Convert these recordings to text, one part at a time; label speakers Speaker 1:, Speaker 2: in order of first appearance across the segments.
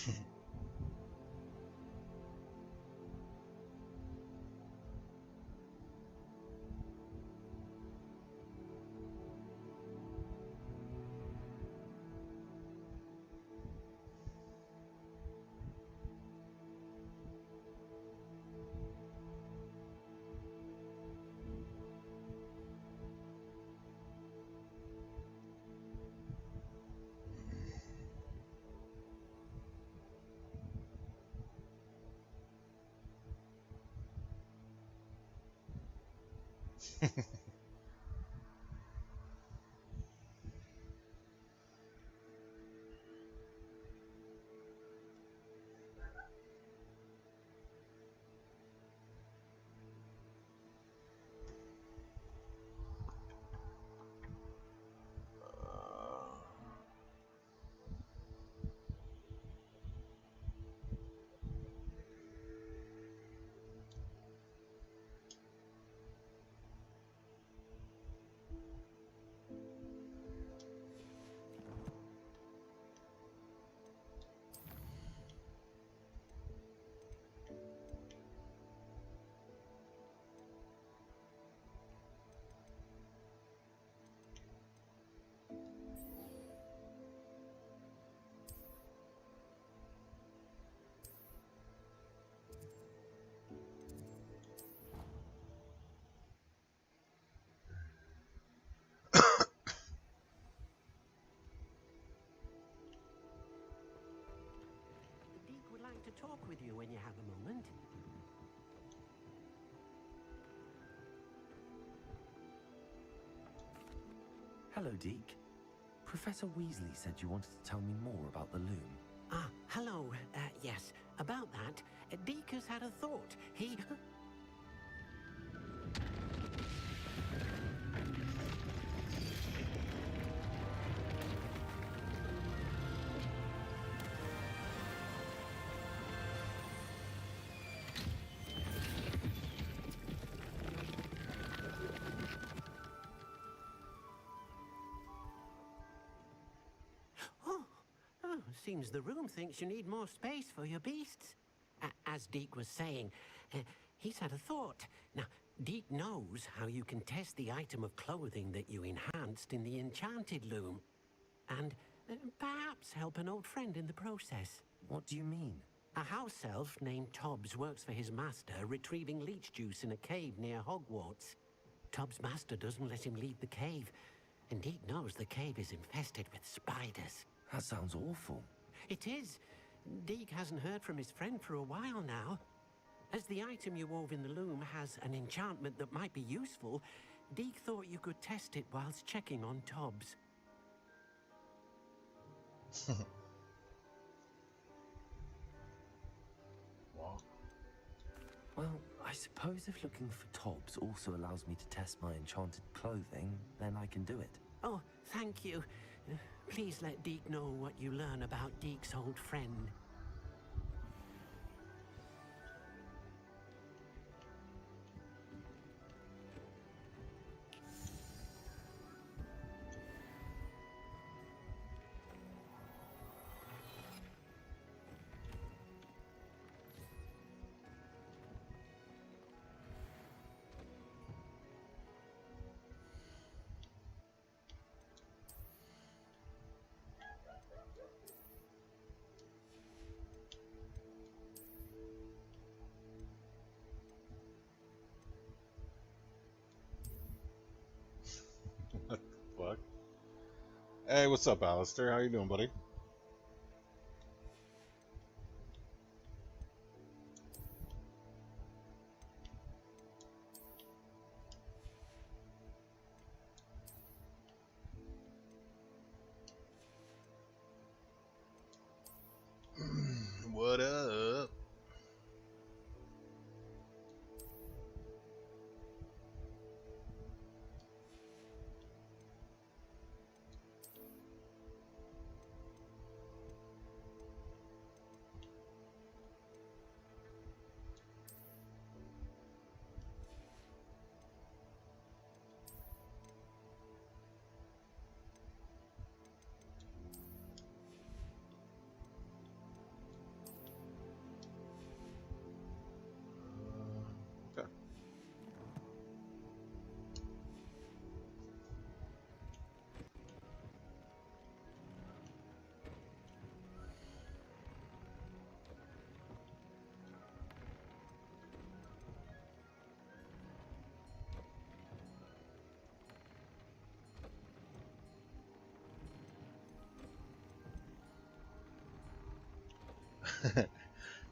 Speaker 1: Deke would like to talk with you when you have a moment.
Speaker 2: Hello, Deke. Professor Weasley said you wanted to tell me more about the loom.
Speaker 1: Ah, hello. Yes, about that. Deke has had a thought. He... Seems the room thinks you need more space for your beasts. As Deke was saying, he's had a thought. Now, Deke knows how you can test the item of clothing that you enhanced in the enchanted loom. And perhaps help an old friend in the process.
Speaker 2: What do you mean?
Speaker 1: A house elf named Tobbs works for his master, retrieving leech juice in a cave near Hogwarts. Tobbs' master doesn't let him leave the cave, and Deke knows the cave is infested with spiders.
Speaker 2: That sounds awful.
Speaker 1: It is. Deke hasn't heard from his friend for a while now. As the item you wove in the loom has an enchantment that might be useful, Deke thought you could test it whilst checking on Tobbs.
Speaker 3: What?
Speaker 2: Well, I suppose if looking for Tobbs also allows me to test my enchanted clothing, then I can do it.
Speaker 1: Oh, thank you. Please let Deke know what you learn about Deke's old friend.
Speaker 3: What the fuck? Hey, what's up, Alistair? How you doing, buddy? What up?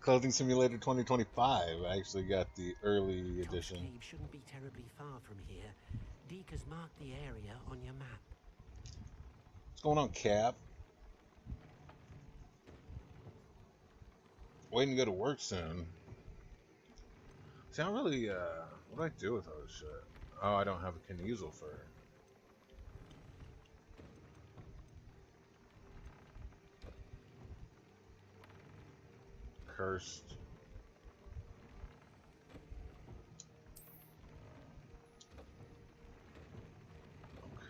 Speaker 3: Clothing Simulator 2025. I actually got the early
Speaker 1: Tom's
Speaker 3: edition.
Speaker 1: cave shouldn't be terribly far from here. Deke has marked the area on your map.
Speaker 3: What's going on, Cap? Waiting to go to work soon. See, I don't really, what do I do with all this shit? Oh, I don't have a Kineasel for her. Cursed.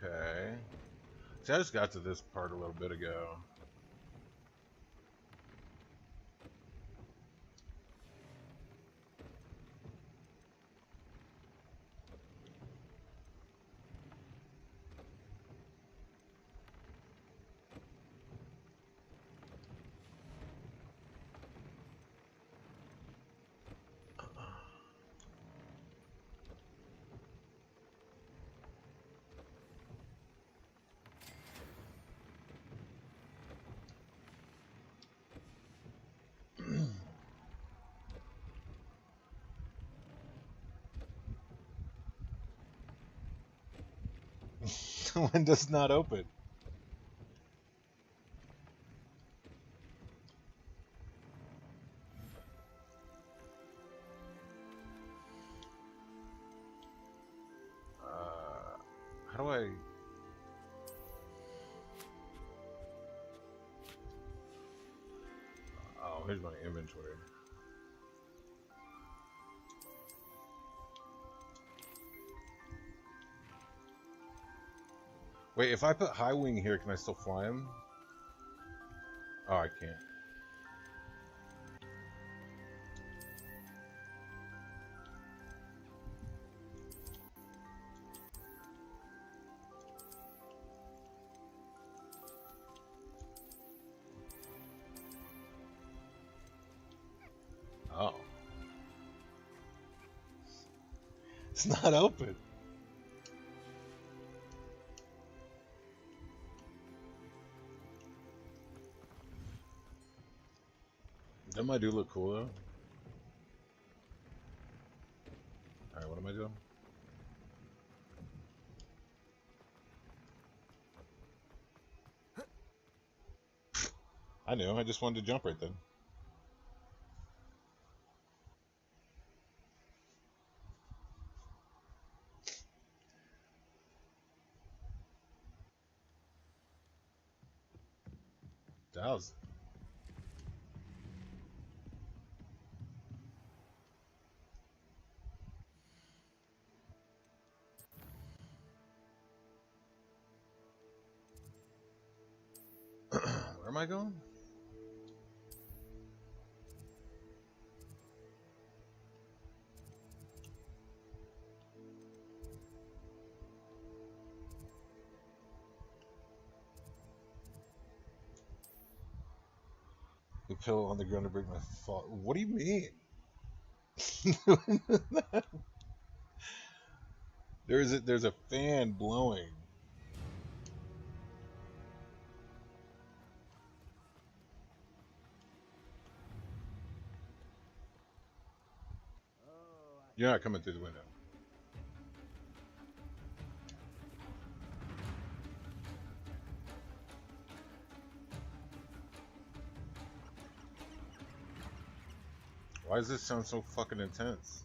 Speaker 3: Okay. See, I just got to this part a little bit ago. The window's not open. How do I... Oh, here's my inventory. Wait, if I put high wing here, can I still fly him? Oh, I can't. Oh. It's not open. That might do look cool though. Alright, what am I doing? I knew, I just wanted to jump right then. Douse. Where am I going? The pillow on the ground to break my fall. What do you mean? there's a fan blowing. You're not coming through the window. Why does this sound so fucking intense?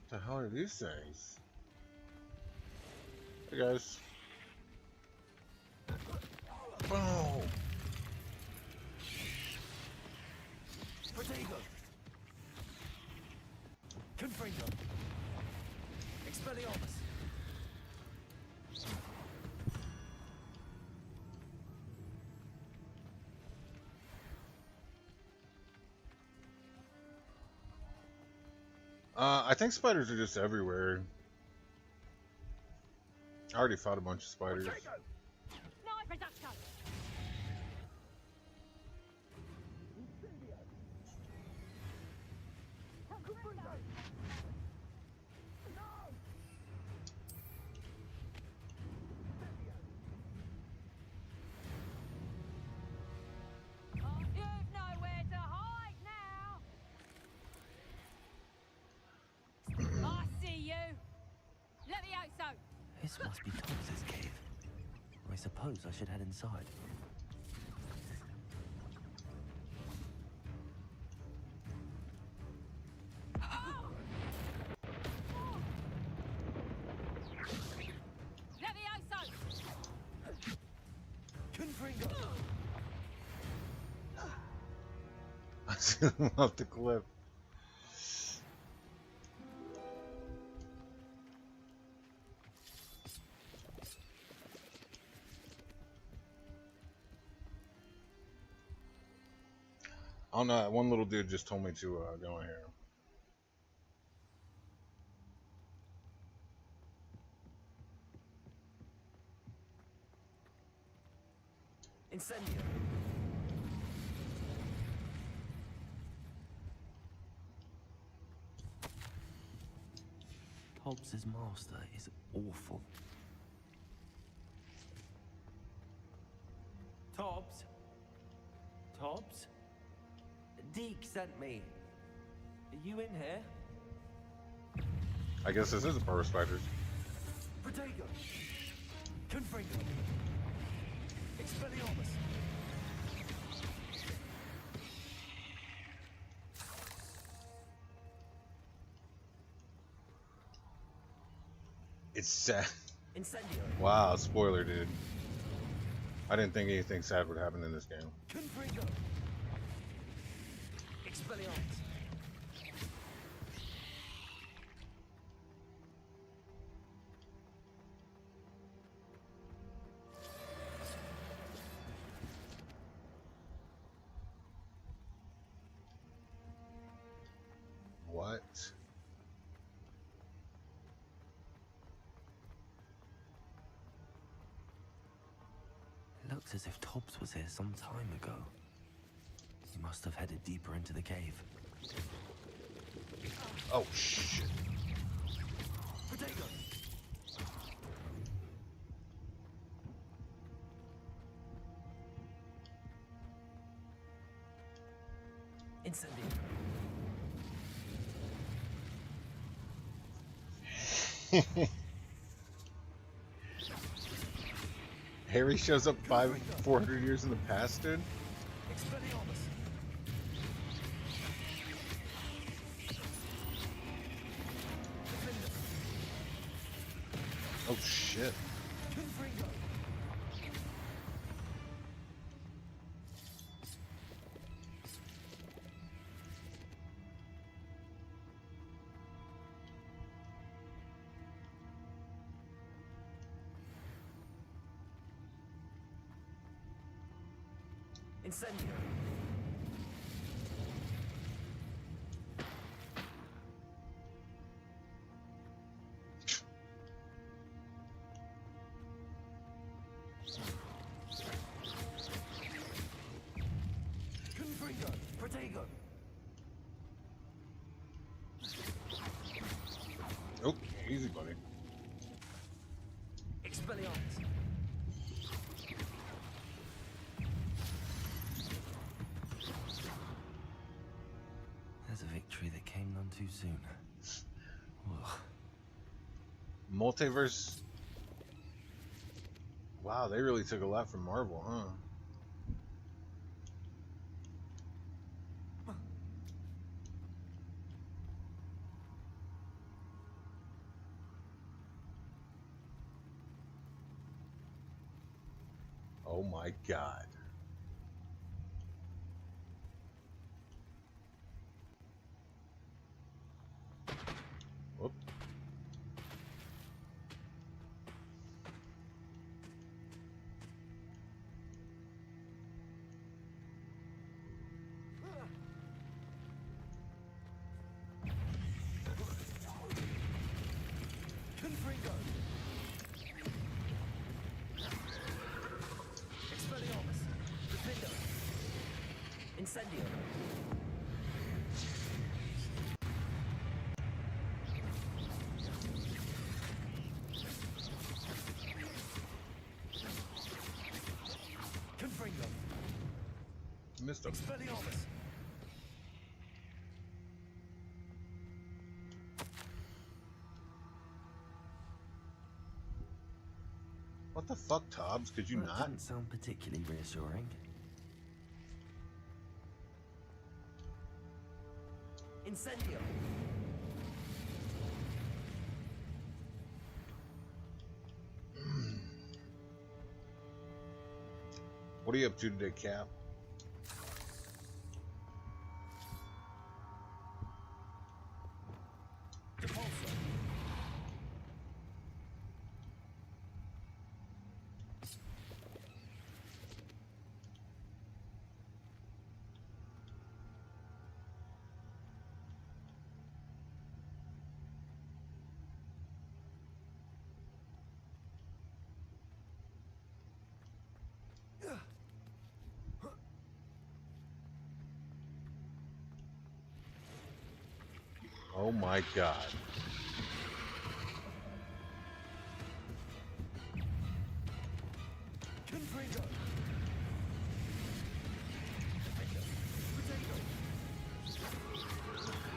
Speaker 3: What the hell are these things? Hey guys. Boom!
Speaker 2: Potato! Confringo! Expelliarmus!
Speaker 3: I think spiders are just everywhere. I already fought a bunch of spiders.
Speaker 4: Knife reduction. You've nowhere to hide now. I see you. Levioso.
Speaker 2: This must be Thomas's cave. I suppose I should head inside.
Speaker 4: Levioso.
Speaker 2: Confringo!
Speaker 3: I see him off the cliff. Oh no, one little dude just told me to go in here.
Speaker 2: Incendio! Hobbs's master is awful. Tobbs? Tobbs? Deke sent me. Are you in here?
Speaker 3: I guess this is a power spiders.
Speaker 2: Protego! Confringo! Expelliarmus!
Speaker 3: It's sad.
Speaker 2: Incendio!
Speaker 3: Wow, spoiler, dude. I didn't think anything sad would happen in this game.
Speaker 2: Confringo! Expelliarmus!
Speaker 3: What?
Speaker 2: It looks as if Tobbs was here some time ago. He must have headed deeper into the cave.
Speaker 3: Oh shit.
Speaker 2: Protego! Incendio!
Speaker 3: Harry shows up 400 years in the past, dude.
Speaker 2: Expelliarmus!
Speaker 3: Oh shit.
Speaker 2: Confringo! Incendio! Confringo! Protego!
Speaker 3: Oh, easy, buddy.
Speaker 2: Expelliarmus! There's a victory that came none too soon. Ugh.
Speaker 3: Multiverse. Wow, they really took a lot from Marvel, huh? Oh my god. Whoop.
Speaker 2: Confringo! Expelliarmus!
Speaker 3: system.
Speaker 2: Expelliarmus!
Speaker 3: What the fuck, Tobbs? Could you
Speaker 2: That
Speaker 3: not?
Speaker 2: doesn't sound particularly reassuring. Incendio!
Speaker 3: What are you up to today, Cap?
Speaker 2: Repulsor!
Speaker 3: Oh my god.
Speaker 2: Confringo! Potato!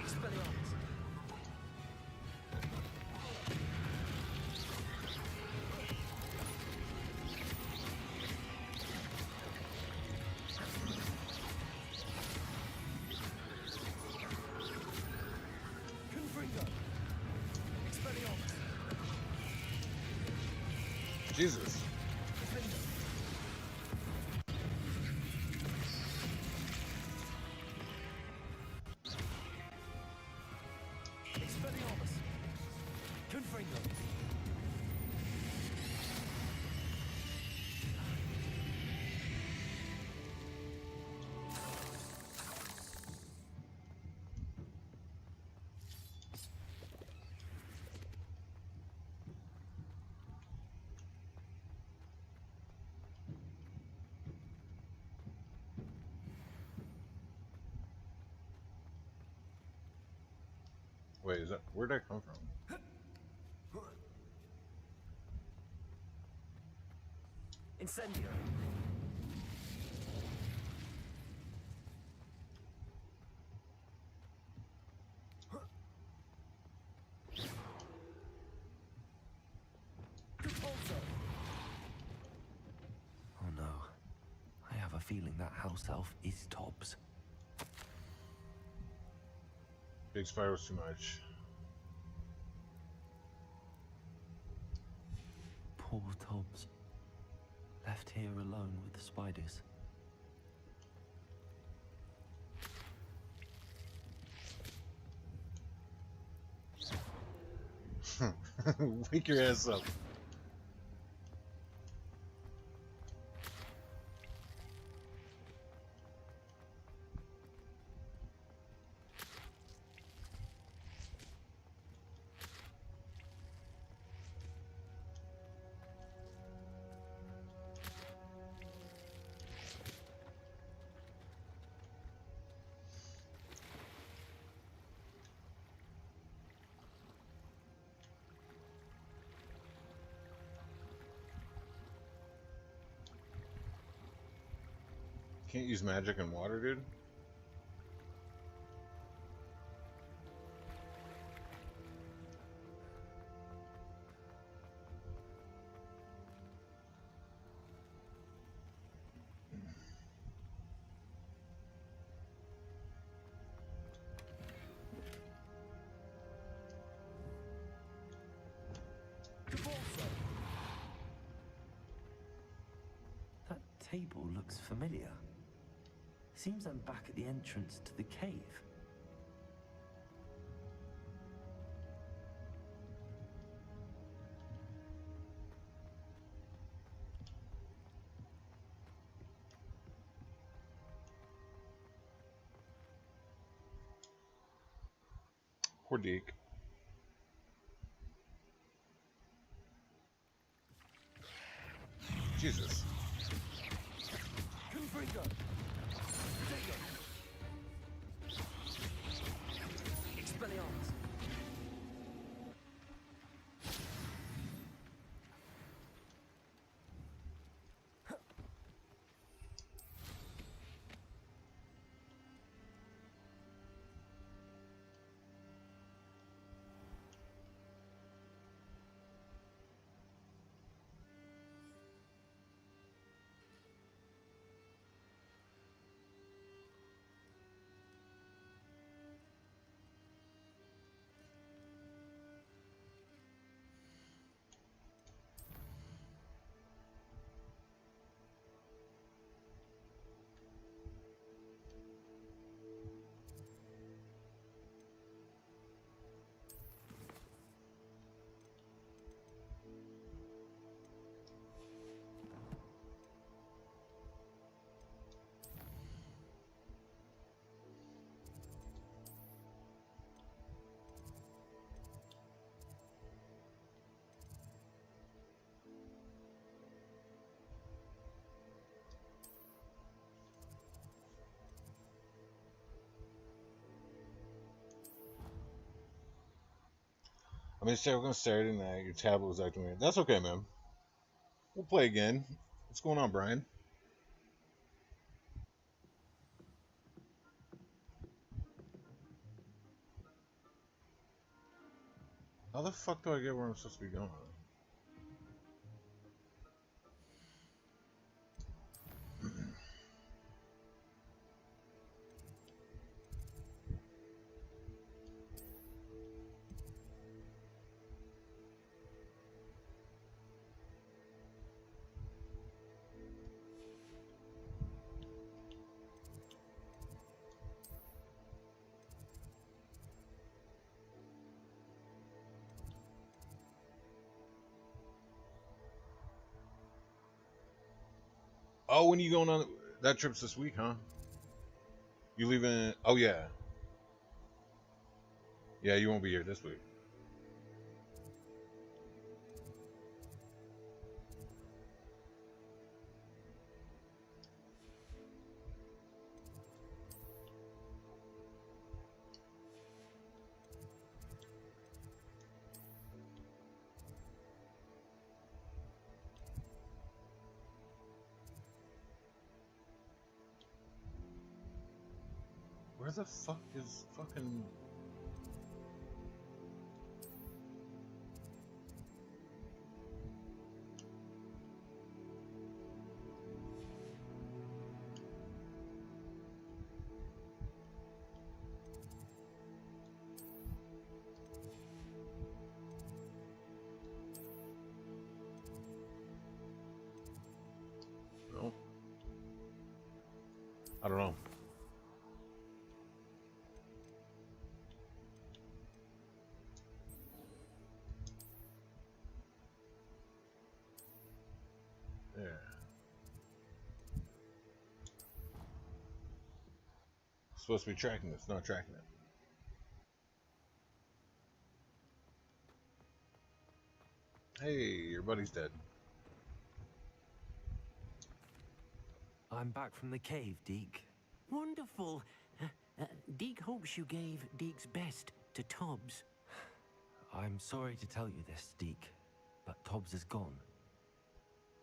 Speaker 2: Expelliarmus! Confringo! Expelliarmus!
Speaker 3: Jesus.
Speaker 2: Expelliarmus! Confringo!
Speaker 3: Wait, is that where'd that come from?
Speaker 2: Incendio! Repulsor! Oh no. I have a feeling that house elf is Tobbs.
Speaker 3: Big Spiral's too much.
Speaker 2: Poor Tobbs. Left here alone with the spiders.
Speaker 3: Wake your ass up. Can't use magic in water, dude?
Speaker 2: That table looks familiar. Seems I'm back at the entrance to the cave.
Speaker 3: Poor Deke. Jesus.
Speaker 2: Confringo! Potato! Expelliarmus!
Speaker 3: I mean, say we're gonna Saturday night. Your tablet was acting weird. That's okay, man. We'll play again. What's going on, Brian? How the fuck do I get where I'm supposed to be going? Oh, when are you going on that trip's this week, huh? You leaving? Oh yeah, yeah. You won't be here this week. Where the fuck is fucking? No, I don't know. Yeah. Supposed to be tracking this, not tracking it. Hey, your buddy's dead.
Speaker 2: I'm back from the cave, Deke.
Speaker 1: Wonderful. Deke hopes you gave Deke's best to Tobbs.
Speaker 2: I'm sorry to tell you this, Deke, but Tobbs is gone.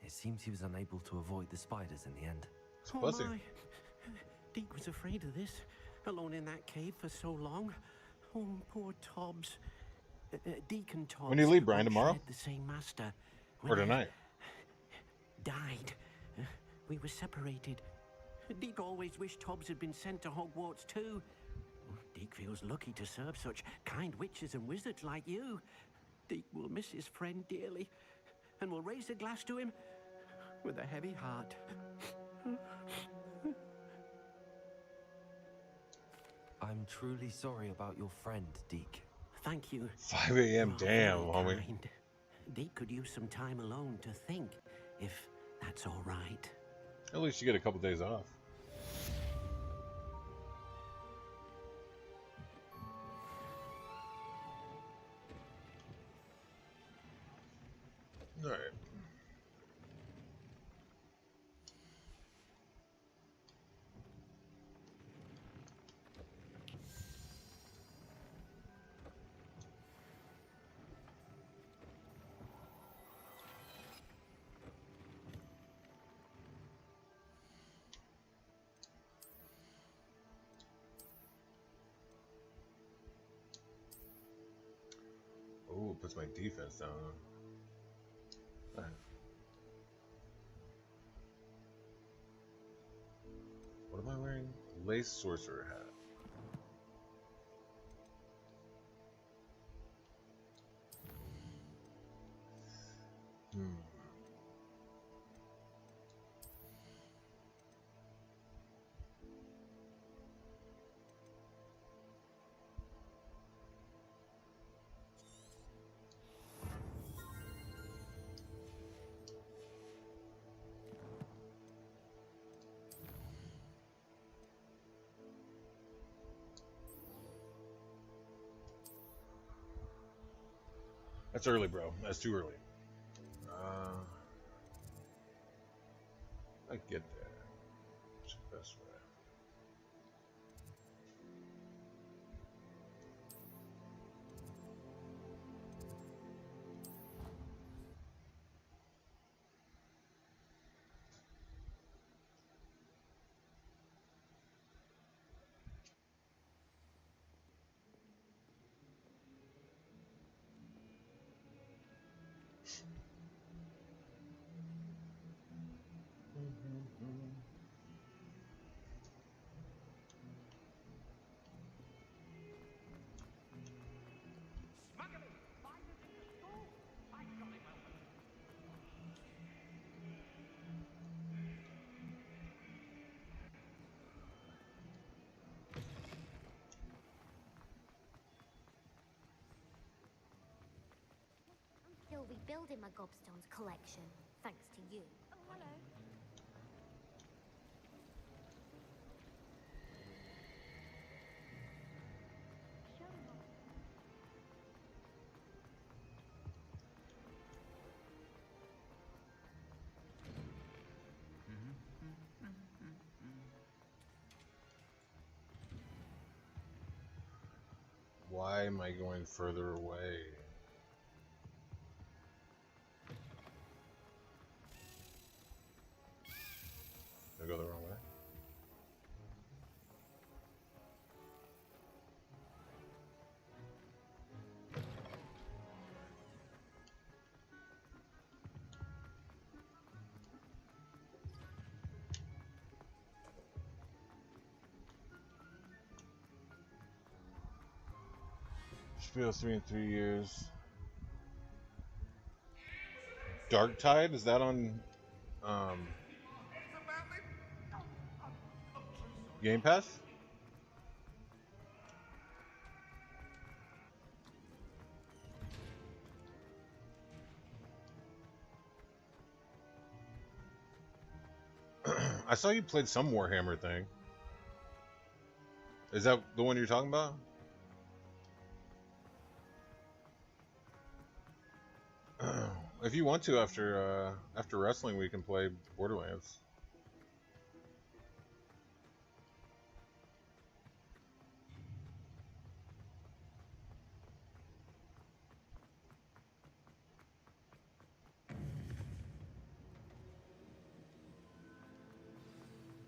Speaker 2: It seems he was unable to avoid the spiders in the end.
Speaker 3: It's pussy.
Speaker 1: My. Deke was afraid of this, alone in that cave for so long. Oh, poor Tobbs. Deke and Tobbs.
Speaker 3: When do you leave, Brian?
Speaker 1: once
Speaker 3: Tomorrow?
Speaker 1: shared the same master.
Speaker 3: Or
Speaker 1: When
Speaker 3: tonight?
Speaker 1: died. We were separated. Deke always wished Tobbs had been sent to Hogwarts too. Deke feels lucky to serve such kind witches and wizards like you. Deke will miss his friend dearly, and will raise a glass to him with a heavy heart.
Speaker 2: I'm truly sorry about your friend, Deke.
Speaker 1: Thank you.
Speaker 3: 5 a.m.
Speaker 1: You're
Speaker 3: Damn,
Speaker 1: very
Speaker 3: homie.
Speaker 1: kind. Deke could use some time alone to think, if that's all right.
Speaker 3: At least you get a couple days off. All right. Oh, puts my defense down. Alright. What am I wearing? Lace sorcerer hat. That's early, bro. That's too early. I get that. What's the best way?
Speaker 5: still rebuilding my gobstones collection, thanks to you.
Speaker 4: Oh, hello.
Speaker 3: Why am I going further away? Did I go the wrong way? Feels 3 in 3 years. Dark Tide, is that on Game Pass? I saw you played some Warhammer thing. Is that the one you're talking about? If you want to, after wrestling, we can play Borderlands.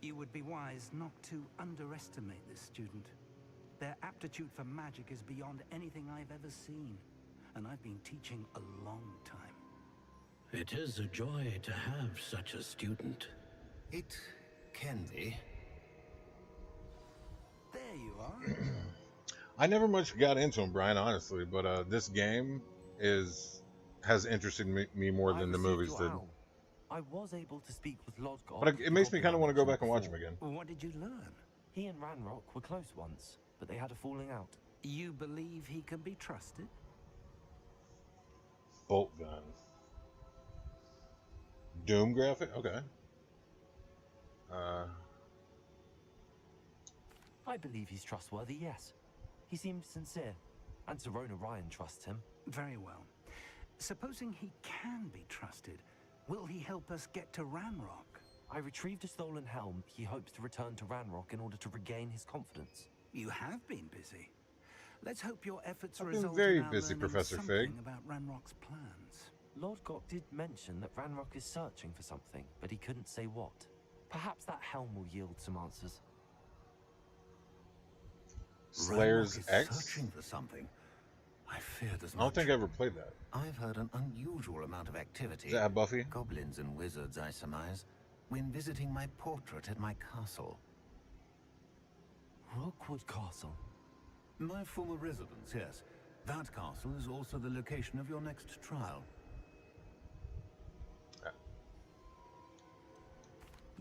Speaker 6: You would be wise not to underestimate this student. Their aptitude for magic is beyond anything I've ever seen, and I've been teaching a long time.
Speaker 1: It is a joy to have such a student.
Speaker 7: It can be.
Speaker 6: There you are.
Speaker 3: I never much got into him, Brian, honestly, but this game has interested me more than the movies did.
Speaker 2: I was able to speak with Lodgott.
Speaker 3: But it makes me kind of want to go back and watch him again.
Speaker 6: What did you learn?
Speaker 2: He and Ranrock were close once, but they had a falling out.
Speaker 6: You believe he can be trusted?
Speaker 3: Bolt gun. Doom graphic? Okay.
Speaker 2: I believe he's trustworthy, yes. He seems sincere, and Serona Ryan trusts him.
Speaker 6: Very well. Supposing he can be trusted, will he help us get to Ranrock?
Speaker 2: I retrieved a stolen helm. He hopes to return to Ranrock in order to regain his confidence.
Speaker 6: You have been busy. Let's hope your efforts
Speaker 3: I've been
Speaker 6: result
Speaker 3: very
Speaker 6: in our
Speaker 3: busy,
Speaker 6: learning
Speaker 3: Professor
Speaker 6: something
Speaker 3: Fig.
Speaker 6: about Ranrock's plans.
Speaker 2: Lodgott did mention that Ranrock is searching for something, but he couldn't say what. Perhaps that helm will yield some answers.
Speaker 3: Slayer's
Speaker 7: Ranrock is
Speaker 3: X?
Speaker 7: searching for something. I feared as much.
Speaker 3: I don't think I ever played that.
Speaker 7: I've heard an unusual amount of activity.
Speaker 3: Is that Buffy?
Speaker 7: Goblins and wizards, I surmise, when visiting my portrait at my castle.
Speaker 2: Rookwood Castle.
Speaker 7: My former residence, yes. That castle is also the location of your next trial.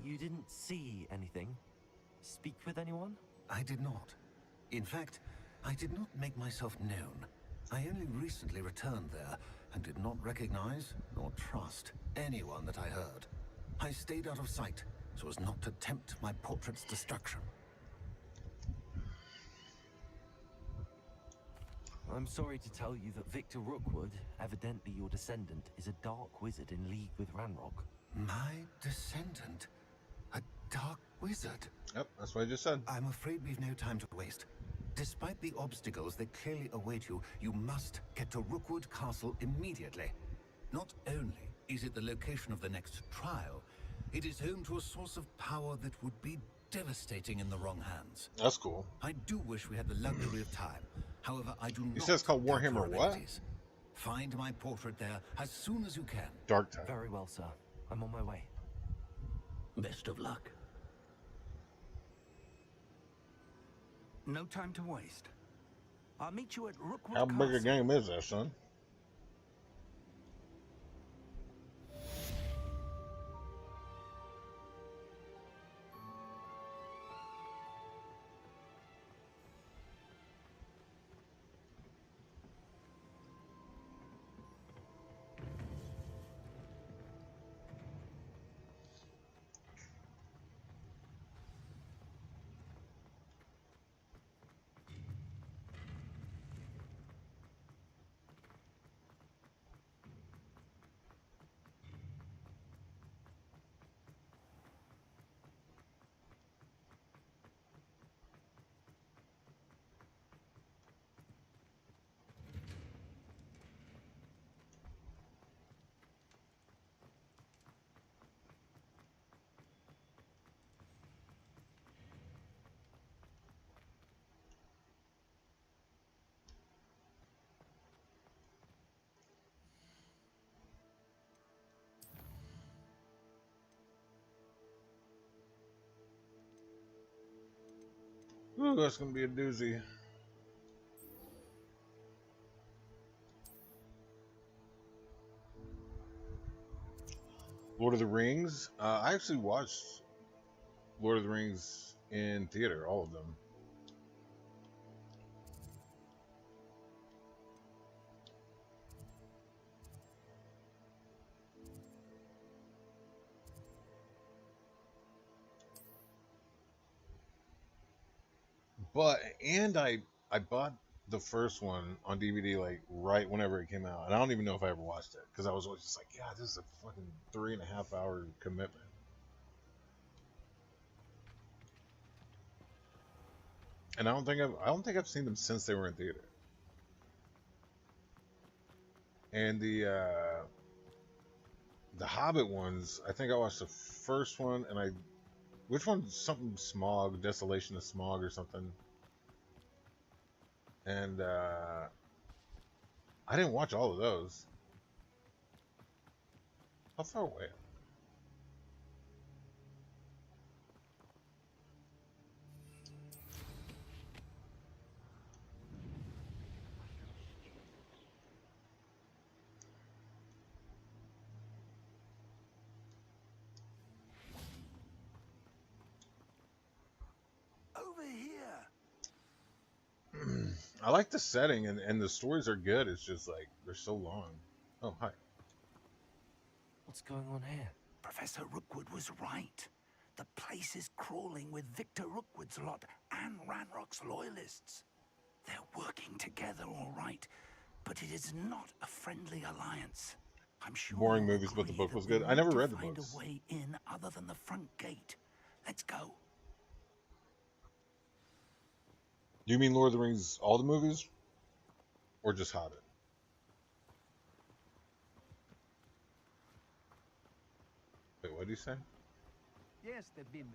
Speaker 2: You didn't see anything? Speak with anyone?
Speaker 7: I did not. In fact, I did not make myself known. I only recently returned there and did not recognize nor trust anyone that I heard. I stayed out of sight so as not to tempt my portrait's destruction.
Speaker 2: I'm sorry to tell you that Victor Rookwood, evidently your descendant, is a dark wizard in league with Ranrock.
Speaker 7: My descendant? A dark wizard?
Speaker 3: Yep, that's what I just said.
Speaker 7: I'm afraid we've no time to waste. Despite the obstacles that clearly await you, you must get to Rookwood Castle immediately. Not only is it the location of the next trial, it is home to a source of power that would be devastating in the wrong hands.
Speaker 3: That's cool.
Speaker 7: I do wish we had the luxury of time. However, I do not.
Speaker 3: You said it's called
Speaker 7: doubt
Speaker 3: Warhammer
Speaker 7: your
Speaker 3: what?
Speaker 7: abilities. Find my portrait there as soon as you can.
Speaker 3: Dark Tide.
Speaker 2: Very well, sir. I'm on my way.
Speaker 1: Best of luck.
Speaker 6: No time to waste. I'll meet you at Rookwood
Speaker 3: How
Speaker 6: Castle.
Speaker 3: big a game is that, son? Ooh, that's gonna be a doozy. Lord of the Rings. I actually watched Lord of the Rings in theater, all of them. But and I bought the first one on DVD like right whenever it came out, and I don't even know if I ever watched it because I was always just like, yeah, this is a fucking 3.5 hour commitment. And I don't think I've seen them since they were in theater. And the Hobbit ones, I think I watched the first one, and which one's something Smog, Desolation of Smog or something. And I didn't watch all of those. How far away?
Speaker 6: Over here.
Speaker 3: I like the setting, and the stories are good. It's just like they're so long. Oh, hi.
Speaker 2: What's going on here?
Speaker 6: Professor Rookwood was right. The place is crawling with Victor Rookwood's lot and Ranrock's loyalists. They're working together, all right, but it is not a friendly alliance. I'm sure
Speaker 3: Boring
Speaker 6: you'll
Speaker 3: movies, but the
Speaker 6: agree
Speaker 3: book
Speaker 6: that
Speaker 3: was
Speaker 6: we
Speaker 3: good. I
Speaker 6: need
Speaker 3: never
Speaker 6: to
Speaker 3: read the
Speaker 6: find
Speaker 3: books.
Speaker 6: a way in other than the front gate. Let's go.
Speaker 3: Do you mean Lord of the Rings, all the movies, or just Hobbit? Wait, what did you say?
Speaker 8: Yes, they've been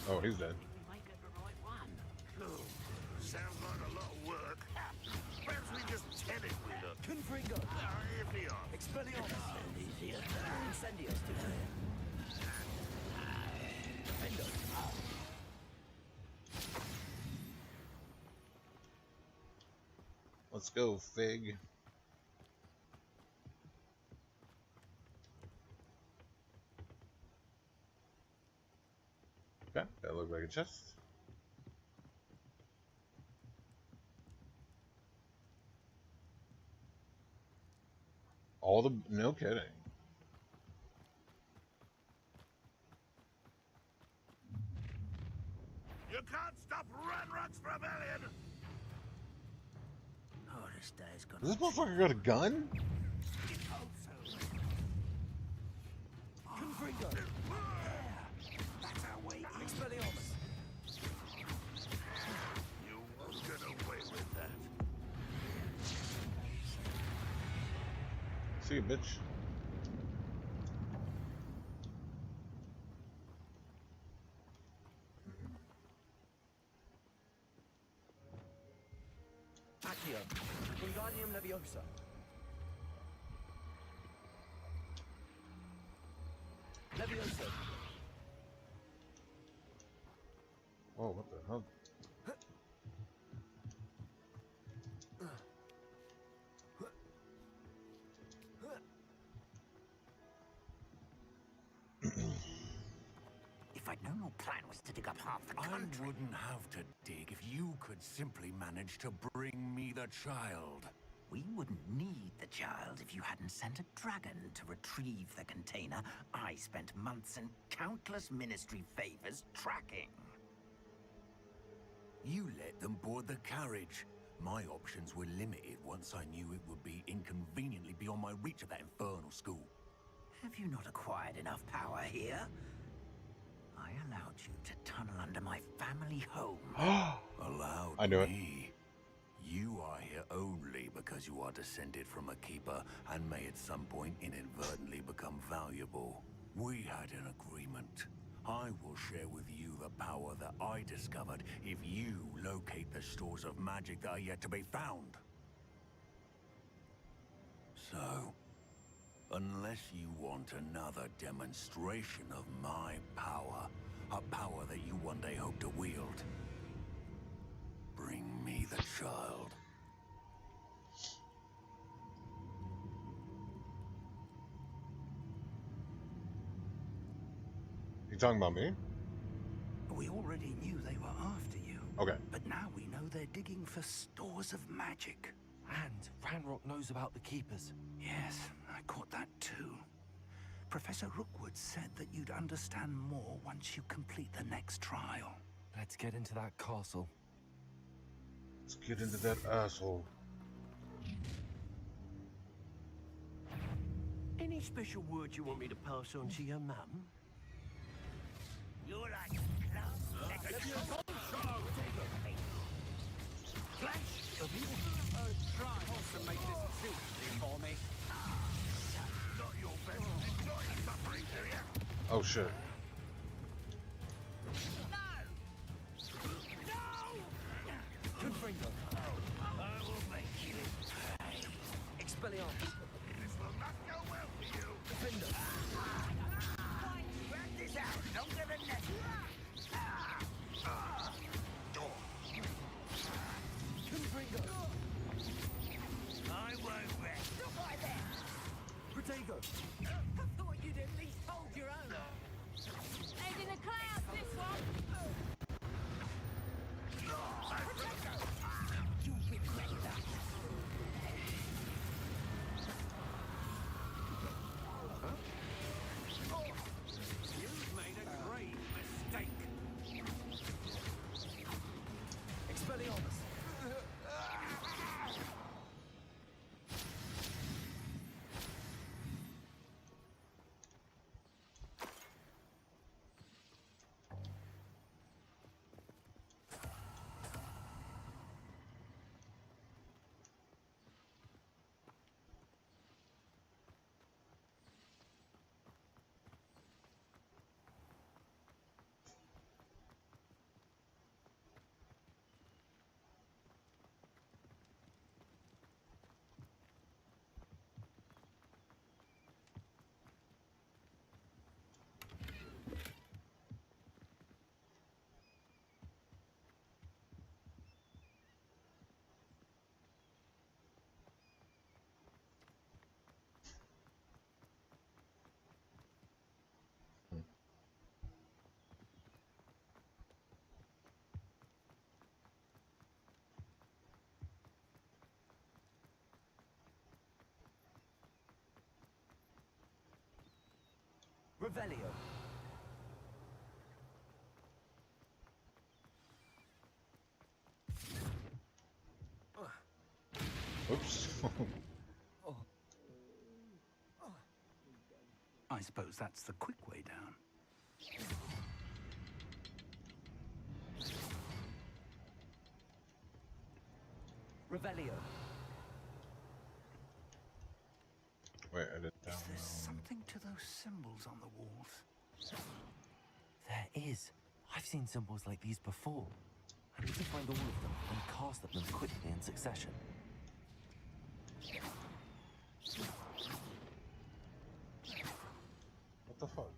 Speaker 3: Oh, he's dead.
Speaker 1: We might get the right one.
Speaker 9: Sounds like a lot of work. Perhaps we just tell it we look. Confringo. If we are.
Speaker 1: Expelliarmus. Incendios.
Speaker 3: Let's go, Fig. Okay, that looked like a chest. All the... no kidding.
Speaker 9: You can't stop Ranrock's rebellion!
Speaker 1: Oh, this day's gonna...
Speaker 3: Does this motherfucker got a gun?
Speaker 6: Confringo. That's our way. Expelliarmus.
Speaker 9: You won't get away with that.
Speaker 3: See you, bitch.
Speaker 8: Accio. Wingardium Leviosa. Leviosa.
Speaker 3: Whoa, what the hell?
Speaker 6: If I'd known your plan was to dig up half the
Speaker 7: I
Speaker 6: country.
Speaker 7: wouldn't have to dig if you could simply manage to bring me the child.
Speaker 6: We wouldn't need the child if you hadn't sent a dragon to retrieve the container I spent months and countless ministry favors tracking.
Speaker 7: You let them board the carriage. My options were limited once I knew it would be inconveniently beyond my reach at that infernal school.
Speaker 6: Have you not acquired enough power here? I allowed you to tunnel under my family home.
Speaker 7: Allowed
Speaker 3: I knew it.
Speaker 7: me. You are here only because you are descended from a keeper and may at some point inadvertently become valuable. We had an agreement. I will share with you the power that I discovered if you locate the stores of magic that are yet to be found. So,
Speaker 6: Unless you want another demonstration of my power, a power that you one day hope to wield. Bring me the child.
Speaker 3: You talking about me?
Speaker 6: We already knew they were after you.
Speaker 3: Okay.
Speaker 6: But now we know they're digging for stores of magic.
Speaker 2: And Ranrock knows about the Keepers.
Speaker 6: Yes, I caught that too. Professor Rookwood said that you'd understand more once you complete the next trial.
Speaker 2: Let's get into that castle.
Speaker 3: Let's get into that asshole.
Speaker 1: Any special word you want me to pass on to your mum?
Speaker 9: You're like
Speaker 8: Flash! Have you tried to make this silky for me?
Speaker 9: not your best. Enjoy the suffering, do you?
Speaker 3: Oh shit.
Speaker 8: Confringo.
Speaker 9: I will make you pay.
Speaker 8: Expelliarmus.
Speaker 9: This will not go well for you.
Speaker 8: Defender.
Speaker 9: Drag this out longer than necessary.
Speaker 8: Confringo.
Speaker 9: I won't rest. Look right there.
Speaker 8: Protego.
Speaker 4: I thought you'd at least hold your own. Head in the clouds, this one.
Speaker 9: You regret that.
Speaker 8: You've made a grave mistake. Expelliarmus. Revelio.
Speaker 3: Oops.
Speaker 6: I suppose that's the quick way down.
Speaker 8: Revelio.
Speaker 3: Wait, I did that
Speaker 6: Is there
Speaker 3: one.
Speaker 6: something to those symbols on the walls?
Speaker 2: There is. I've seen symbols like these before. I need to find all of them and cast at them quickly in succession.
Speaker 3: What the fuck?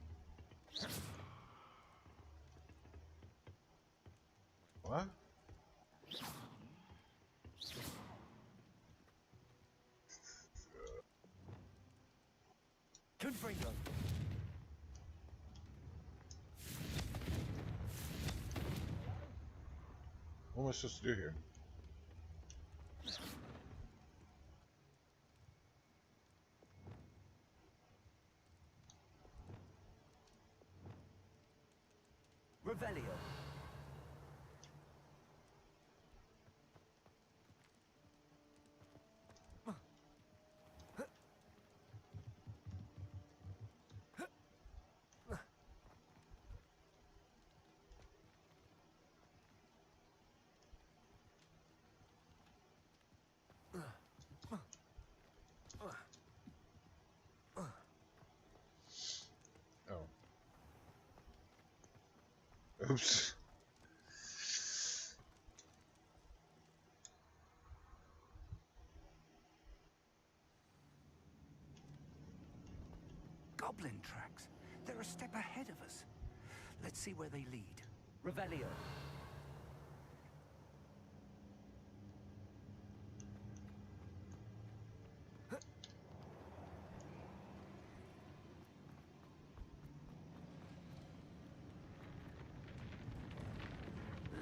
Speaker 3: What?
Speaker 8: Confringo.
Speaker 3: What am I supposed to do here?
Speaker 8: Revelio.
Speaker 3: Oh. Oops.
Speaker 6: goblin tracks. They're a step ahead of us. Let's see where they lead.
Speaker 2: Revelio.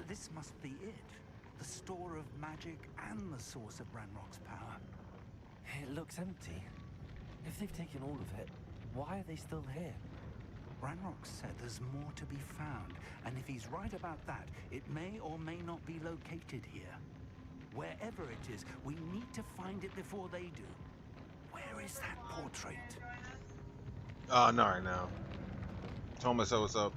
Speaker 6: This must be it. The store of magic and the source of Ranrock's power.
Speaker 2: It looks empty. If they've taken all of it, why are they still here?
Speaker 6: Ranrock said there's more to be found, and if he's right about that, it may or may not be located here. Wherever it is, we need to find it before they do. Where is that portrait?
Speaker 3: Not right now. Thomas, what's up?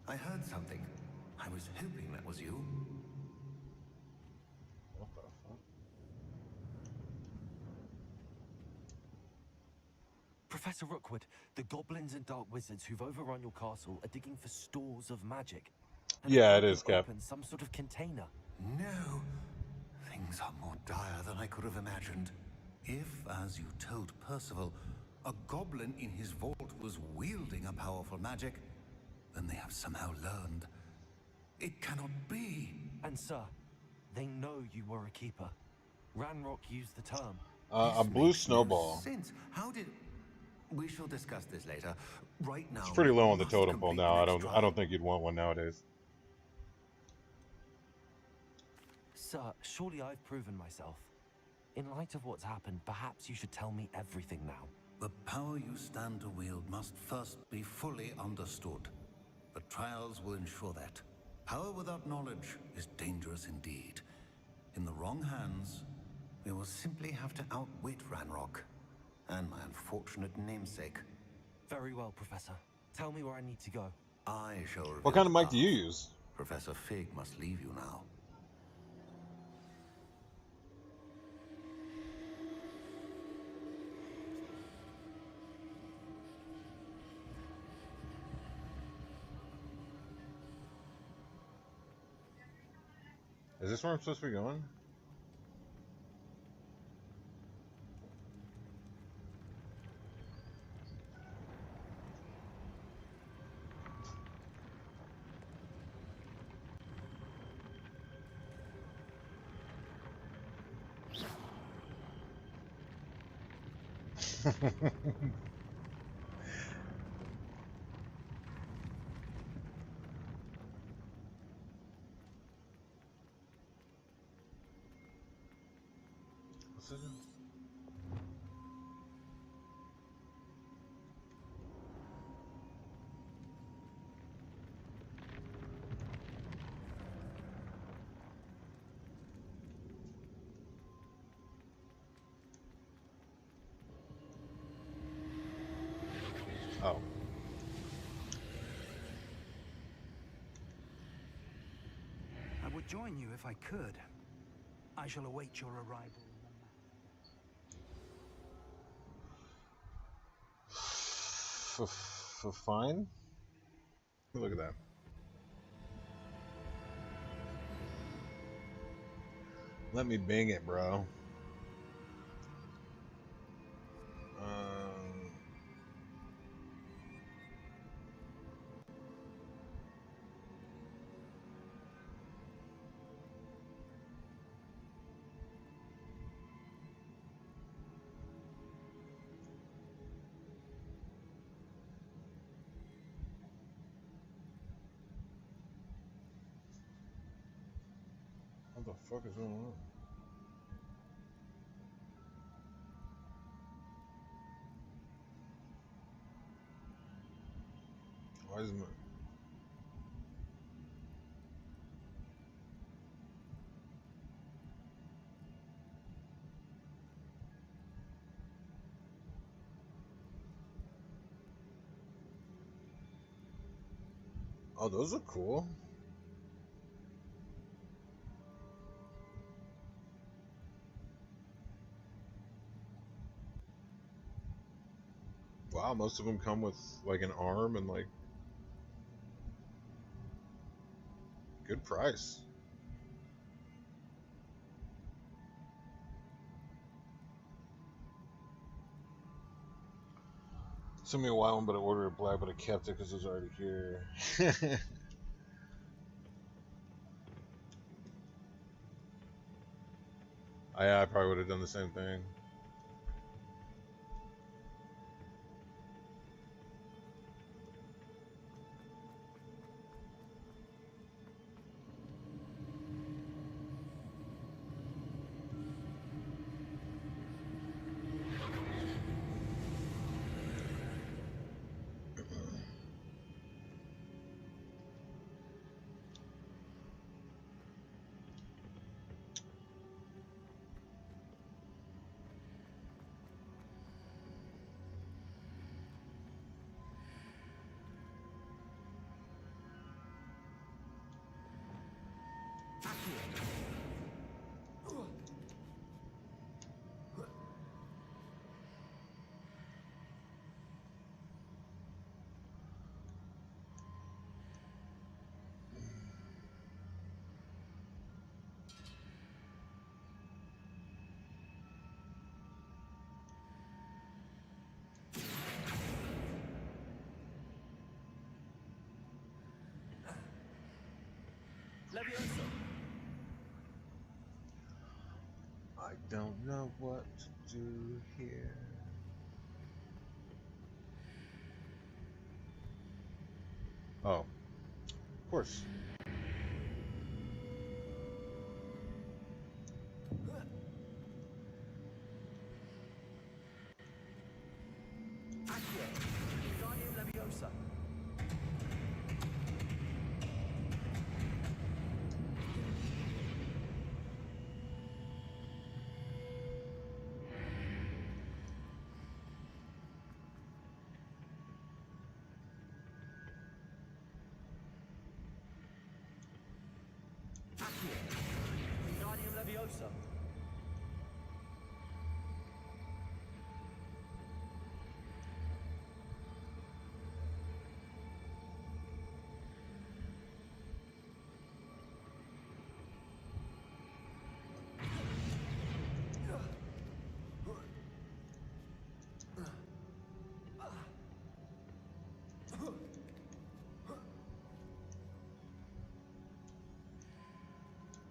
Speaker 7: I heard something. I was hoping that was you.
Speaker 3: What the fuck?
Speaker 2: Professor Rookwood, the goblins and dark wizards who've overrun your castle are digging for stores of magic. And
Speaker 3: Yeah,
Speaker 2: they've
Speaker 3: it is, Cap.
Speaker 2: opened some sort of container.
Speaker 7: No. Things are more dire than I could have imagined. If, as you told Percival, a goblin in his vault was wielding a powerful magic, then they have somehow learned. It cannot be.
Speaker 2: And sir, they know you were a keeper. Ranrock used the term.
Speaker 3: A
Speaker 7: This
Speaker 3: blue
Speaker 7: makes no
Speaker 3: snowball.
Speaker 7: sense. How did... We shall discuss this later. Right now...
Speaker 3: It's pretty low
Speaker 7: we
Speaker 3: on the
Speaker 7: must
Speaker 3: totem pole
Speaker 7: complete
Speaker 3: now.
Speaker 7: the
Speaker 3: I
Speaker 7: next
Speaker 3: don't
Speaker 7: trial.
Speaker 3: think you'd want one nowadays.
Speaker 2: Sir, surely I've proven myself. In light of what's happened, perhaps you should tell me everything now.
Speaker 7: The power you stand to wield must first be fully understood. The trials will ensure that. Power without knowledge is dangerous indeed. In the wrong hands, we will simply have to outwit Ranrock and my unfortunate namesake.
Speaker 2: Very well, Professor. Tell me where I need to go.
Speaker 7: I shall reveal
Speaker 3: What kind of
Speaker 7: the
Speaker 3: mic do you
Speaker 7: path.
Speaker 3: use?
Speaker 7: Professor Fig must leave you now.
Speaker 3: Is this where I'm supposed to be going? What's it? Oh.
Speaker 6: I would join you if I could. I shall await your arrival.
Speaker 3: Fine. Look at that. Let me bang it, bro. What the fuck is going on? Why is my... Oh, those are cool. Wow, most of them come with like an arm and like good price. Sent me a white one, but I ordered it black, but I kept it because it was already here. I probably would have done the same thing.
Speaker 8: Levioso.
Speaker 3: I don't know what to do here. Oh, of course.
Speaker 8: Accio. Guardian Leviosa. Accio. Guardian Leviosa.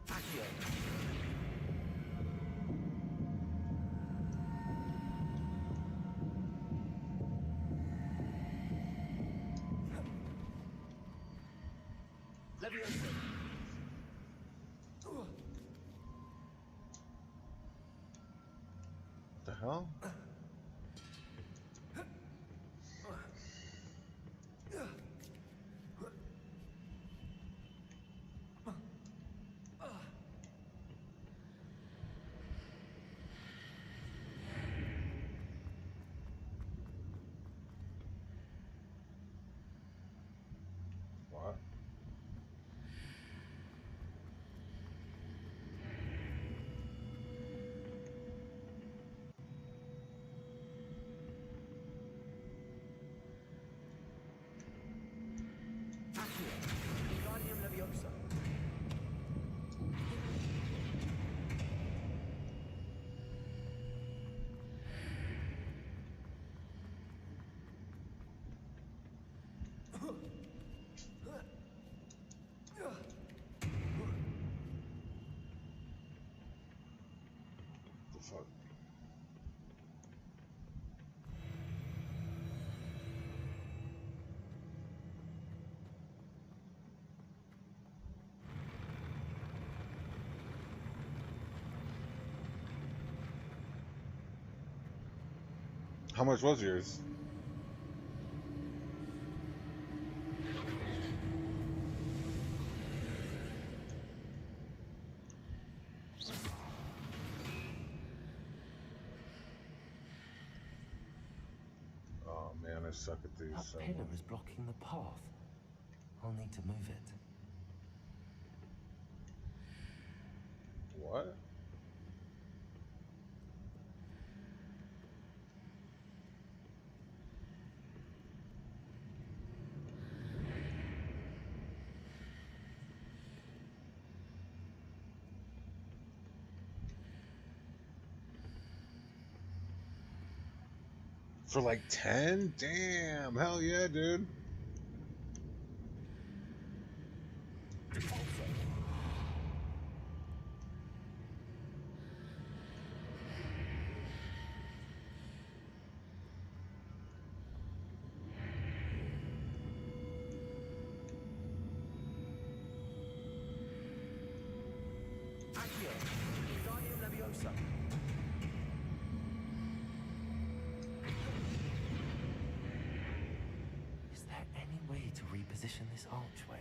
Speaker 8: Accio. Leviosa.
Speaker 3: What the hell? What?
Speaker 8: Accio. Guardian Leviosa.
Speaker 3: The fuck? How much was yours? Oh man, I suck at these.
Speaker 2: That
Speaker 3: So.
Speaker 2: pillar is blocking the path. I'll need to move it.
Speaker 3: What? For like 10? Damn, hell yeah, dude.
Speaker 8: Accio. Wingardium Leviosa.
Speaker 2: Is there any way to reposition this archway?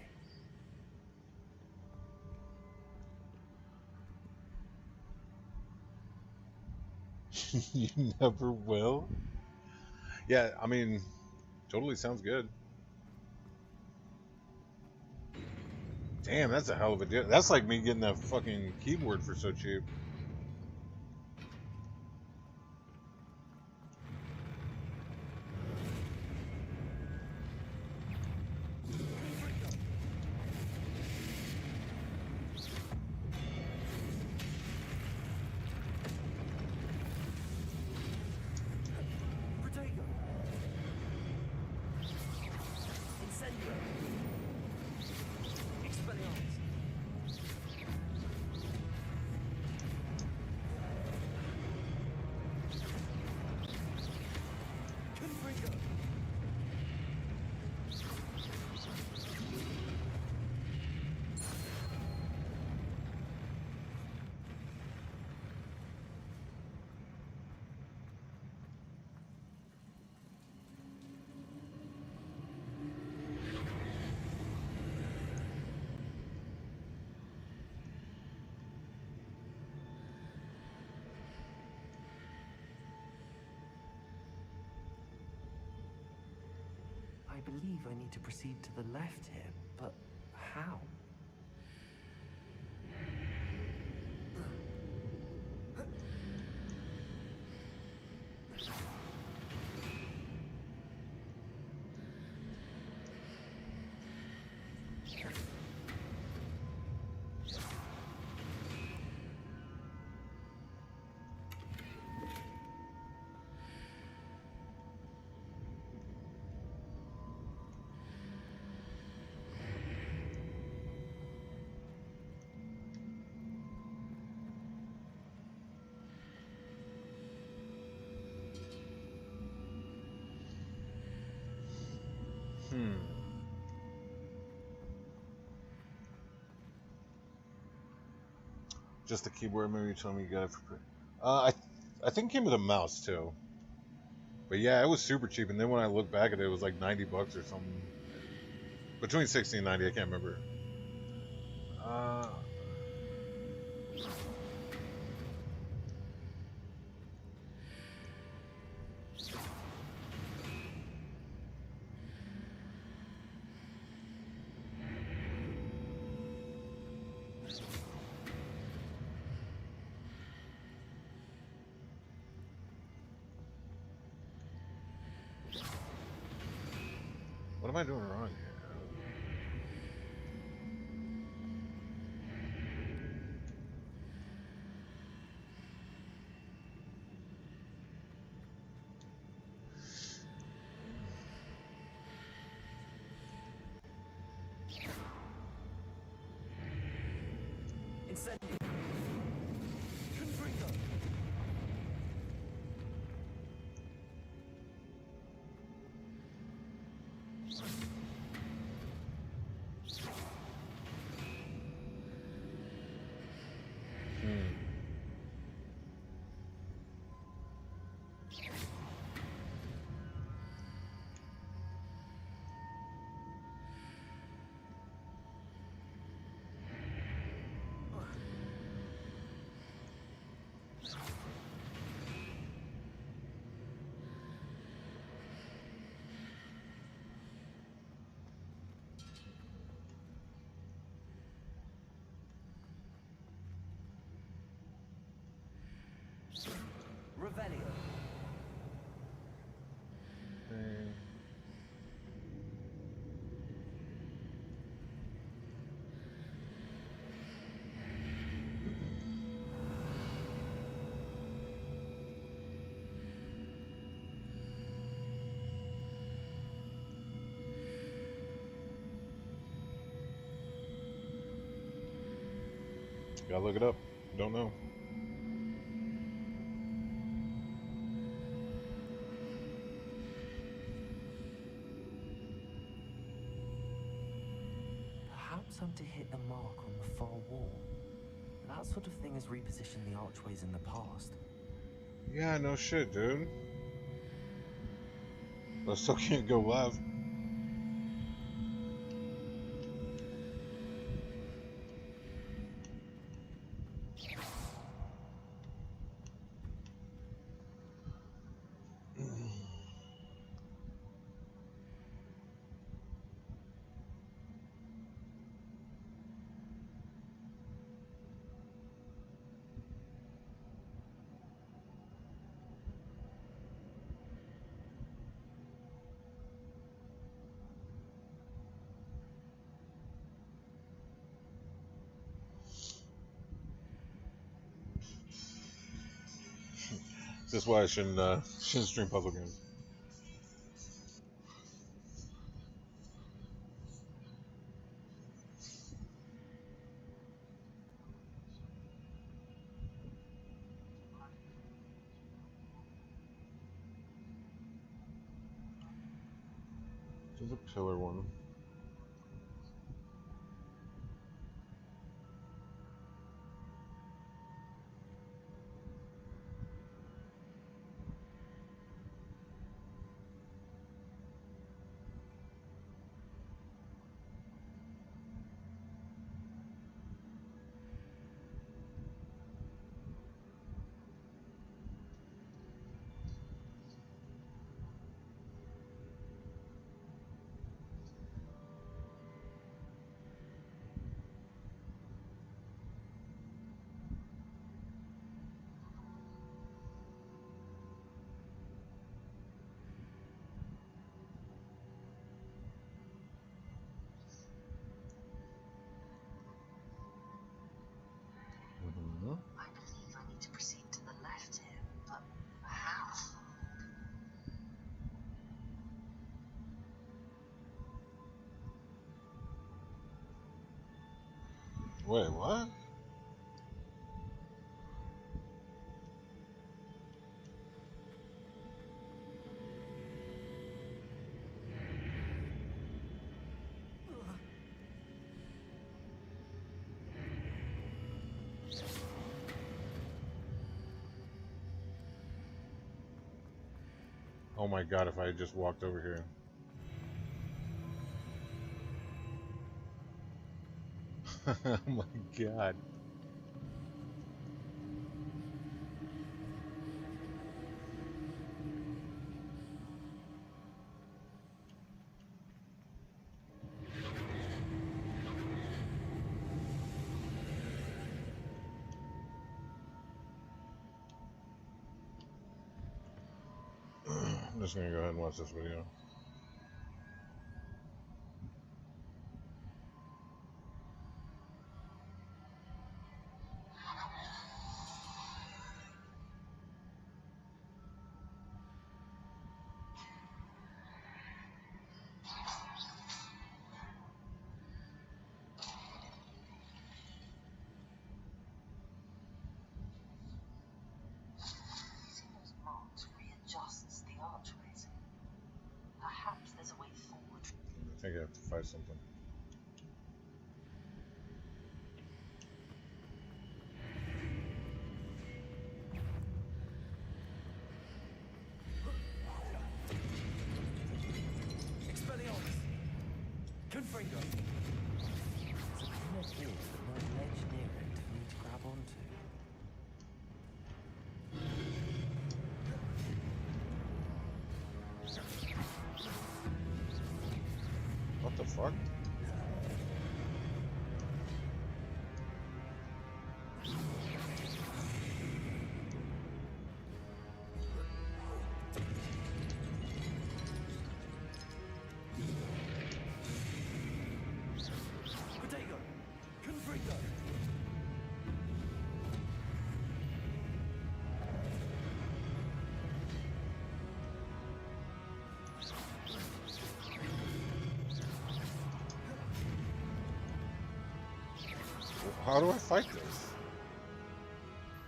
Speaker 3: You never will? Yeah, I mean, totally sounds good. Damn, that's a hell of a deal. That's like me getting that fucking keyboard for so cheap.
Speaker 8: Protego. Incendio. Expelliarmus. Confringo.
Speaker 2: I believe I need to proceed to the left here, but how?
Speaker 3: Just the keyboard. Maybe you told me you got it for free. I think it came with a mouse too. But yeah, it was super cheap. And then when I look back at it, it was like 90 bucks or something. Between 60 and 90, I can't remember. What am I doing wrong here?
Speaker 8: Incendio. Confringo.
Speaker 2: Revelio.
Speaker 3: Gotta look it up. Don't know.
Speaker 2: Perhaps I'm to hit a mark on the far wall. That sort of thing has repositioned the archways in the past.
Speaker 3: Yeah, no shit, dude. I still can't go left. That's why I shouldn't stream puzzle games. There's a pillar one.
Speaker 10: I believe I need to proceed to the left here, but how?
Speaker 3: Wait, what? Oh my god, if I had just walked over here. Oh my god. I'm just gonna go ahead and watch this video.
Speaker 10: Using those marks readjusts the archways. Perhaps there's a way forward.
Speaker 3: I think I have to fight something.
Speaker 2: Expelliarmus! Confringo! There's a pinner here, but no ledge near it for me to grab onto.
Speaker 3: What the fuck? How do I fight this?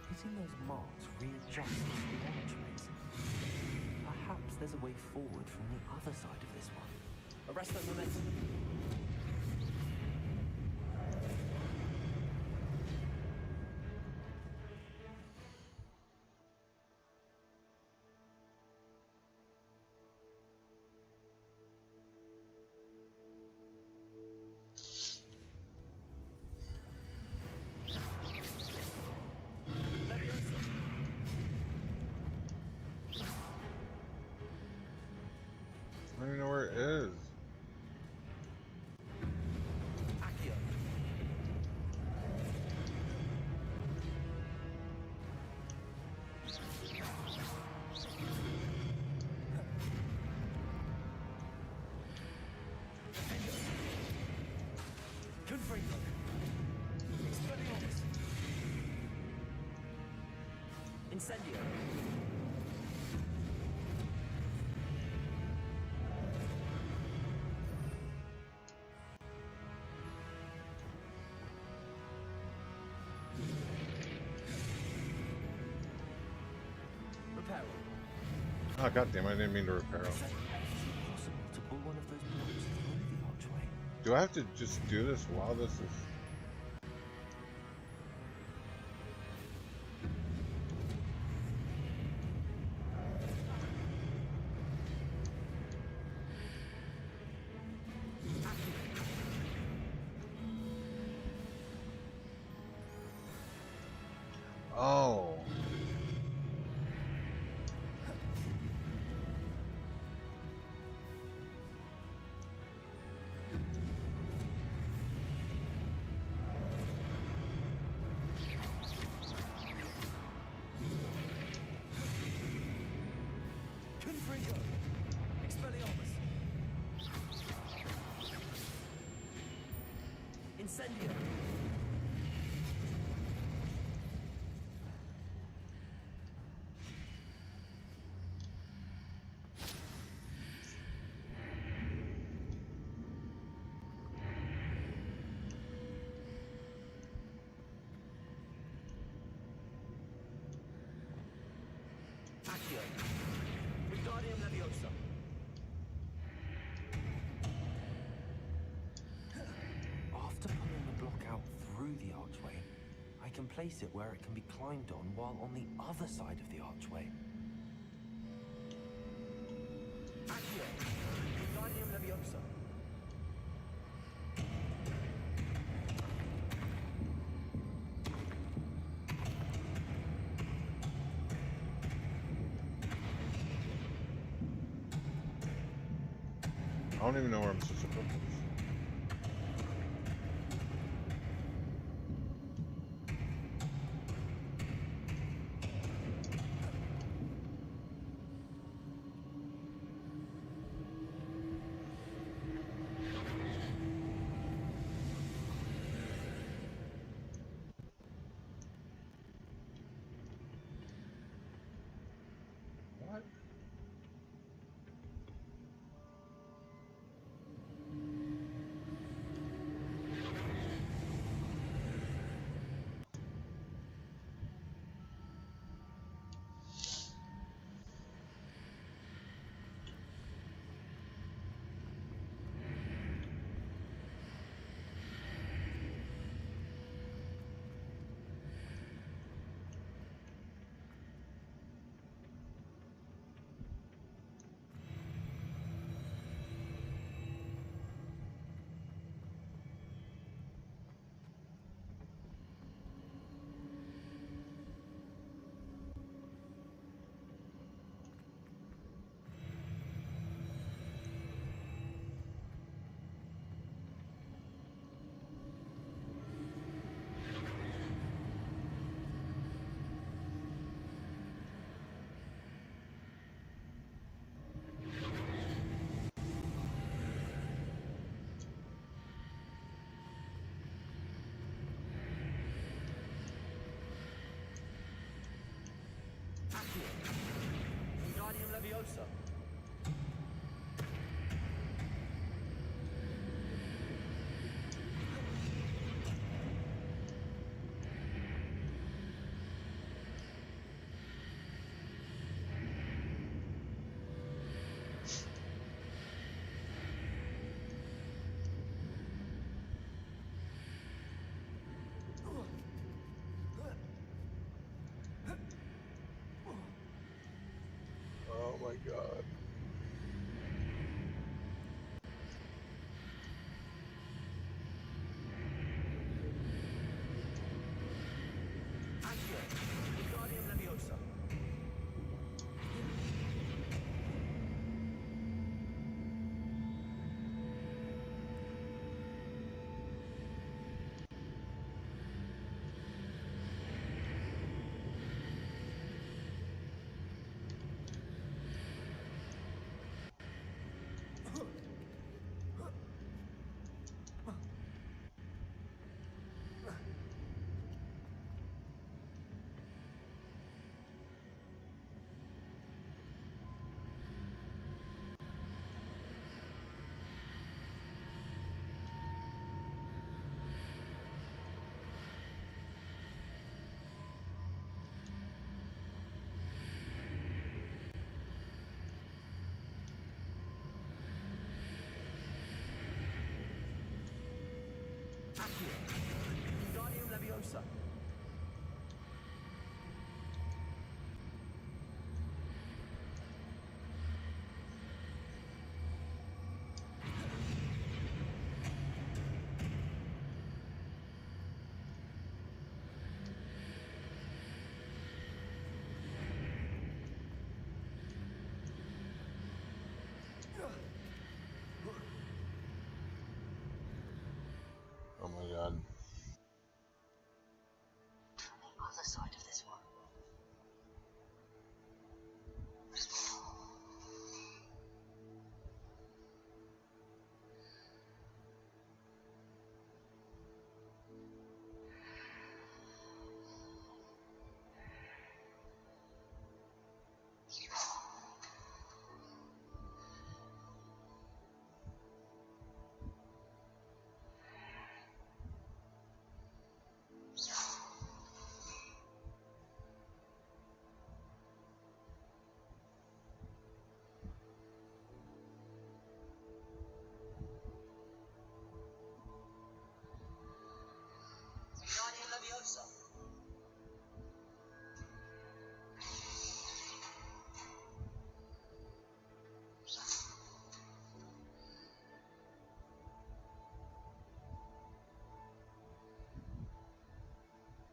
Speaker 2: Hitting those marks readjusts the archways. Perhaps there's a way forward from the other side of this one. Arrest that momentum.
Speaker 3: I don't even know where it is.
Speaker 2: Accio. Confringo. Expelliarmus. Incendio. Reparo.
Speaker 3: Oh goddamn! I didn't mean to repair them.
Speaker 2: Is it possible to pull one of those blocks through the archway?
Speaker 3: Do I have to just do this while this is? Oh.
Speaker 2: Confringo. Expelliarmus. Incendio. Accio. Wingardium Leviosa. After pulling the block out through the archway, I can place it where it can be climbed on while on the other side of the archway. Accio. Wingardium Leviosa.
Speaker 3: I don't even know where I'm supposed to put this. What?
Speaker 2: Wingardium Leviosa.
Speaker 3: my god.
Speaker 6: Accio, Wingardium Leviosa. Accio, Wingardium Leviosa.
Speaker 3: Oh my god.
Speaker 10: From the other side of this one. Wingardium Leviosa.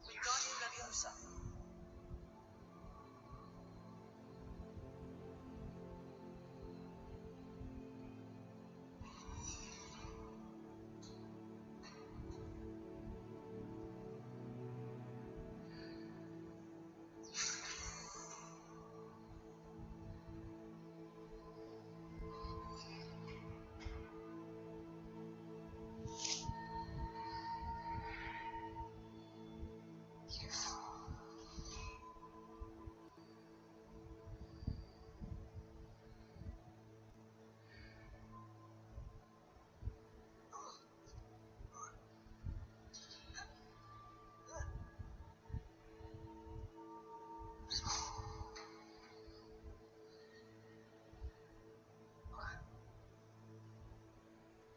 Speaker 10: Wingardium Leviosa.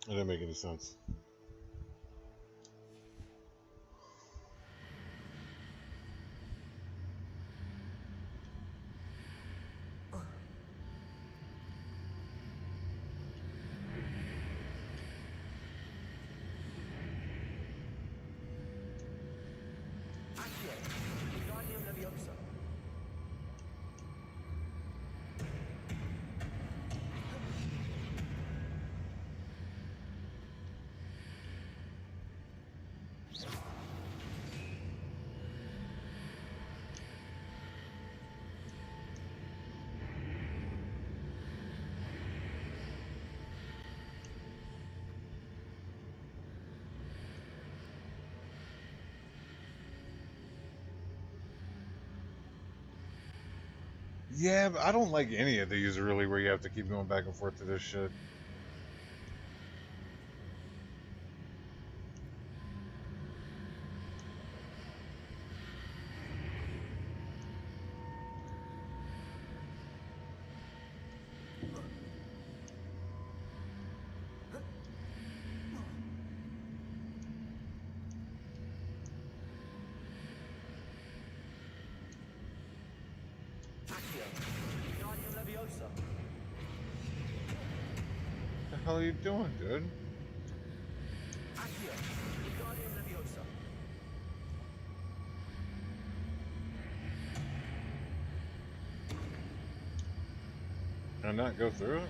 Speaker 3: That didn't make any sense.
Speaker 6: Accio, Wingardium Leviosa.
Speaker 3: Yeah, but I don't like any of these really where you have to keep going back and forth to this shit.
Speaker 6: Accio, Wingardium Leviosa.
Speaker 8: Leviosa.
Speaker 3: What the hell are you doing, dude?
Speaker 8: Accio. Wingardium Leviosa.
Speaker 3: Can I not go through it?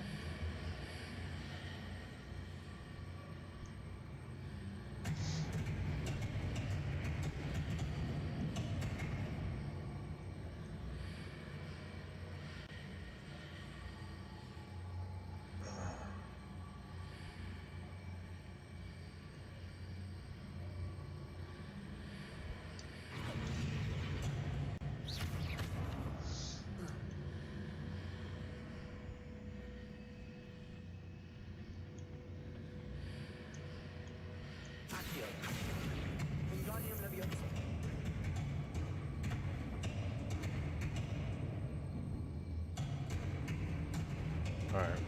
Speaker 8: Accio. Wingardium Leviosa.
Speaker 3: Alright.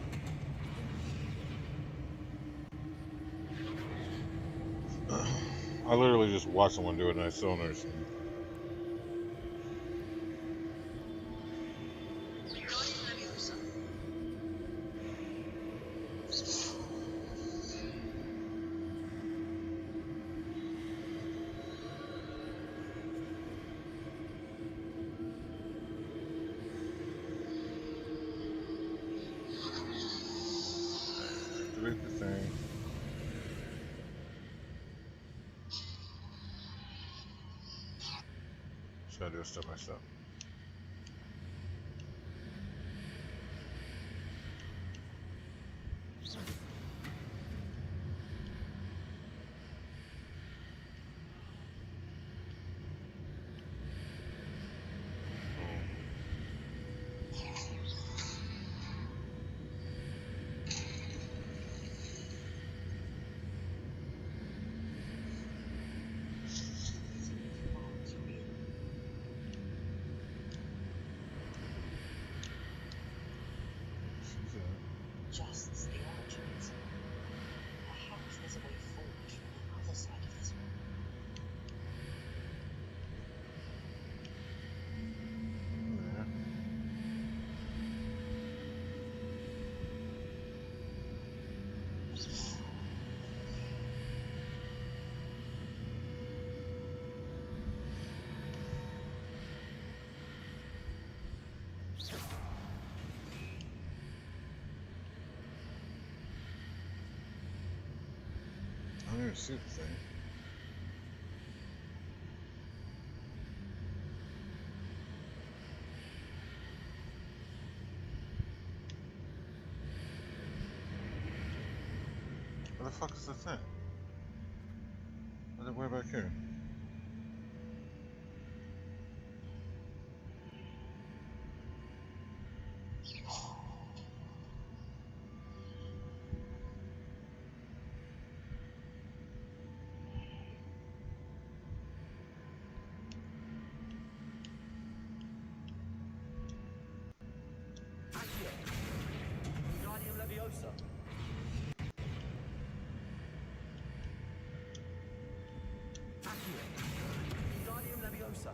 Speaker 3: I literally just watched someone do it and I still don't understand. Activate the thing. Just gotta do it step by step.
Speaker 10: Adjusts the arteries. Perhaps there's a way forward from the other side of this one.
Speaker 3: I don't even see the thing. Where the fuck is the thing? Where's it way back here?
Speaker 8: Accio. Wingardium Leviosa. Accio. Wingardium Leviosa.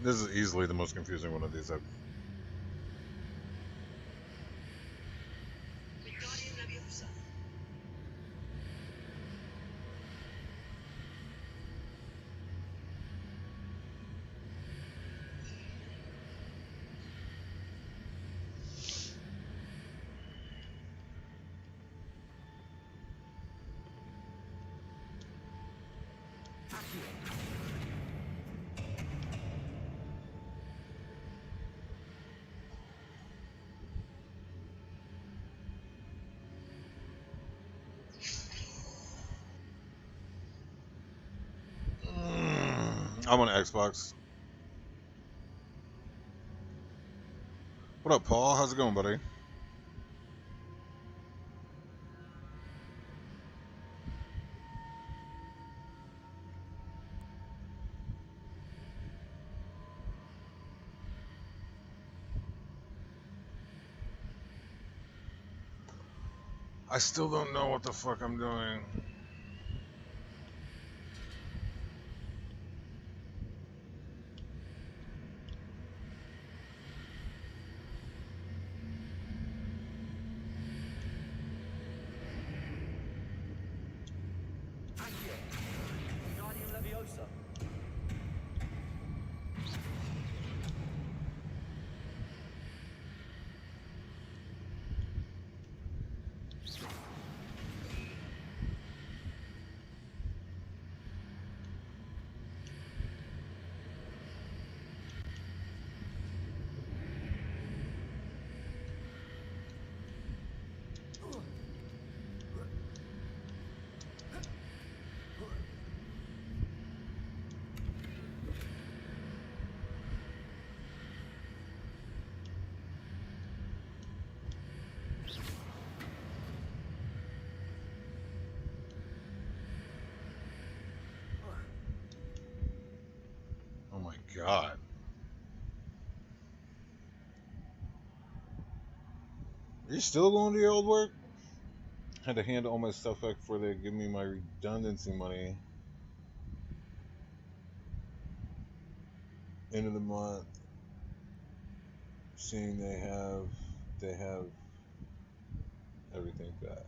Speaker 3: This is easily the most confusing one of these I've. I'm on Xbox. What up, Paul? How's it going, buddy? I still don't know what the fuck I'm doing. Oh my god. Are you still going to your old work? Had to hand all my stuff back before they give me my redundancy money. End of the month. Seeing they have everything back.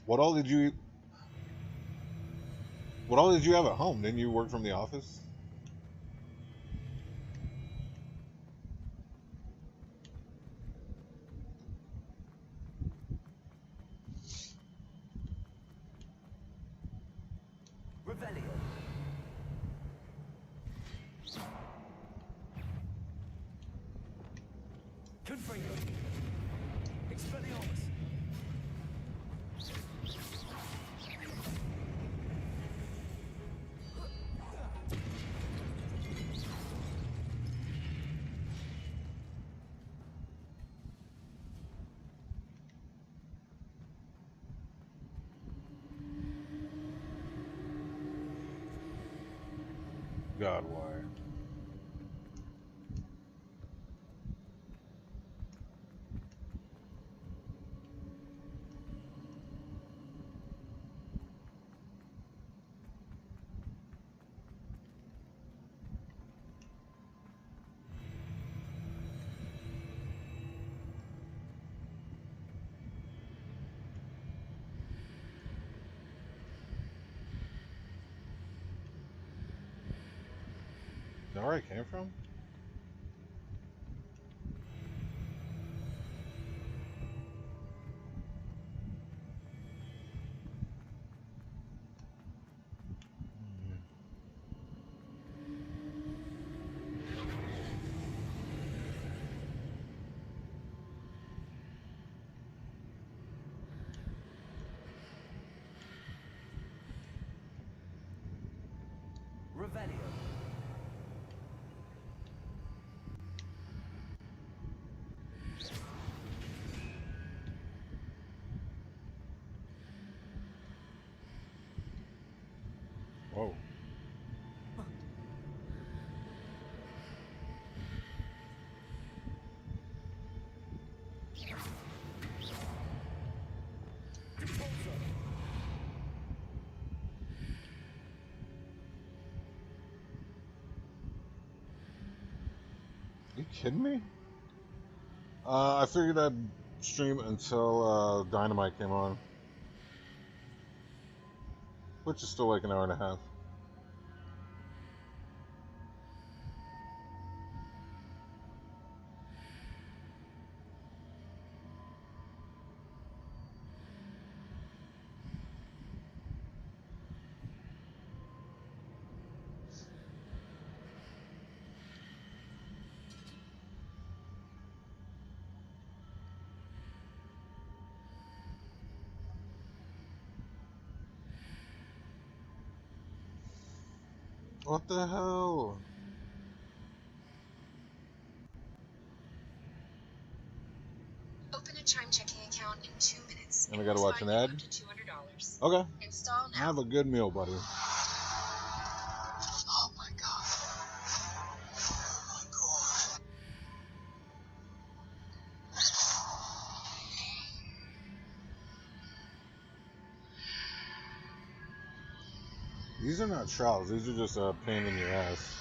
Speaker 3: What all did you have at home? Didn't you work from the office? God, why? Is that where I came from? Whoa. kidding me? I figured I'd stream until Dynamite came on, which is still like an hour and a half. What the hell?
Speaker 10: Open a Chime checking account in 2 minutes.
Speaker 3: And I gotta watch an ad?
Speaker 10: Up to $200.
Speaker 3: Okay.
Speaker 10: Install now.
Speaker 3: Have a good meal, buddy.
Speaker 9: Oh my god. Oh my god.
Speaker 3: These are not trials. These are just a pain in your ass.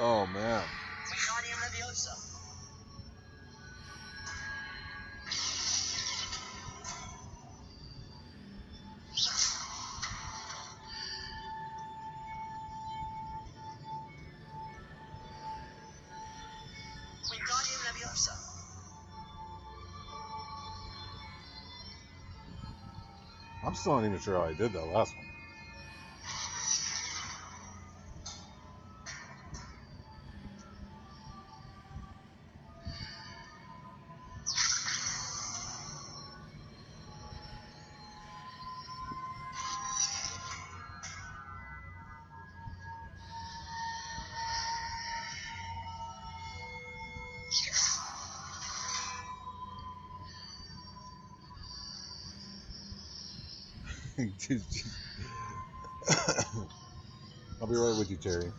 Speaker 3: Oh man.
Speaker 9: Wingardium Leviosa. Wingardium Leviosa.
Speaker 3: I'm still not even sure how I did that last one. I'll be right with you, Terry.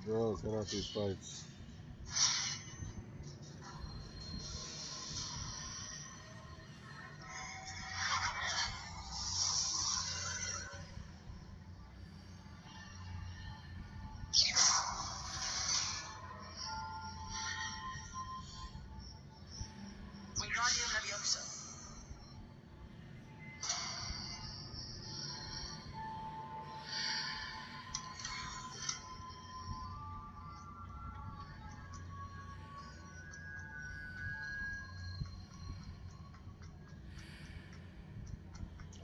Speaker 3: Bro, cut out these fights.
Speaker 9: Wingardium Leviosa.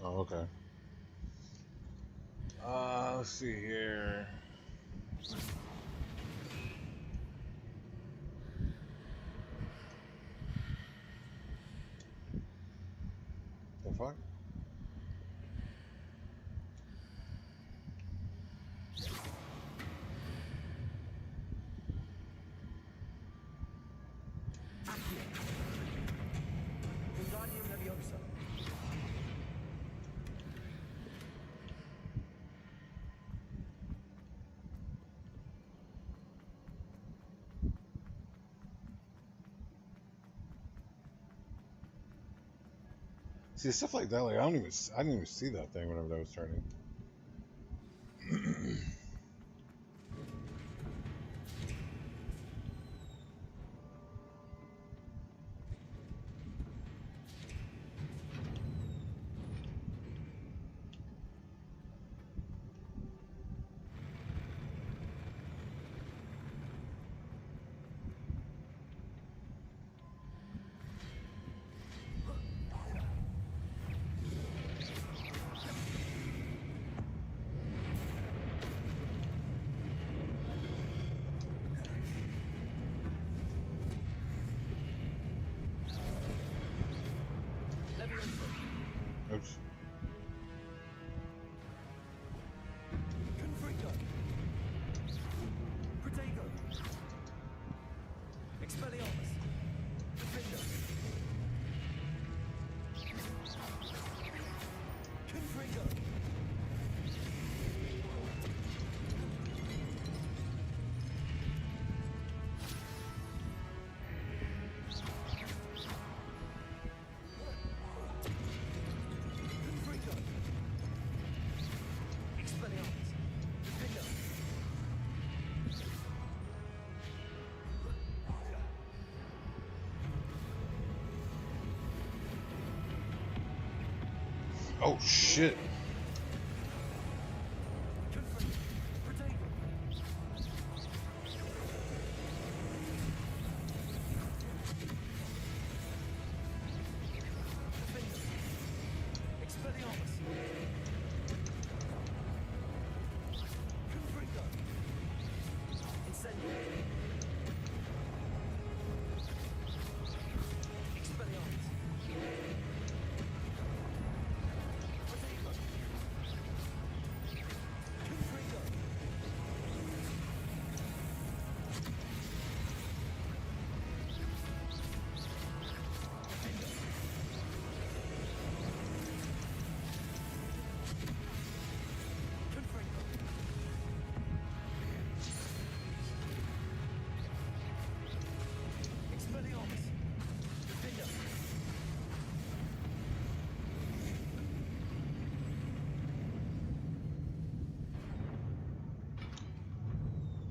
Speaker 3: Oh, okay. Let's see here. The fuck?
Speaker 8: Wingardium Leviosa.
Speaker 3: See, stuff like that, like I didn't even see that thing whenever that was turning. Oh shit.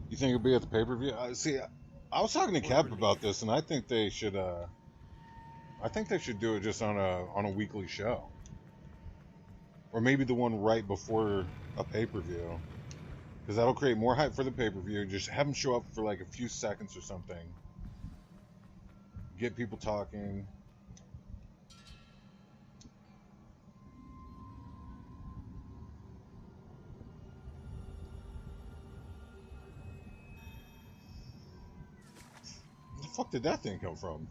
Speaker 3: You think it'll be at the pay-per-view? See, I was talking to Cap about this, and I think they should. I think they should do it just on a weekly show, or maybe the one right before a pay-per-view, because that'll create more hype for the pay-per-view. Just have them show up for like a few seconds or something, get people talking. Where the fuck did that thing come from?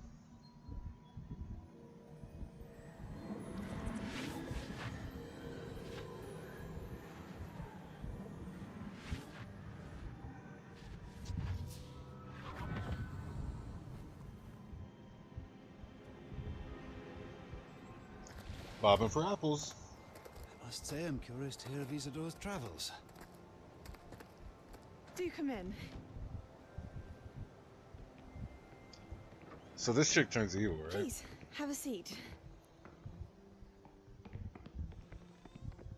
Speaker 3: Bobbing for apples.
Speaker 11: I must say, I'm curious to hear of Isadora's travels.
Speaker 12: Do come in.
Speaker 3: So this chick turns evil, right?
Speaker 12: Please, have a seat.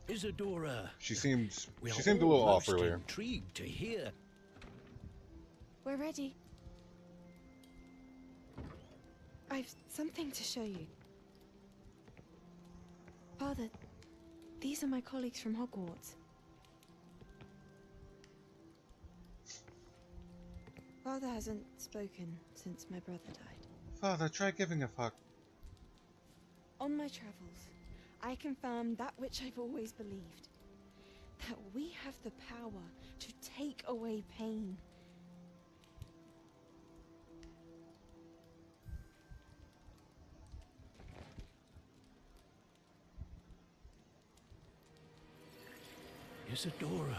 Speaker 1: Isadora.
Speaker 3: She seemed
Speaker 1: We are
Speaker 3: a little off
Speaker 1: almost
Speaker 3: earlier.
Speaker 1: Intrigued to hear.
Speaker 12: We're ready. I've something to show you. Father, these are my colleagues from Hogwarts. Father hasn't spoken since my brother died.
Speaker 3: Father, try giving a fuck.
Speaker 12: On my travels, I confirmed that which I've always believed. That we have the power to take away pain.
Speaker 1: Isadora.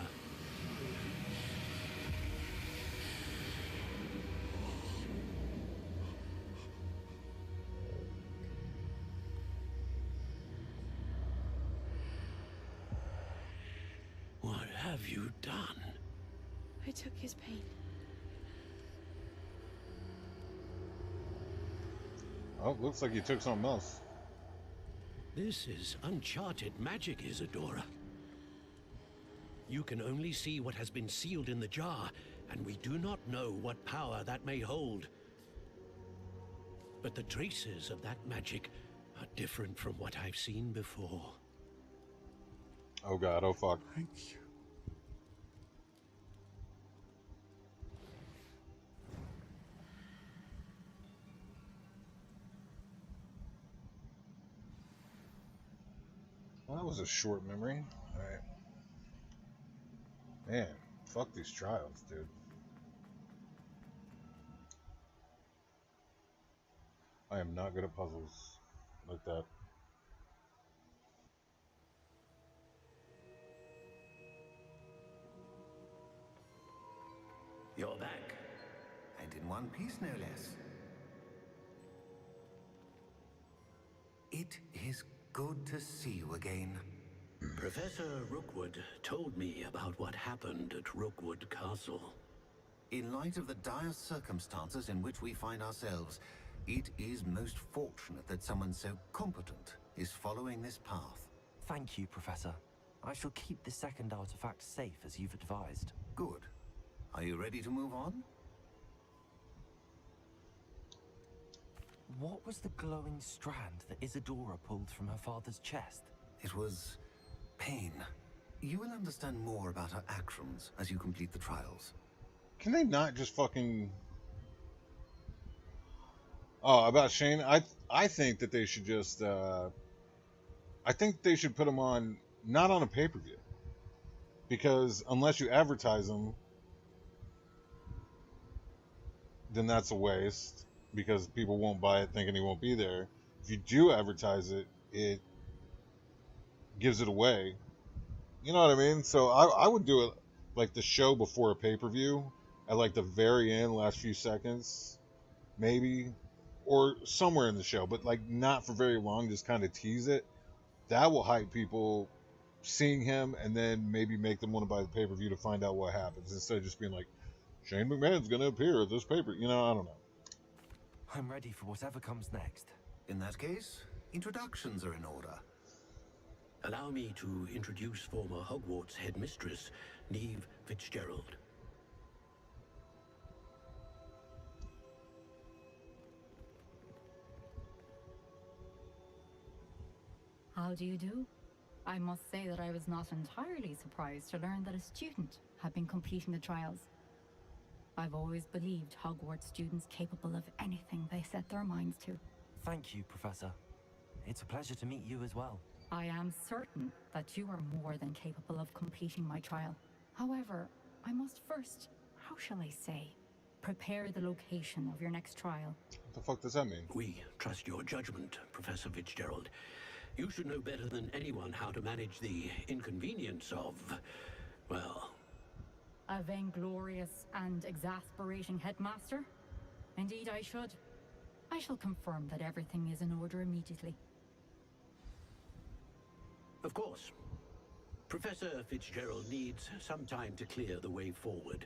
Speaker 1: What have you done?
Speaker 12: I took his pain.
Speaker 3: Oh, looks like you took something else.
Speaker 1: This is uncharted magic, Isadora. You can only see what has been sealed in the jar, and we do not know what power that may hold. But the traces of that magic are different from what I've seen before.
Speaker 3: Oh god, oh fuck.
Speaker 11: Thank you.
Speaker 3: Well, that was a short memory. Alright. Man, fuck these trials, dude. I am not good at puzzles like that.
Speaker 7: You're back. And in one piece, no less. It is good to see you again.
Speaker 1: Professor Rookwood told me about what happened at Rookwood Castle.
Speaker 7: In light of the dire circumstances in which we find ourselves, it is most fortunate that someone so competent is following this path.
Speaker 2: Thank you, Professor. I shall keep the second artifact safe as you've advised.
Speaker 7: Good. Are you ready to move on?
Speaker 2: What was the glowing strand that Isadora pulled from her father's chest?
Speaker 7: It was pain. You will understand more about our actions as you complete the trials.
Speaker 3: Can they not just fucking... Oh, about Shane, I think that they should just I think they should put them on, not on a pay-per-view, because unless you advertise them, then that's a waste, because people won't buy it thinking he won't be there. If you do advertise it, it gives it away. You know what I mean? So I would do it like the show before a pay-per-view, at like the very end, last few seconds, maybe, or somewhere in the show, but like not for very long, just kind of tease it. That will hype people seeing him, and then maybe make them want to buy the pay-per-view to find out what happens, instead of just being like, Shane McMahon's going to appear at this paper. You know, I don't know.
Speaker 2: I'm ready for whatever comes next.
Speaker 7: In that case, introductions are in order.
Speaker 1: Allow me to introduce former Hogwarts headmistress, Neve Fitzgerald.
Speaker 13: How do you do? I must say that I was not entirely surprised to learn that a student had been completing the trials. I've always believed Hogwarts students capable of anything they set their minds to.
Speaker 2: Thank you, Professor. It's a pleasure to meet you as well.
Speaker 13: I am certain that you are more than capable of completing my trial. However, I must first, how shall I say, prepare the location of your next trial.
Speaker 3: What the fuck does that mean?
Speaker 1: We trust your judgment, Professor Fitzgerald. You should know better than anyone how to manage the inconvenience of, well...
Speaker 13: A vainglorious and exasperating headmaster? Indeed I should. I shall confirm that everything is in order immediately.
Speaker 1: Of course. Professor Fitzgerald needs some time to clear the way forward.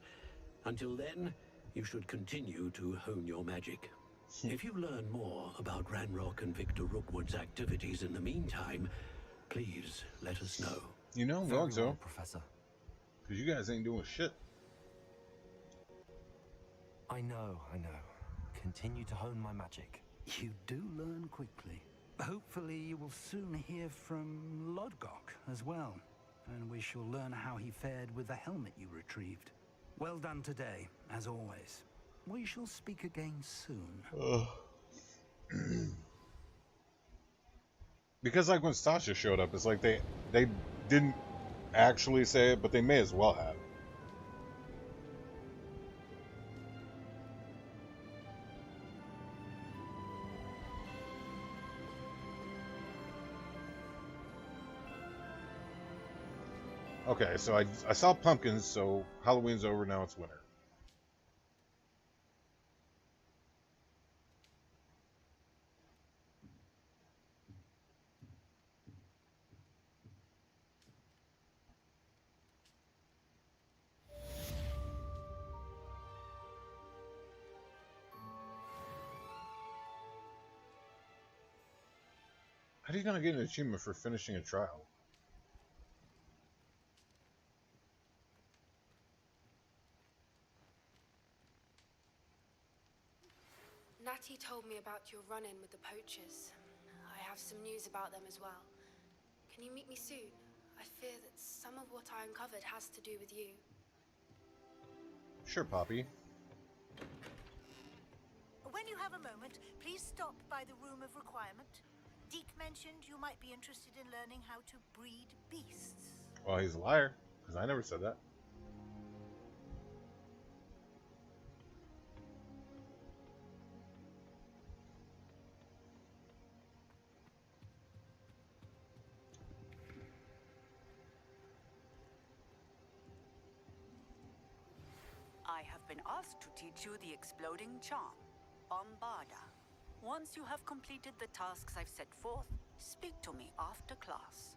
Speaker 1: Until then, you should continue to hone your magic. If you learn more about Ranrock and Victor Rookwood's activities in the meantime, please let us know.
Speaker 3: You know, I'm going to.
Speaker 2: Professor.
Speaker 3: Because you guys ain't doing shit.
Speaker 2: I know. Continue to hone my magic.
Speaker 6: You do learn quickly. Hopefully you will soon hear from Lodgok as well, and we shall learn how he fared with the helmet you retrieved. Well done today, as always. We shall speak again soon.
Speaker 3: Because like when Stasha showed up, it's like they didn't actually say it, but they may as well have. Okay, so I saw pumpkins, so Halloween's over, now it's winter. How do you not get an achievement for finishing a trial?
Speaker 14: Natty told me about your run-in with the poachers. I have some news about them as well. Can you meet me soon? I fear that some of what I uncovered has to do with you.
Speaker 3: Sure, Poppy.
Speaker 15: When you have a moment, please stop by the Room of Requirement. Deke mentioned you might be interested in learning how to breed beasts.
Speaker 3: Well, he's a liar, because I never said that.
Speaker 16: I have been asked to teach you the exploding charm, Bombarda. Once you have completed the tasks I've set forth, speak to me after class.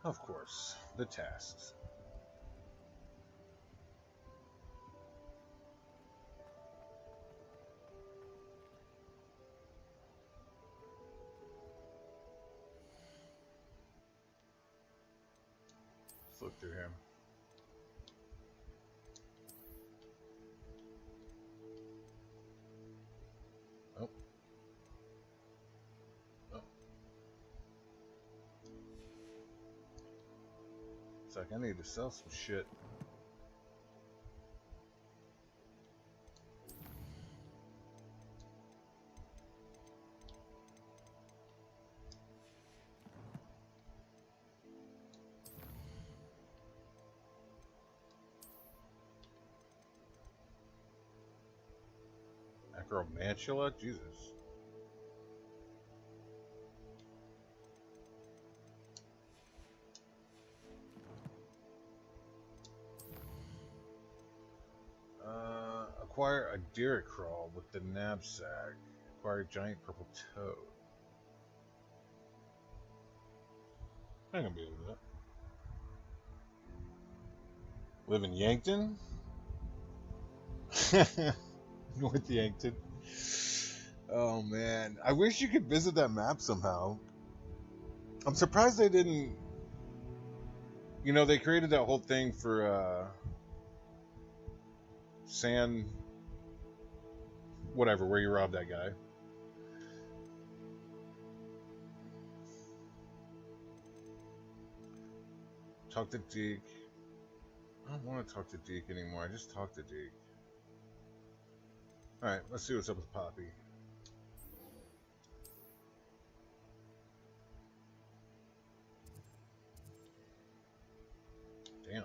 Speaker 3: Of course, the tasks. Let's look through him. sec. I need to sell some shit. Acromantula? Jesus. Acquire a deer crawl with the knapsack. Acquire a giant purple toad. I'm gonna be able to do that. Live in Yankton? North Yankton. Oh man, I wish you could visit that map somehow. I'm surprised they didn't. You know, they created that whole thing for San, whatever, where you robbed that guy. Talk to Deke. I don't want to talk to Deke anymore. I just talked to Deke. Alright, let's see what's up with Poppy. Damn.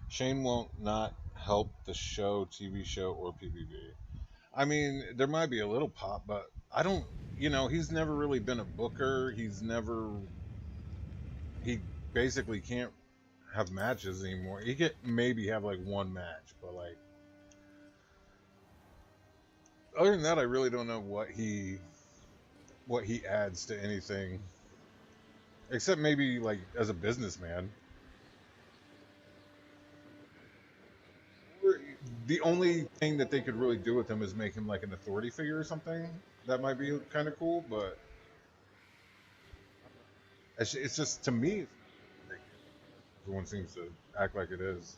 Speaker 3: Shane won't not help the show, TV show, or PPV. I mean, there might be a little pop, but I don't, you know, he's never really been a booker. He basically can't have matches anymore. He could maybe have like one match, but like, other than that, I really don't know what he adds to anything, except maybe like as a businessman. The only thing that they could really do with him is make him like an authority figure or something. That might be kind of cool, but it's just, to me, everyone seems to act like it is.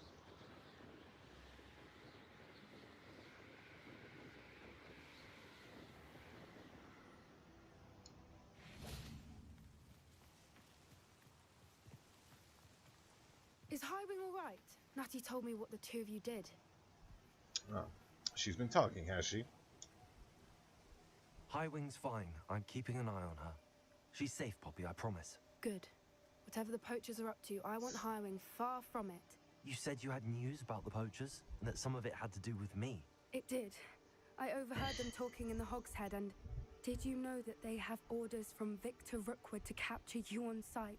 Speaker 14: Is Highwing all right? Natty told me what the two of you did.
Speaker 3: Oh, she's been talking, has she?
Speaker 2: Highwing's fine. I'm keeping an eye on her. She's safe, Poppy, I promise.
Speaker 14: Good. Whatever the poachers are up to, I want Highwing far from it.
Speaker 2: You said you had news about the poachers, and that some of it had to do with me.
Speaker 14: It did. I overheard them talking in the Hogshead, and did you know that they have orders from Victor Rookwood to capture you on sight?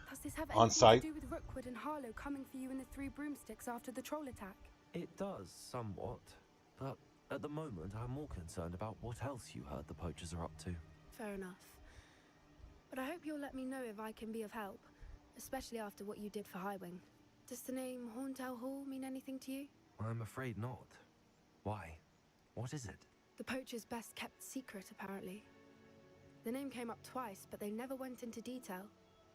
Speaker 14: Does this have anything to do with Rookwood and Harlow coming for you in the Three Broomsticks after the troll attack?
Speaker 2: It does, somewhat. But at the moment, I'm more concerned about what else you heard the poachers are up to.
Speaker 14: Fair enough. But I hope you'll let me know if I can be of help, especially after what you did for Highwing. Does the name Horntail Hall mean anything to you?
Speaker 2: I'm afraid not. Why? What is it?
Speaker 14: The poacher's best kept secret, apparently. The name came up twice, but they never went into detail.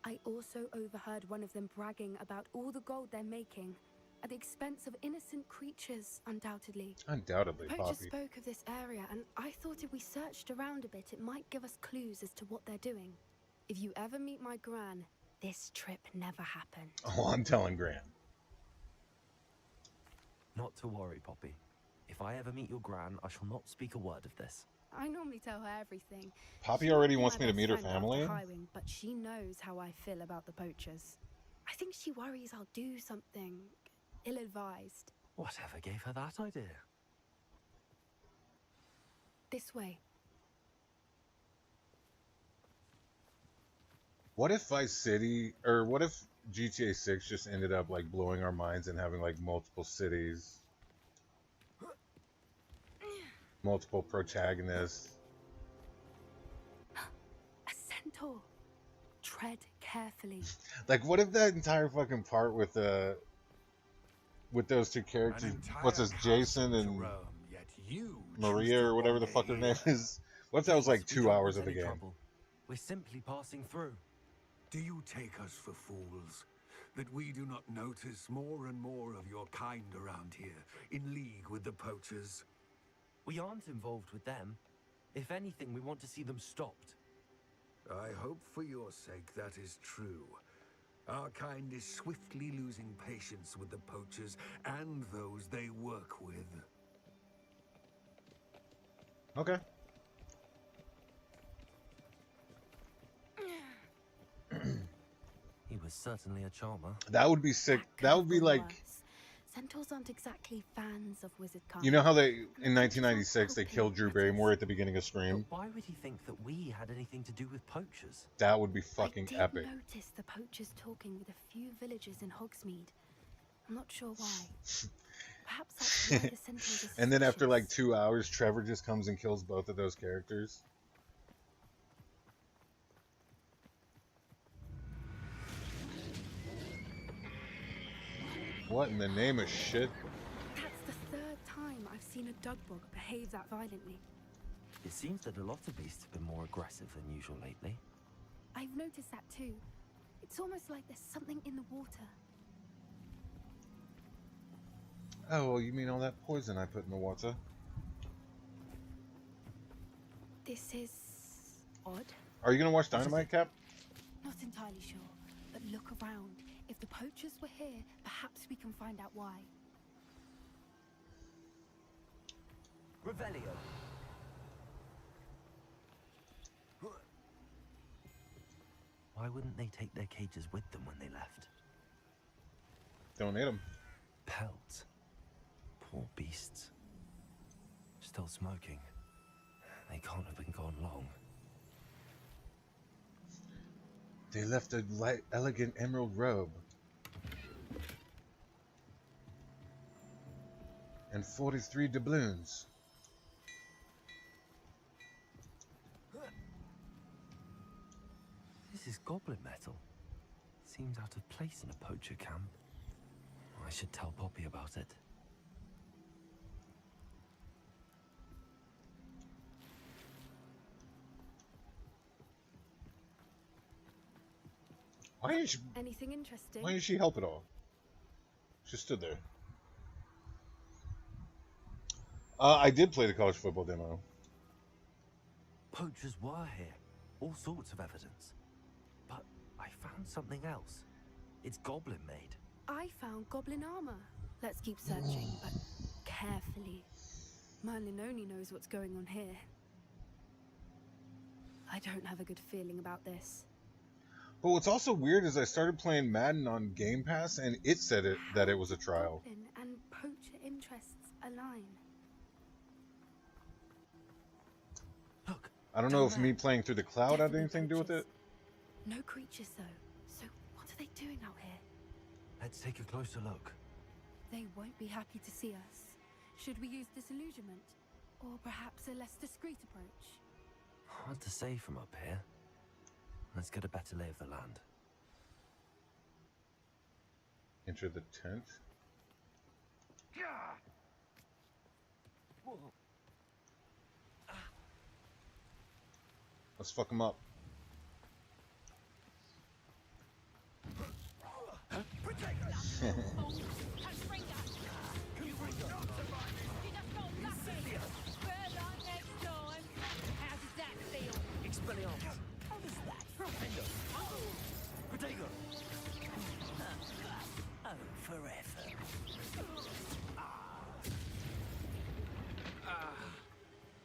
Speaker 14: I also overheard one of them bragging about all the gold they're making, at the expense of innocent creatures, undoubtedly.
Speaker 3: Undoubtedly,
Speaker 14: The poacher
Speaker 3: Poppy.
Speaker 14: spoke of this area, and I thought if we searched around a bit, it might give us clues as to what they're doing. If you ever meet my Gran, this trip never happened.
Speaker 3: Oh, I'm telling Gran.
Speaker 2: Not to worry, Poppy. If I ever meet your Gran, I shall not speak a word of this.
Speaker 14: I normally tell her everything.
Speaker 3: Poppy
Speaker 14: She
Speaker 3: already
Speaker 14: might be
Speaker 3: wants
Speaker 14: my
Speaker 3: me to
Speaker 14: best
Speaker 3: meet her
Speaker 14: friend after
Speaker 3: family?
Speaker 14: Highwing, but she knows how I feel about the poachers. I think she worries I'll do something ill-advised.
Speaker 2: Whatever gave her that idea?
Speaker 14: This way.
Speaker 3: What if Vice City, or what if GTA 6 just ended up like blowing our minds and having like multiple cities, multiple protagonists?
Speaker 14: A centaur. Tread carefully.
Speaker 3: Like, what if that entire fucking part with those two characters, what's this, Jason and Maria or whatever the fuck her name is? What if that was like 2 hours of the game?
Speaker 2: We're simply passing through.
Speaker 6: Do you take us for fools? That we do not notice more and more of your kind around here, in league with the poachers?
Speaker 2: We aren't involved with them. If anything, we want to see them stopped.
Speaker 17: I hope for your sake that is true. Our kind is swiftly losing patience with the poachers and those they work with.
Speaker 3: Okay.
Speaker 2: He was certainly a charmer.
Speaker 3: That would be sick. That would be like...
Speaker 14: Centaurs aren't exactly fans of wizard kind.
Speaker 3: You know how they, in 1996, they killed Drew Barrymore at the beginning of Scream?
Speaker 2: But why would he think that we had anything to do with poachers?
Speaker 3: That would be fucking
Speaker 14: I
Speaker 3: epic.
Speaker 14: notice the poachers talking with a few villagers in Hogsmeade. I'm not sure why. Perhaps that's why the Centaurs are
Speaker 3: And then after like 2 hours, Trevor just comes and kills both of those characters. What in the name of shit?
Speaker 14: That's the third time I've seen a Dugbog behave that violently.
Speaker 2: It seems that a lot of beasts have been more aggressive than usual lately.
Speaker 14: I've noticed that too. It's almost like there's something in the water.
Speaker 3: Oh, well, you mean all that poison I put in the water?
Speaker 14: This is odd.
Speaker 3: Are you gonna watch Dynamite, Cap?
Speaker 14: Not entirely sure, but look around. If the poachers were here, perhaps we can find out why.
Speaker 2: Revelio. Why wouldn't they take their cages with them when they left?
Speaker 3: Don't need them.
Speaker 2: Pelts. Poor beasts. Still smoking. They can't have been gone long.
Speaker 3: They left a light, elegant emerald robe. And 43 doubloons.
Speaker 2: This is goblin metal. Seems out of place in a poacher camp. I should tell Poppy about it.
Speaker 3: Why didn't she?
Speaker 14: Anything interesting?
Speaker 3: Why didn't she help at all? She stood there. I did play the college football demo.
Speaker 2: Poachers were here. All sorts of evidence. But I found something else. It's goblin made.
Speaker 14: I found goblin armor. Let's keep searching, but carefully. Merlin only knows what's going on here. I don't have a good feeling about this.
Speaker 3: But what's also weird is I started playing Madden on Game Pass, and it said that it was a trial.
Speaker 14: Goblin and poacher interests align.
Speaker 2: Look.
Speaker 3: I don't know if me playing through the cloud had anything to do with it.
Speaker 14: No creatures, though. So what are they doing out here?
Speaker 2: Let's take a closer look.
Speaker 14: They won't be happy to see us. Should we use disillusionment? Or perhaps a less discreet approach?
Speaker 2: Hard to say from up here. Let's get a better lay of the land.
Speaker 3: Enter the tent.
Speaker 2: Whoa.
Speaker 3: Let's fuck him up.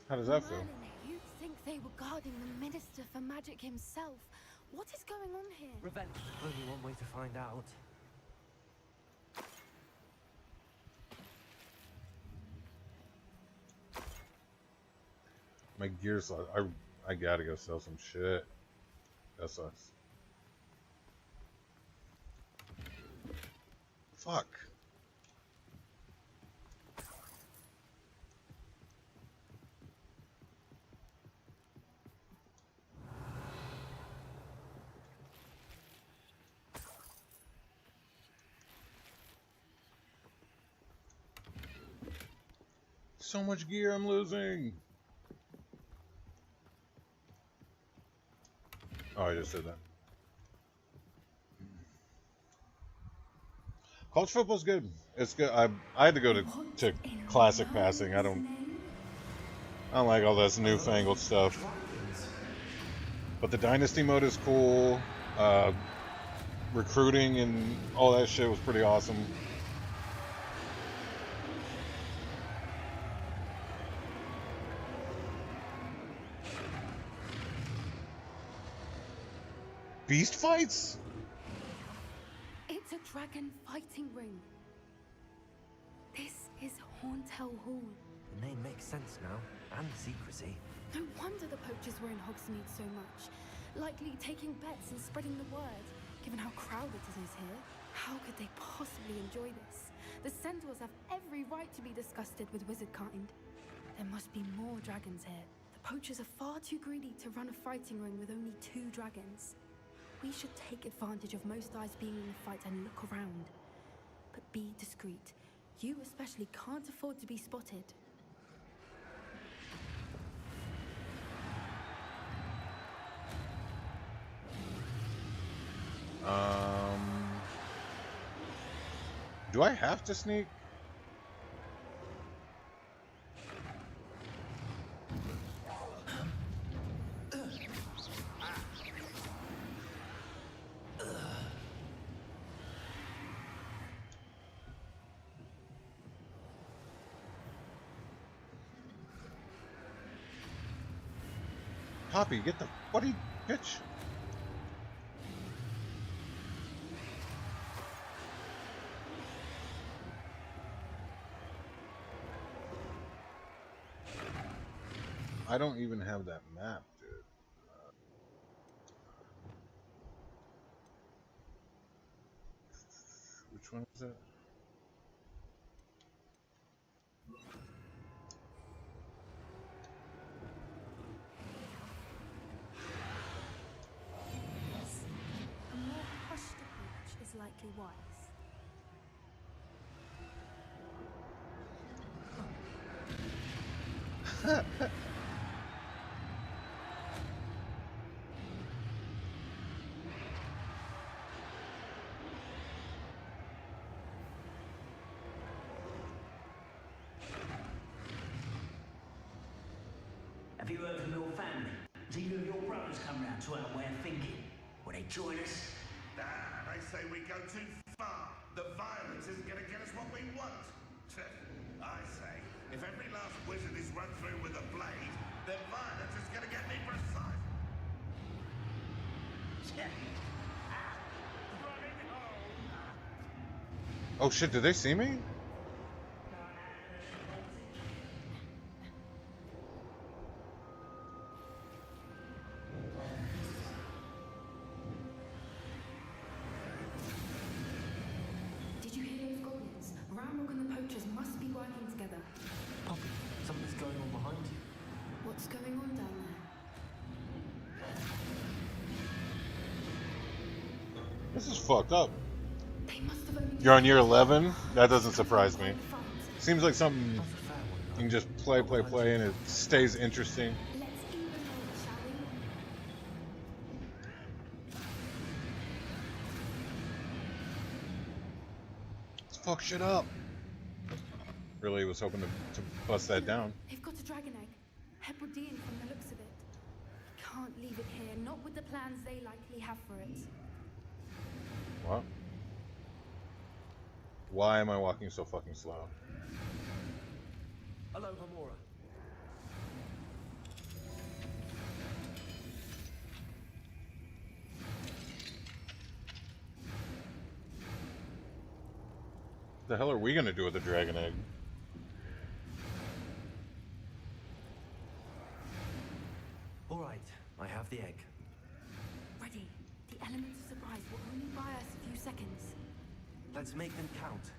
Speaker 3: How does that feel?
Speaker 14: Merlin, you'd think they were guarding the Minister for Magic himself. What is going on here?
Speaker 2: Revenge. Only one way to find out.
Speaker 3: My gear's lost. I gotta go sell some shit. That sucks. Fuck. So much gear I'm losing. Oh, I just did that. College football's good. It's good. I had to go to classic passing. I don't I don't like all this newfangled stuff. But the Dynasty mode is cool. Recruiting and all that shit was pretty awesome. Beast fights?
Speaker 14: It's a dragon fighting ring. This is Hauntel Hall.
Speaker 2: The name makes sense now, and the secrecy.
Speaker 14: No wonder the poachers were in Hogsmeade so much. Likely taking bets and spreading the word, given how crowded it is here. How could they possibly enjoy this? The Centaurs have every right to be disgusted with wizard kind. There must be more dragons here. The poachers are far too greedy to run a fighting ring with only 2 dragons. We should take advantage of most eyes being in the fight and look around. But be discreet. You especially can't afford to be spotted.
Speaker 3: Do I have to sneak? Poppy, get the buddy, bitch. I don't even have that map, dude. Which one is it?
Speaker 14: A more hushed approach is likely wise.
Speaker 6: Have you heard from your family? Has either of your brothers come round to our way of thinking? Will they join us?
Speaker 9: Nah, they say we go too far. The violence isn't going to get us what we want. I say, if every last wizard is run through with a blade, then violence is going to get me precise.
Speaker 3: Oh shit, did they see me?
Speaker 14: Did you hear those goblins? Ramrock and the poachers must be working together.
Speaker 2: Poppy, something's going on behind you.
Speaker 14: What's going on down there?
Speaker 3: This is fucked up.
Speaker 14: They must have only...
Speaker 3: You're on year 11? That doesn't surprise me. Seems like something you can just play, and it stays interesting.
Speaker 14: Let's even more, shall we?
Speaker 3: Let's fuck shit up. Really was hoping to bust that down.
Speaker 14: They've got a dragon egg. Hebridean from the looks of it. Can't leave it here, not with the plans they likely have for it.
Speaker 3: What? Why am I walking so fucking slow?
Speaker 2: Hello, Hamora.
Speaker 3: The hell are we gonna do with the dragon egg?
Speaker 2: All right, I have the egg.
Speaker 14: Ready. The element of surprise will only buy us a few seconds.
Speaker 2: Let's make them count.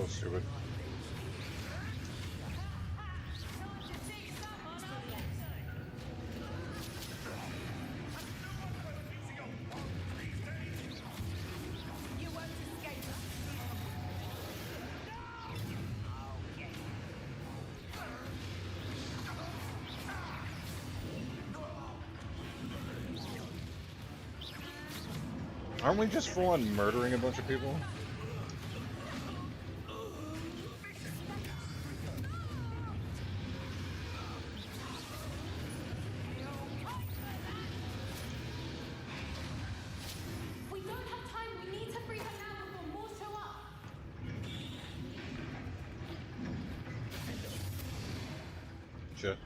Speaker 3: was stupid.
Speaker 4: You won't escape us.
Speaker 3: Aren't we just full on murdering a bunch of people?
Speaker 12: We don't have time. We need to free her now before more show up.
Speaker 3: Shit.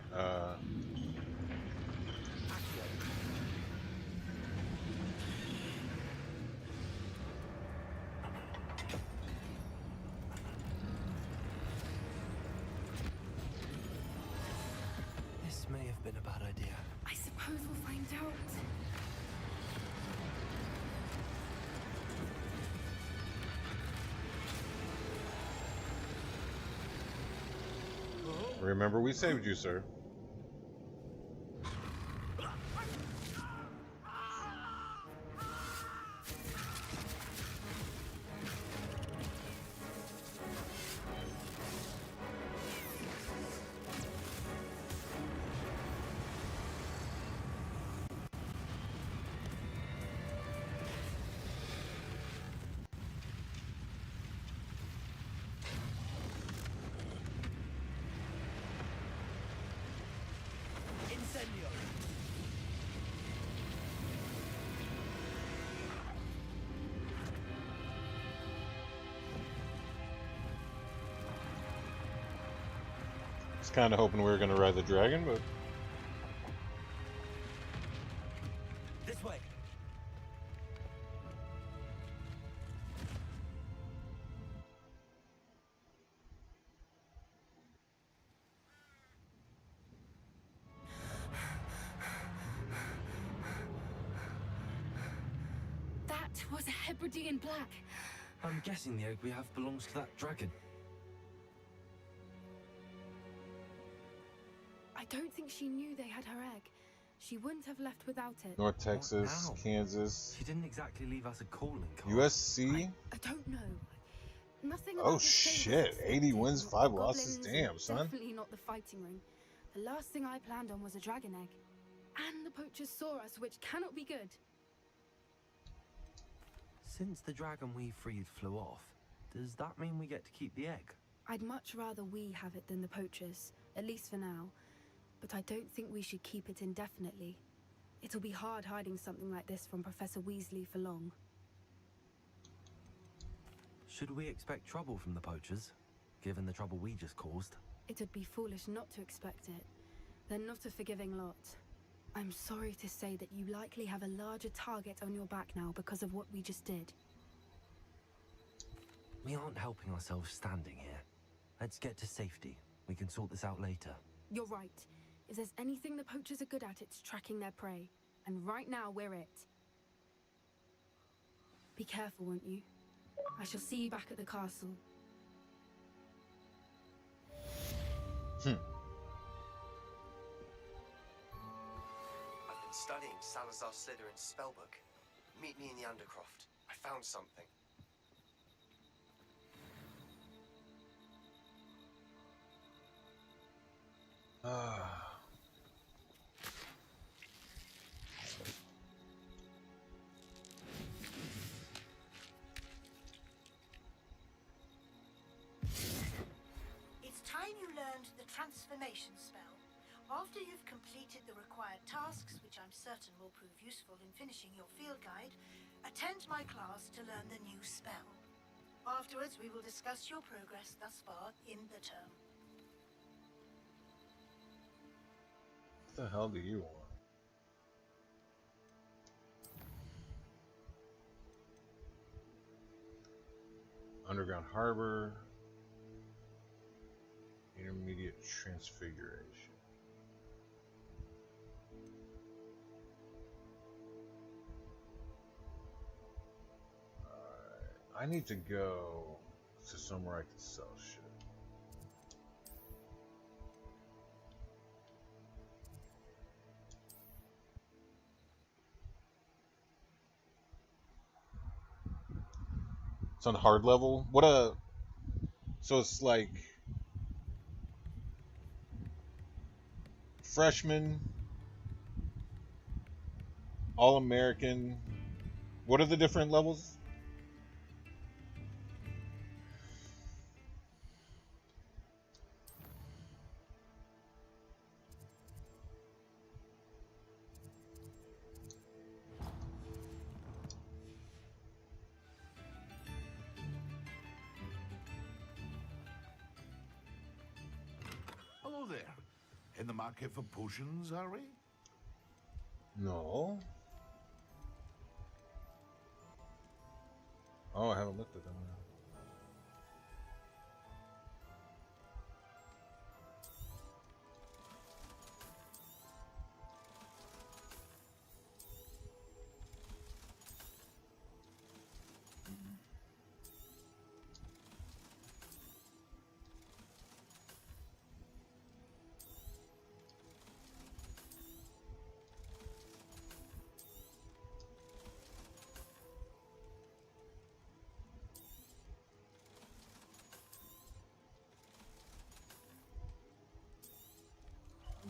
Speaker 2: This may have been a bad idea.
Speaker 14: I suppose we'll find out.
Speaker 3: Remember, we saved you, sir.
Speaker 2: Incendio!
Speaker 3: I was kind of hoping we were going to ride the dragon, but
Speaker 2: This way.
Speaker 14: That was a Hebridean black.
Speaker 2: I'm guessing the egg we have belongs to that dragon.
Speaker 14: I don't think she knew they had her egg. She wouldn't have left without it.
Speaker 3: North Texas,
Speaker 2: now?
Speaker 3: Kansas,
Speaker 2: She didn't exactly leave us a calling card.
Speaker 3: USC.
Speaker 14: I don't know. Nothing
Speaker 3: Oh
Speaker 14: about this game was
Speaker 3: shit! 80
Speaker 14: expected,
Speaker 3: wins,
Speaker 14: not
Speaker 3: 5
Speaker 14: the
Speaker 3: losses.
Speaker 14: goblins,
Speaker 3: Damn,
Speaker 14: and
Speaker 3: son.
Speaker 14: Definitely not the fighting ring. The last thing I planned on was a dragon egg. And the poachers saw us, which cannot be good.
Speaker 2: Since the dragon we freed flew off, does that mean we get to keep the egg?
Speaker 14: I'd much rather we have it than the poachers, at least for now. But I don't think we should keep it indefinitely. It'll be hard hiding something like this from Professor Weasley for long.
Speaker 2: Should we expect trouble from the poachers, given the trouble we just caused?
Speaker 14: It would be foolish not to expect it. They're not a forgiving lot. I'm sorry to say that you likely have a larger target on your back now because of what we just did.
Speaker 2: We aren't helping ourselves standing here. Let's get to safety. We can sort this out later.
Speaker 14: You're right. If there's anything the poachers are good at, it's tracking their prey. And right now, we're it. Be careful, won't you? I shall see you back at the castle.
Speaker 2: I've been studying Salazar Slytherin's spellbook. Meet me in the Undercroft. I found something.
Speaker 15: It's time you learned the transformation spell. After you've completed the required tasks, which I'm certain will prove useful in finishing your field guide, attend my class to learn the new spell. Afterwards, we will discuss your progress thus far in the term.
Speaker 3: What the hell do you want? Underground Harbor. Intermediate Transfiguration. Alright. I need to go to somewhere I can sell shit. It's on hard level. What a... So it's like... Freshman... All-American... What are the different levels?
Speaker 18: Hello there. In the market for potions, are we?
Speaker 3: No. Oh, I haven't looked at them yet.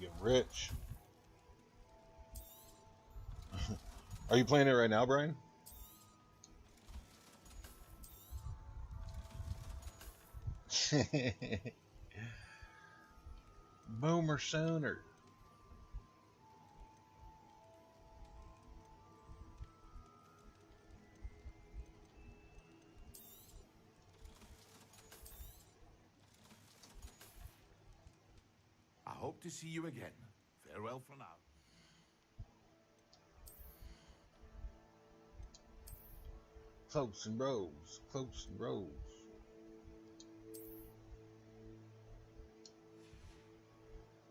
Speaker 3: Get rich. Are you playing it right now, Brian? Boomer sooner.
Speaker 18: I hope to see you again. Farewell for now.
Speaker 3: Close and rows. Close and rows.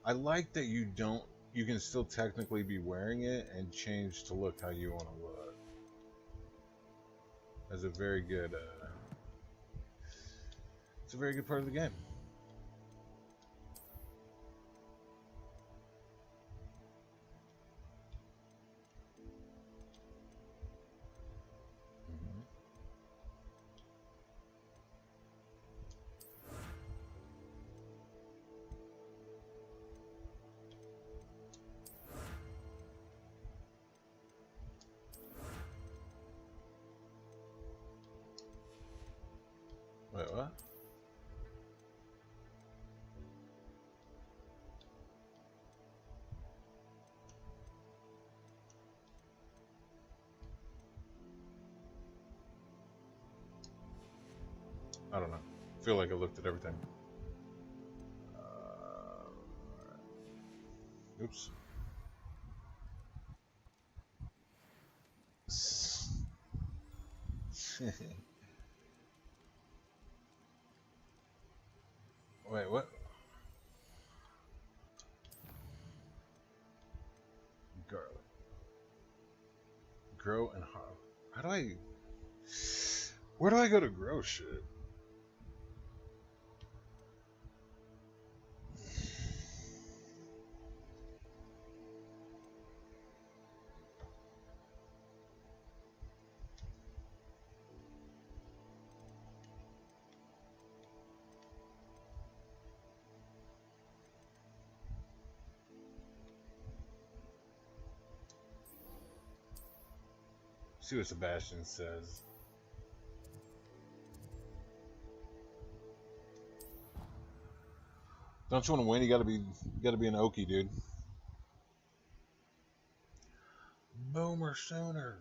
Speaker 3: I like that you don't... You can still technically be wearing it and change to look how you want to look. That's a very good... it's a very good part of the game. Wait, what? I don't know. I feel like I looked at everything. Oops. Wait, what? Garlic. Grow and harvest. How do I... Where do I go to grow shit? See what Sebastian says. Don't you want to win? You gotta be an Okie, dude. Boomer sooner.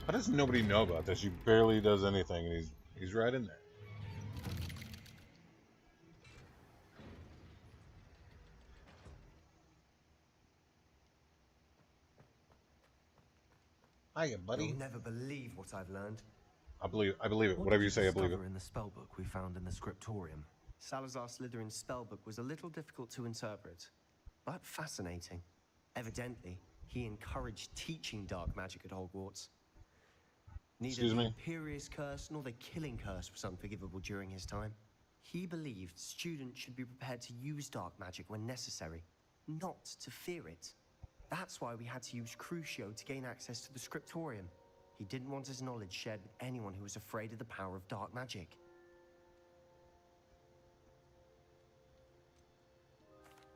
Speaker 3: How does nobody know about this? He barely does anything, and he's right in there. Hiya, buddy.
Speaker 19: You'll never believe what I've learned.
Speaker 3: I believe it.
Speaker 19: What
Speaker 3: Whatever
Speaker 19: did
Speaker 3: you say, I believe it.
Speaker 19: discover in the spellbook we found in the scriptorium? Salazar Slytherin's spellbook was a little difficult to interpret, but fascinating. Evidently, he encouraged teaching dark magic at Hogwarts. Neither
Speaker 3: Excuse
Speaker 19: the
Speaker 3: me?
Speaker 19: Imperious Curse nor the Killing Curse was unforgivable during his time. He believed students should be prepared to use dark magic when necessary, not to fear it. That's why we had to use Crucio to gain access to the scriptorium. He didn't want his knowledge shared with anyone who was afraid of the power of dark magic.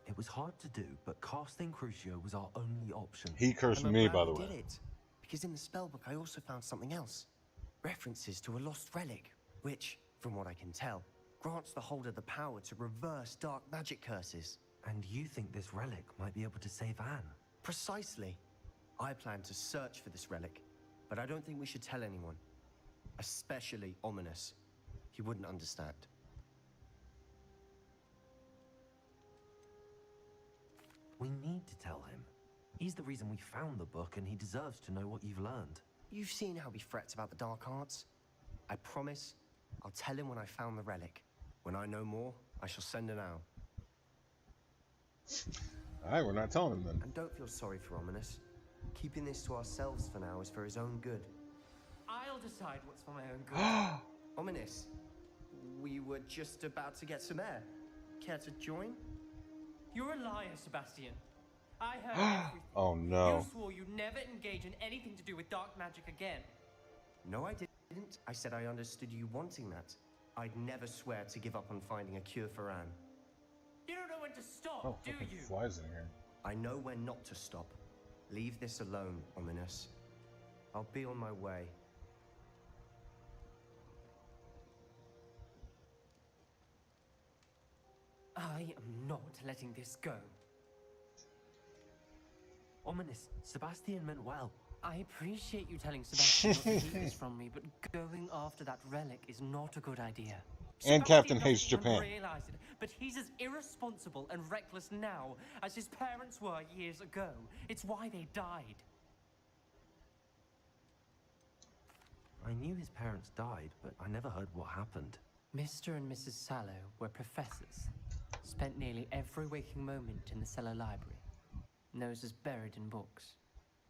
Speaker 19: It was hard to do, but casting Crucio was our only option.
Speaker 3: He cursed
Speaker 19: I'm
Speaker 3: me,
Speaker 19: glad
Speaker 3: by the
Speaker 19: we
Speaker 3: way.
Speaker 19: did it, because in the spellbook I also found something else. References to a lost relic, which, from what I can tell, grants the holder the power to reverse dark magic curses. And you think this relic might be able to save Anne? Precisely. I plan to search for this relic, but I don't think we should tell anyone. Especially Ominous. He wouldn't understand. We need to tell him. He's the reason we found the book, and he deserves to know what you've learned. You've seen how he frets about the dark arts. I promise I'll tell him when I found the relic. When I know more, I shall send an owl.
Speaker 3: Alright, we're not telling him then.
Speaker 19: And don't feel sorry for Ominous. Keeping this to ourselves for now is for his own good.
Speaker 20: I'll decide what's for my own good.
Speaker 19: Ominous, we were just about to get some air. Care to join?
Speaker 20: You're a liar, Sebastian. I heard everything.
Speaker 3: Oh no.
Speaker 20: You swore you'd never engage in anything to do with dark magic again.
Speaker 19: No, I didn't. I said I understood you wanting that. I'd never swear to give up on finding a cure for Anne.
Speaker 20: You don't know when to stop,
Speaker 3: Oh,
Speaker 20: do
Speaker 3: fucking
Speaker 20: you?
Speaker 3: flies in here.
Speaker 19: I know when not to stop. Leave this alone, Ominous. I'll be on my way.
Speaker 20: I am not letting this go.
Speaker 19: Ominous, Sebastian meant well.
Speaker 20: I appreciate you telling Sebastian not to keep this from me, but going after that relic is not a good idea.
Speaker 3: And
Speaker 20: Sebastian
Speaker 3: Captain hates
Speaker 20: doesn't even
Speaker 3: Japan.
Speaker 20: realize it, but he's as irresponsible and reckless now as his parents were years ago. It's why they died.
Speaker 19: I knew his parents died, but I never heard what happened.
Speaker 20: Mr. and Mrs. Sallow were professors. Spent nearly every waking moment in the cellar library. Noses buried in books.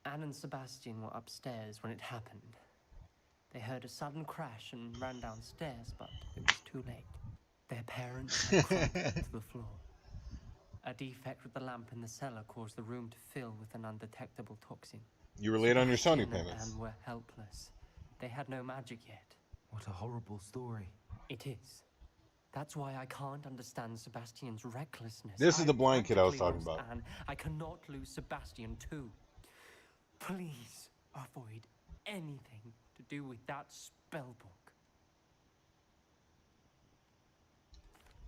Speaker 20: Anne and Sebastian were upstairs when it happened. They heard a sudden crash and ran downstairs, but it was too late. Their parents had crumpled to the floor. A defect with the lamp in the cellar caused the room to fill with an undetectable toxin.
Speaker 3: You were late on your Sony
Speaker 20: Sebastian and
Speaker 3: payments.
Speaker 20: Anne were helpless. They had no magic yet.
Speaker 19: What a horrible story.
Speaker 20: It is. That's why I can't understand Sebastian's recklessness.
Speaker 3: This is the blind kid I was
Speaker 20: practically
Speaker 3: talking
Speaker 20: lost
Speaker 3: about.
Speaker 20: Anne. I cannot lose Sebastian too. Please avoid anything to do with that spellbook.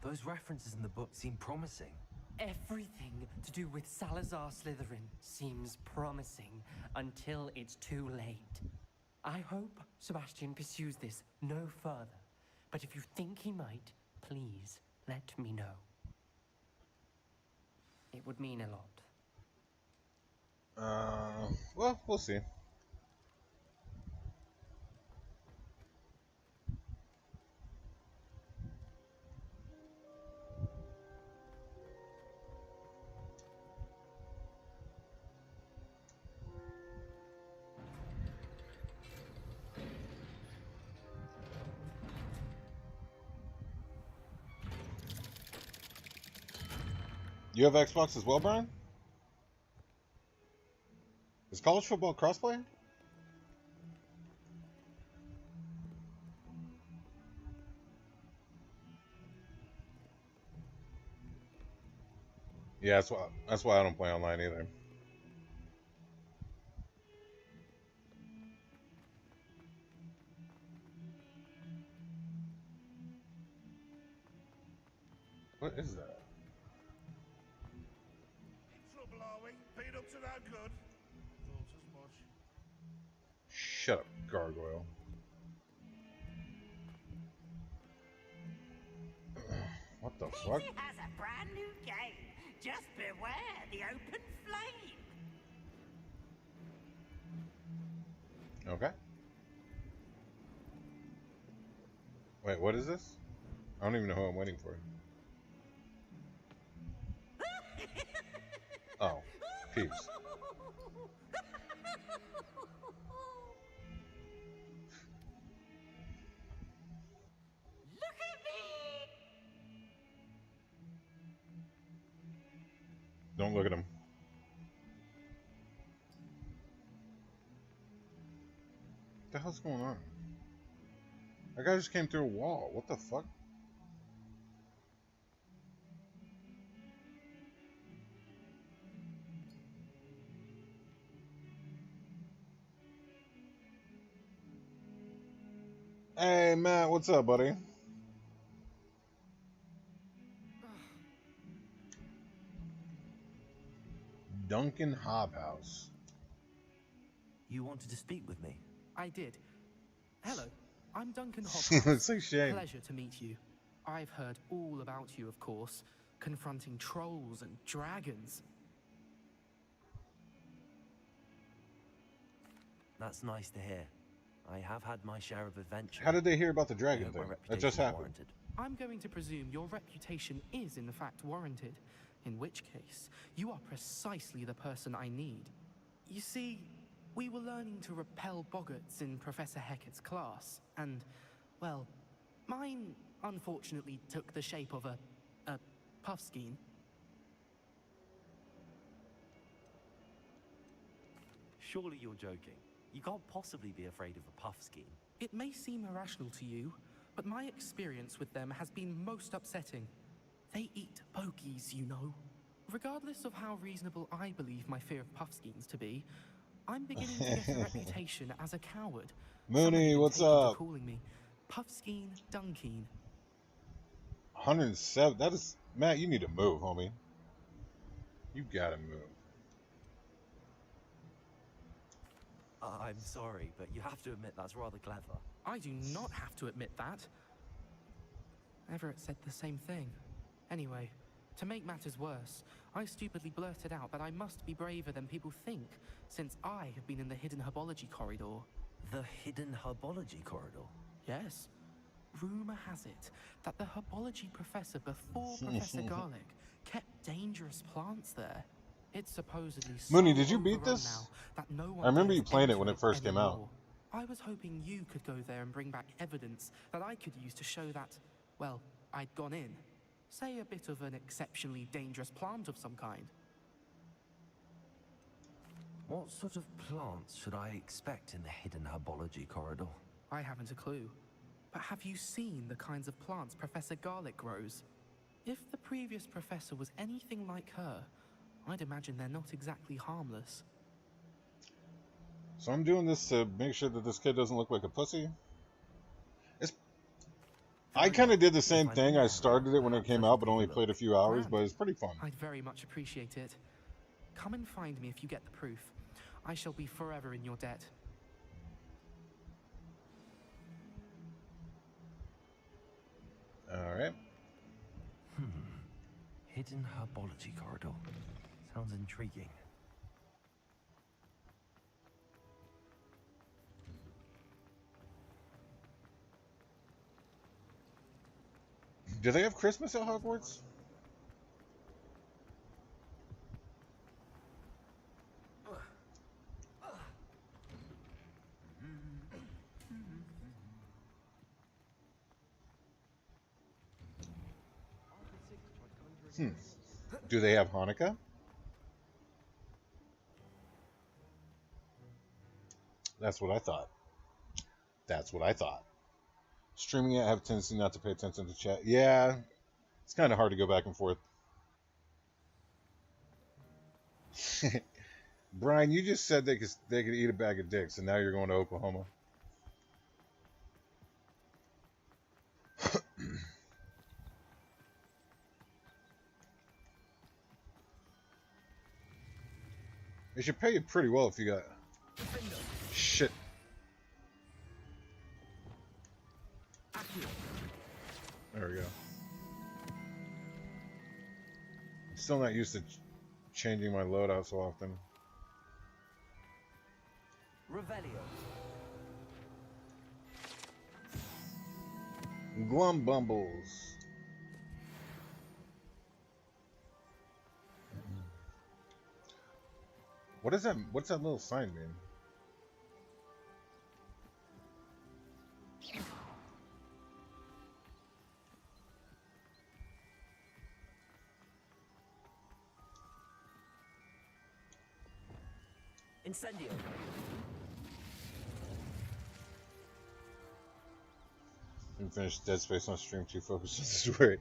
Speaker 19: Those references in the book seem promising.
Speaker 20: Everything to do with Salazar Slytherin seems promising until it's too late. I hope Sebastian pursues this no further. But if you think he might, please let me know. It would mean a lot.
Speaker 3: Well, we'll see. You have Xbox as well, Brian? Is college football crossplay? Yeah, that's why I don't play online either. What is that?
Speaker 9: Trouble, are we? Beat up to no good. Thought as much.
Speaker 3: Shut up, gargoyle. What the fuck?
Speaker 4: He has a brand new game. Just beware the open flame.
Speaker 3: Okay. Wait, what is this? I don't even know who I'm waiting for. Oh, Peeps. Don't look at him. What the hell's going on? That guy just came through a wall. What the fuck? Hey, Matt, what's up, buddy? Duncan Hobhouse.
Speaker 2: You wanted to speak with me?
Speaker 21: I did. Hello, I'm Duncan
Speaker 3: It's
Speaker 21: Hobhouse.
Speaker 3: a shame.
Speaker 21: Pleasure to meet you. I've heard all about you, of course, confronting trolls and dragons.
Speaker 2: That's nice to hear. I have had my share of adventure.
Speaker 3: How did they hear about the
Speaker 2: I
Speaker 3: dragon
Speaker 2: hope my
Speaker 3: thing? That
Speaker 2: reputation
Speaker 3: just
Speaker 2: is
Speaker 3: happened.
Speaker 2: warranted.
Speaker 21: I'm going to presume your reputation is in fact warranted, in which case, you are precisely the person I need. You see, we were learning to repel boggarts in Professor Hecat's class, and, well, mine unfortunately took the shape of a puffskein.
Speaker 2: Surely you're joking. You can't possibly be afraid of a puffskein.
Speaker 21: It may seem irrational to you, but my experience with them has been most upsetting. They eat bogies, you know. Regardless of how reasonable I believe my fear of puffskeins to be, I'm beginning to get a reputation as a coward.
Speaker 3: Mooney, what's
Speaker 21: Some have even
Speaker 3: up?
Speaker 21: taken to calling me Puffskein Dunkeen.
Speaker 3: 107. That is, Matt. You need to move, homie. You gotta move.
Speaker 2: I'm sorry, but you have to admit that's rather clever.
Speaker 21: I do not have to admit that. Everett said the same thing. Anyway, to make matters worse, I stupidly blurted out that I must be braver than people think, since I have been in the hidden herbology corridor.
Speaker 2: The hidden herbology corridor?
Speaker 21: Yes. Rumor has it that the herbology professor before Professor Garlic kept dangerous plants there. It's supposedly so
Speaker 3: Mooney, did you beat
Speaker 21: overrun
Speaker 3: this?
Speaker 21: now that no one
Speaker 3: I remember
Speaker 21: dares
Speaker 3: you playing it
Speaker 21: enter
Speaker 3: when it first came out.
Speaker 21: anymore. I was hoping you could go there and bring back evidence that I could use to show that, well, I'd gone in. Say a bit of an exceptionally dangerous plant of some kind.
Speaker 2: What sort of plants should I expect in the hidden herbology corridor?
Speaker 21: I haven't a clue. But have you seen the kinds of plants Professor Garlic grows? If the previous professor was anything like her, I'd imagine they're not exactly harmless.
Speaker 3: So I'm doing this to make sure that this kid doesn't look like a pussy. I kind of did the same thing. I started it when it came out, but only played a few hours, but it's pretty fun.
Speaker 21: I'd very much appreciate it. Come and find me if you get the proof. I shall be forever in your debt.
Speaker 3: All right.
Speaker 2: Hidden herbology corridor. Sounds intriguing.
Speaker 3: Do they have Christmas at Hogwarts? Do they have Hanukkah? That's what I thought. That's what I thought. Streaming it, I have a tendency not to pay attention to chat. Yeah, it's kind of hard to go back and forth. Brian, you just said they could eat a bag of dicks, and now you're going to Oklahoma. They should pay you pretty well if you got shit. There we go. I'm still not used to changing my loadout so often.
Speaker 2: Revelio.
Speaker 3: Glum Bumbles. What is that? What's that little sign mean?
Speaker 2: Incendio.
Speaker 3: You finished Dead Space on stream, too focused on the story.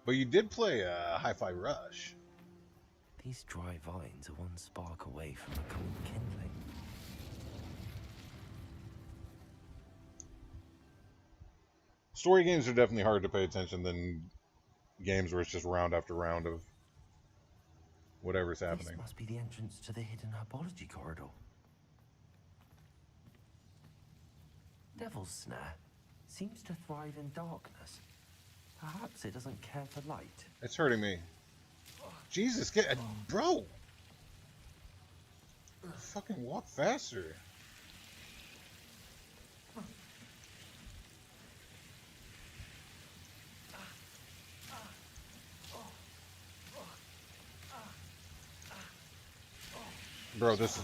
Speaker 3: But you did play Hi-Fi Rush.
Speaker 2: These dry vines are one spark away from a cold kindling.
Speaker 3: Story games are definitely harder to pay attention than games where it's just round after round of whatever's happening.
Speaker 2: This must be the entrance to the hidden herbology corridor. Devil's Snare seems to thrive in darkness. Perhaps it doesn't care for light.
Speaker 3: It's hurting me. Jesus, bro! Fucking walk faster. Bro, this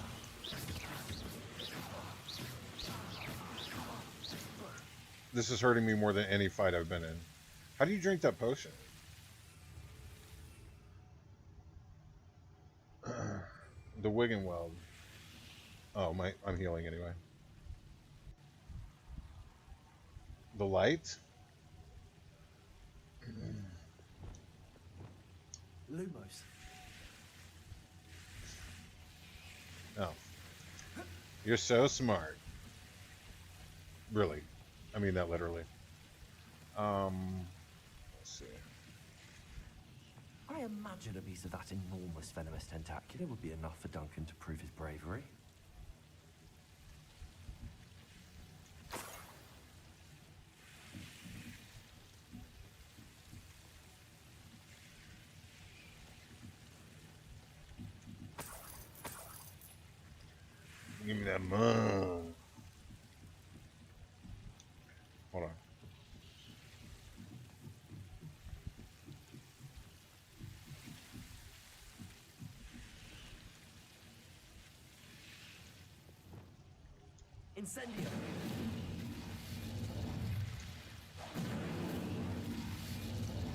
Speaker 3: is hurting me more than any fight I've been in. How do you drink that potion? The Wigan Weld. Oh, I'm healing anyway. The light?
Speaker 2: Lumos.
Speaker 3: Oh. You're so smart. Really. I mean that literally. Let's see.
Speaker 2: I imagine a piece of that enormous venomous tentacula would be enough for Duncan to prove his bravery.
Speaker 3: Give me that mug. Hold on.
Speaker 2: Incendio.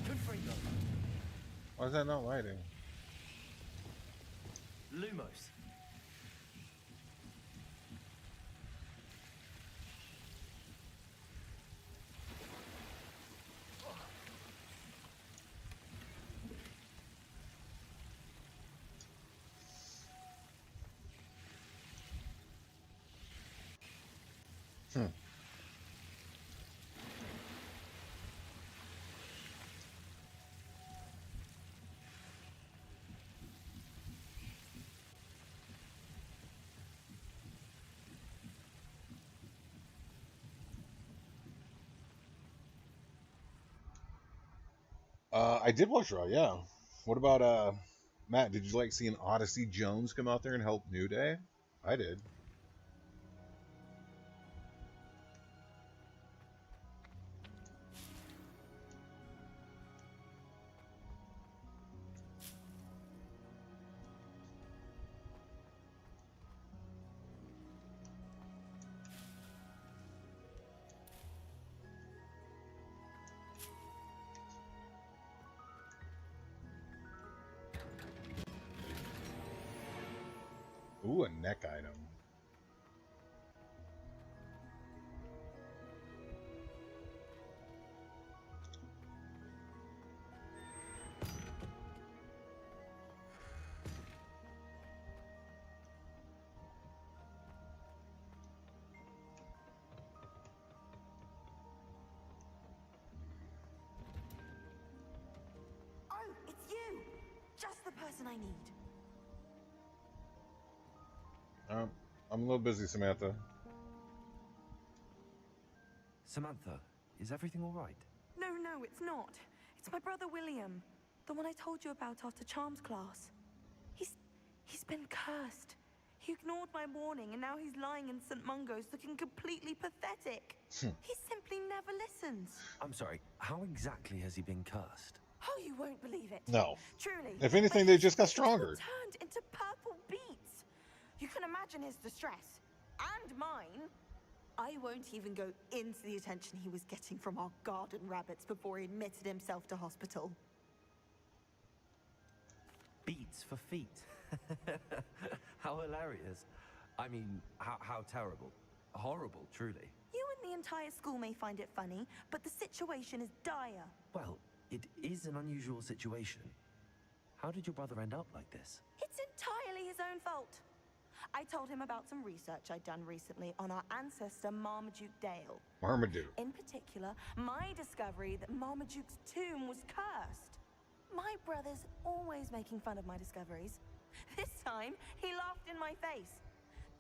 Speaker 2: Confringo.
Speaker 3: Why is that not lighting?
Speaker 2: Lumos.
Speaker 3: I did watch Raw, yeah. What about Matt? Did you like seeing Odyssey Jones come out there and help New Day? I did. Ooh, a neck item.
Speaker 12: Oh, it's you! Just the person I need.
Speaker 3: I'm a little busy, Samantha.
Speaker 2: Samantha, is everything all right?
Speaker 12: No, it's not. It's my brother William. The one I told you about after Charms class. He's been cursed.
Speaker 5: He ignored my warning, and now he's lying in St. Mungo's looking completely pathetic. He simply never listens.
Speaker 2: I'm sorry, how exactly has he been cursed?
Speaker 5: Oh, you won't believe it.
Speaker 3: No.
Speaker 5: Truly.
Speaker 3: If anything, they just got stronger.
Speaker 5: Turned into purple beets. You can imagine his distress. And mine. I won't even go into the attention he was getting from our garden rabbits before he admitted himself to hospital.
Speaker 2: Beats for feet. How hilarious. I mean, how terrible. Horrible, truly.
Speaker 5: You and the entire school may find it funny, but the situation is dire.
Speaker 2: Well, it is an unusual situation. How did your brother end up like this?
Speaker 5: It's entirely his own fault. I told him about some research I'd done recently on our ancestor Marmaduke Dale.
Speaker 3: Marmaduke.
Speaker 5: In particular, my discovery that Marmaduke's tomb was cursed. My brother's always making fun of my discoveries. This time, he laughed in my face.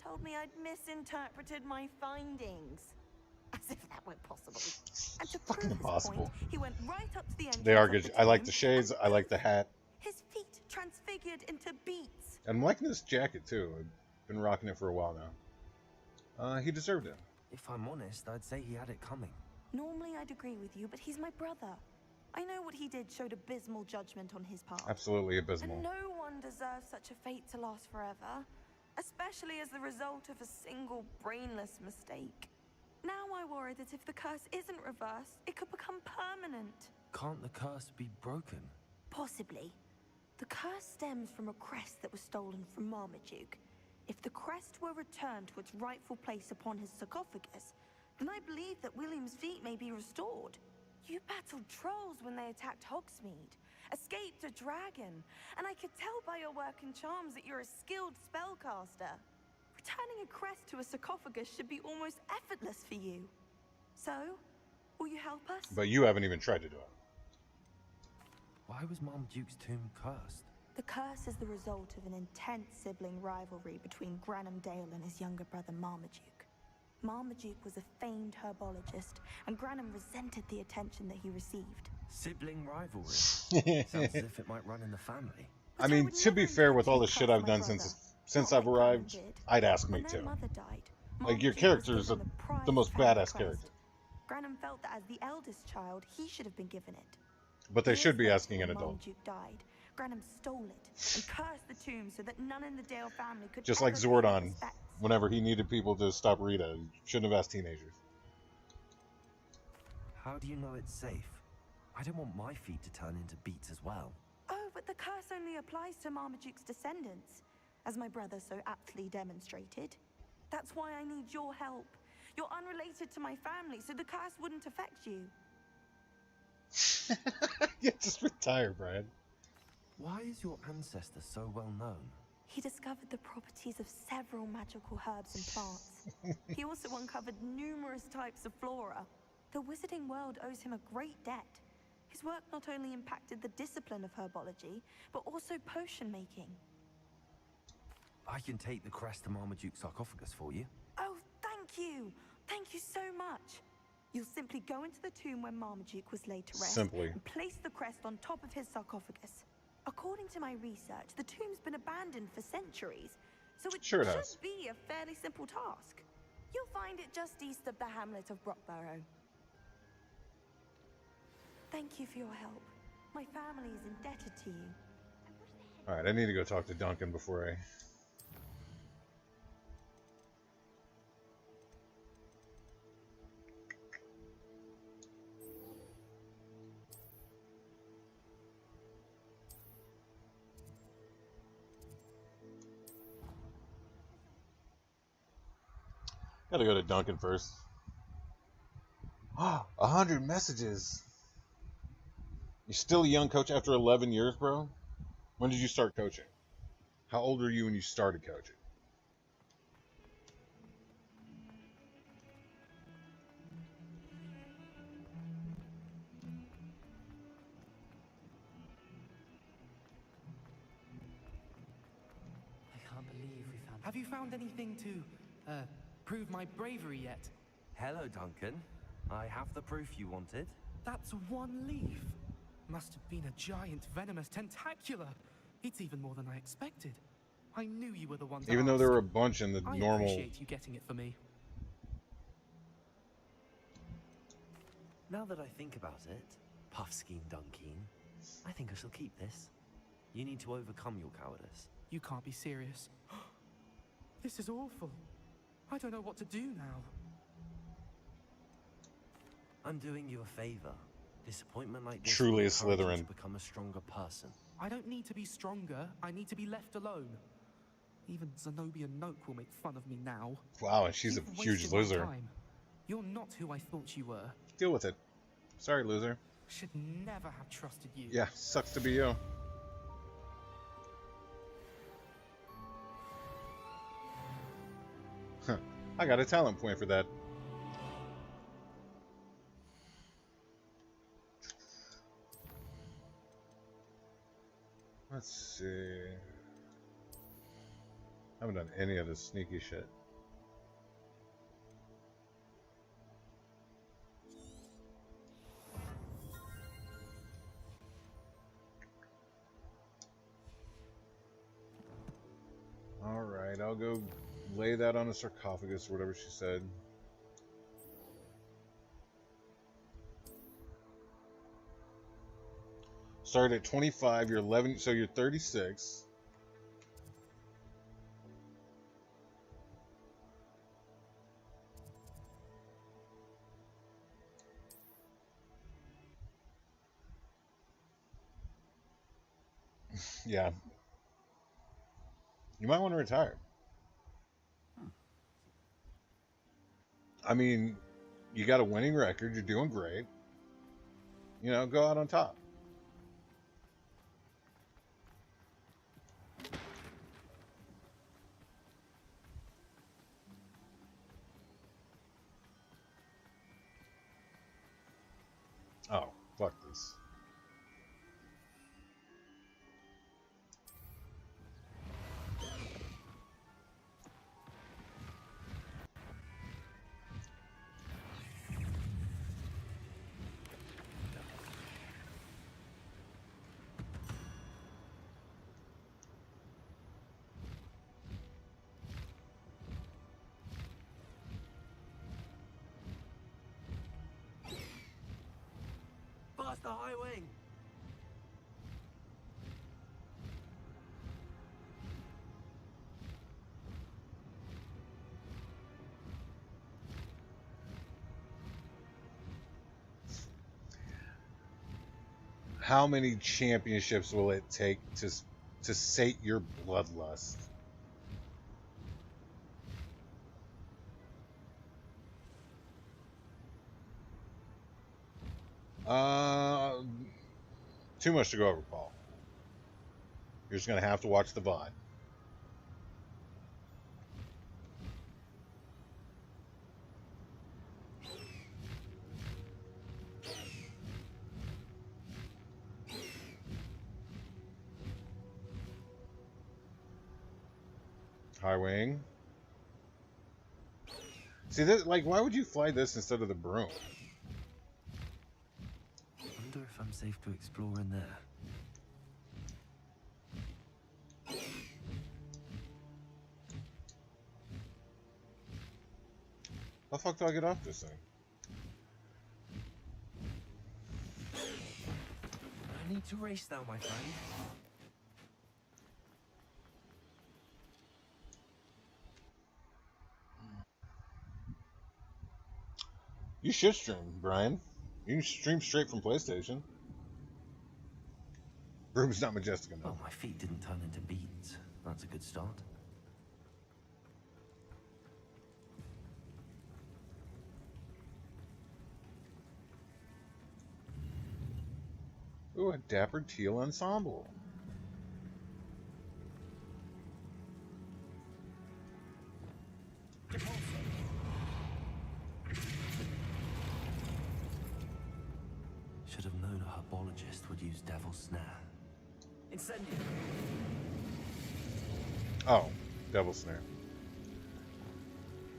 Speaker 5: Told me I'd misinterpreted my findings. As if that weren't possible. And to
Speaker 3: fucking impossible.
Speaker 5: He went right up to the entrance.
Speaker 3: They are good. I like the shades. I like the hat.
Speaker 5: His feet transfigured into beets.
Speaker 3: I'm liking this jacket too. I've been rocking it for a while now. He deserved it.
Speaker 2: If I'm honest, I'd say he had it coming.
Speaker 5: Normally I'd agree with you, but he's my brother. I know what he did showed abysmal judgment on his part.
Speaker 3: Absolutely abysmal.
Speaker 5: And no one deserves such a fate to last forever, especially as the result of a single brainless mistake. Now I worry that if the curse isn't reversed, it could become permanent.
Speaker 2: Can't the curse be broken?
Speaker 5: Possibly. The curse stems from a crest that was stolen from Marmaduke. If the crest were returned to its rightful place upon his sarcophagus, then I believe that William's feet may be restored. You battled trolls when they attacked Hogsmeade, escaped a dragon, and I could tell by your work and charms that you're a skilled spellcaster. Returning a crest to a sarcophagus should be almost effortless for you. So, will you help us?
Speaker 3: But you haven't even tried to do it.
Speaker 2: Why was Marmaduke's tomb cursed?
Speaker 5: The curse is the result of an intense sibling rivalry between Granham Dale and his younger brother Marmaduke. Marmaduke was a famed herbologist, and Granham resented the attention that he received.
Speaker 2: Sibling rivalry? Sounds as if it might run in the family.
Speaker 3: I mean, to be fair, with all the shit I've done since I've arrived, I'd ask me too. Like, your character's the most badass character.
Speaker 5: Granham felt that as the eldest child, he should have been given it.
Speaker 3: But they should be asking an
Speaker 5: When
Speaker 3: adult.
Speaker 5: Marmaduke died, Granham stole it and cursed the tomb so that none in the Dale family could
Speaker 3: Just
Speaker 5: ever
Speaker 3: like
Speaker 5: pay
Speaker 3: Zordon,
Speaker 5: respects.
Speaker 3: whenever he needed people to stop Rita, he shouldn't have asked teenagers.
Speaker 2: How do you know it's safe? I don't want my feet to turn into beets as well.
Speaker 5: Oh, but the curse only applies to Marmaduke's descendants, as my brother so aptly demonstrated. That's why I need your help. You're unrelated to my family, so the curse wouldn't affect you.
Speaker 3: Yeah, just retire, Brad.
Speaker 2: Why is your ancestor so well known?
Speaker 5: He discovered the properties of several magical herbs and plants. He also uncovered numerous types of flora. The wizarding world owes him a great debt. His work not only impacted the discipline of herbology, but also potion making.
Speaker 2: I can take the crest to Marmaduke's sarcophagus for you.
Speaker 5: Oh, thank you! Thank you so much! You'll simply go into the tomb where Marmaduke was laid to rest and place the crest on top of his sarcophagus. According to my research, the tomb's been abandoned for centuries, so it should be a fairly simple task. You'll find it just east of the hamlet of Brockborough. Thank you for your help. My family is indebted to you.
Speaker 3: Alright, I need to go talk to Duncan before I... Gotta go to Duncan first. 100 messages. You're still a young coach after 11 years, bro? When did you start coaching? How old were you when you started coaching?
Speaker 21: I can't believe we found... Have you found anything to, prove my bravery yet?
Speaker 2: Hello, Duncan. I have the proof you wanted.
Speaker 21: That's one leaf. Must have been a giant venomous tentacula. It's even more than I expected. I knew you were the one to
Speaker 3: Even though
Speaker 21: ask.
Speaker 3: there were a bunch in the
Speaker 21: I
Speaker 3: normal.
Speaker 21: appreciate you getting it for me.
Speaker 2: Now that I think about it, Puffskein Dunkeen, I think I shall keep this. You need to overcome your cowardice.
Speaker 21: You can't be serious. This is awful. I don't know what to do now.
Speaker 2: I'm doing you a favor. Disappointment like this
Speaker 3: Truly
Speaker 2: will
Speaker 3: a
Speaker 2: encourage you
Speaker 3: Slytherin.
Speaker 2: to become a stronger person.
Speaker 21: I don't need to be stronger. I need to be left alone. Even Zenobia Noak will make fun of me now.
Speaker 3: Wow, and she's
Speaker 21: You've
Speaker 3: a huge
Speaker 21: wasted my
Speaker 3: loser.
Speaker 21: time. You're not who I thought you were.
Speaker 3: Deal with it. Sorry, loser.
Speaker 21: Should never have trusted you.
Speaker 3: Yeah, sucks to be you. Huh. I got a talent point for that. Let's see. I haven't done any of this sneaky shit. Alright, I'll go lay that on a sarcophagus or whatever she said. Start at 25, you're 11, so you're 36. Yeah. You might want to retire. I mean, you got a winning record, you're doing great. You know, go out on top. Oh, fuck this.
Speaker 2: Faster, High Wing!
Speaker 3: How many championships will it take to sate your bloodlust? Too much to go over, Paul. You're just gonna have to watch the VOD. High wing. See this? Like, why would you fly this instead of the broom?
Speaker 2: Wonder if I'm safe to explore in there.
Speaker 3: How the fuck do I get off this thing?
Speaker 2: I need to race now, my friend.
Speaker 3: You should stream, Brian. You can stream straight from PlayStation. Broom's not majestic enough.
Speaker 2: Oh, my feet didn't turn into beads. That's a good start.
Speaker 3: Ooh, a dapper teal ensemble.
Speaker 2: Should have known a herbologist would use Devil's Snare. Incendio!
Speaker 3: Oh, Devil Snare.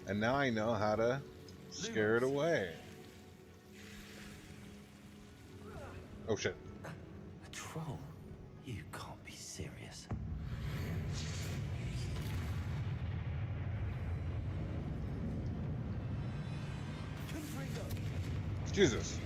Speaker 3: And now I know how to scare it away. Oh shit.
Speaker 2: A troll? You can't be serious.
Speaker 3: Jesus.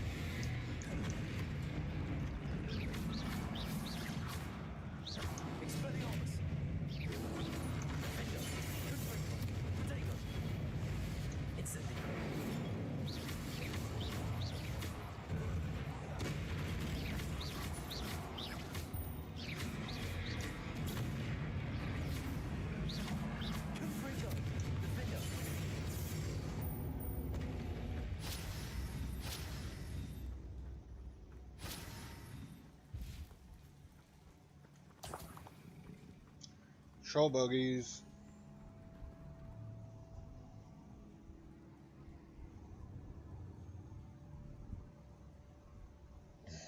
Speaker 3: Troll bogeys.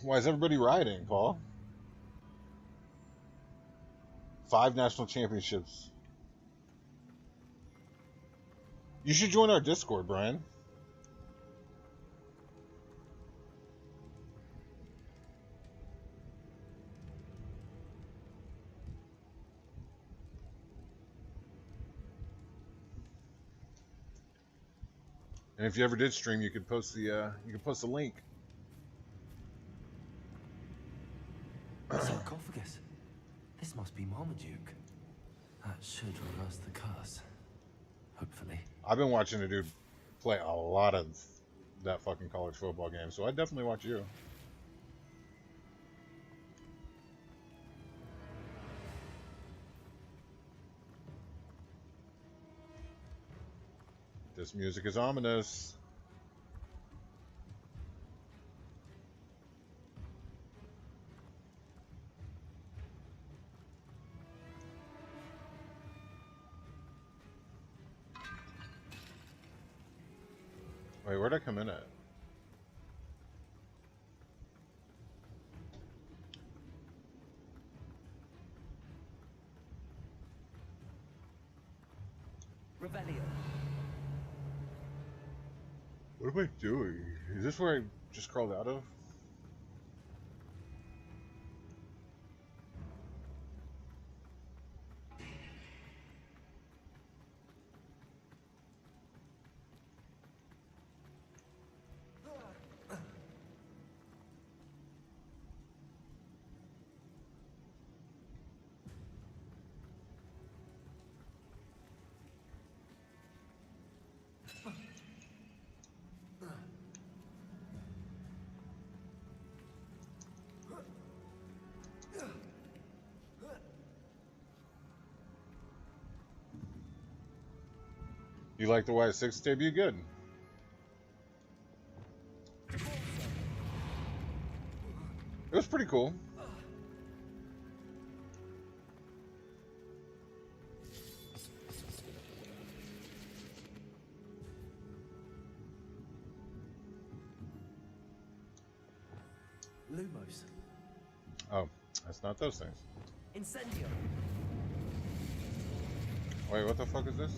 Speaker 3: Why is everybody riding, Paul? 5 national championships. You should join our Discord, Brian. And if you ever did stream, you could post the link.
Speaker 2: Sarcophagus. This must be Marmaduke. That should reverse the curse. Hopefully.
Speaker 3: I've been watching a dude play a lot of that fucking college football game, so I'd definitely watch you. This music is ominous. Wait, where'd I come in at?
Speaker 2: Revelio.
Speaker 3: What am I doing? Is this where I just crawled out of? You like the Y6 debut? Good. It was pretty cool.
Speaker 2: Lumos.
Speaker 3: Oh, that's not those things.
Speaker 2: Incendio.
Speaker 3: Wait, what the fuck is this?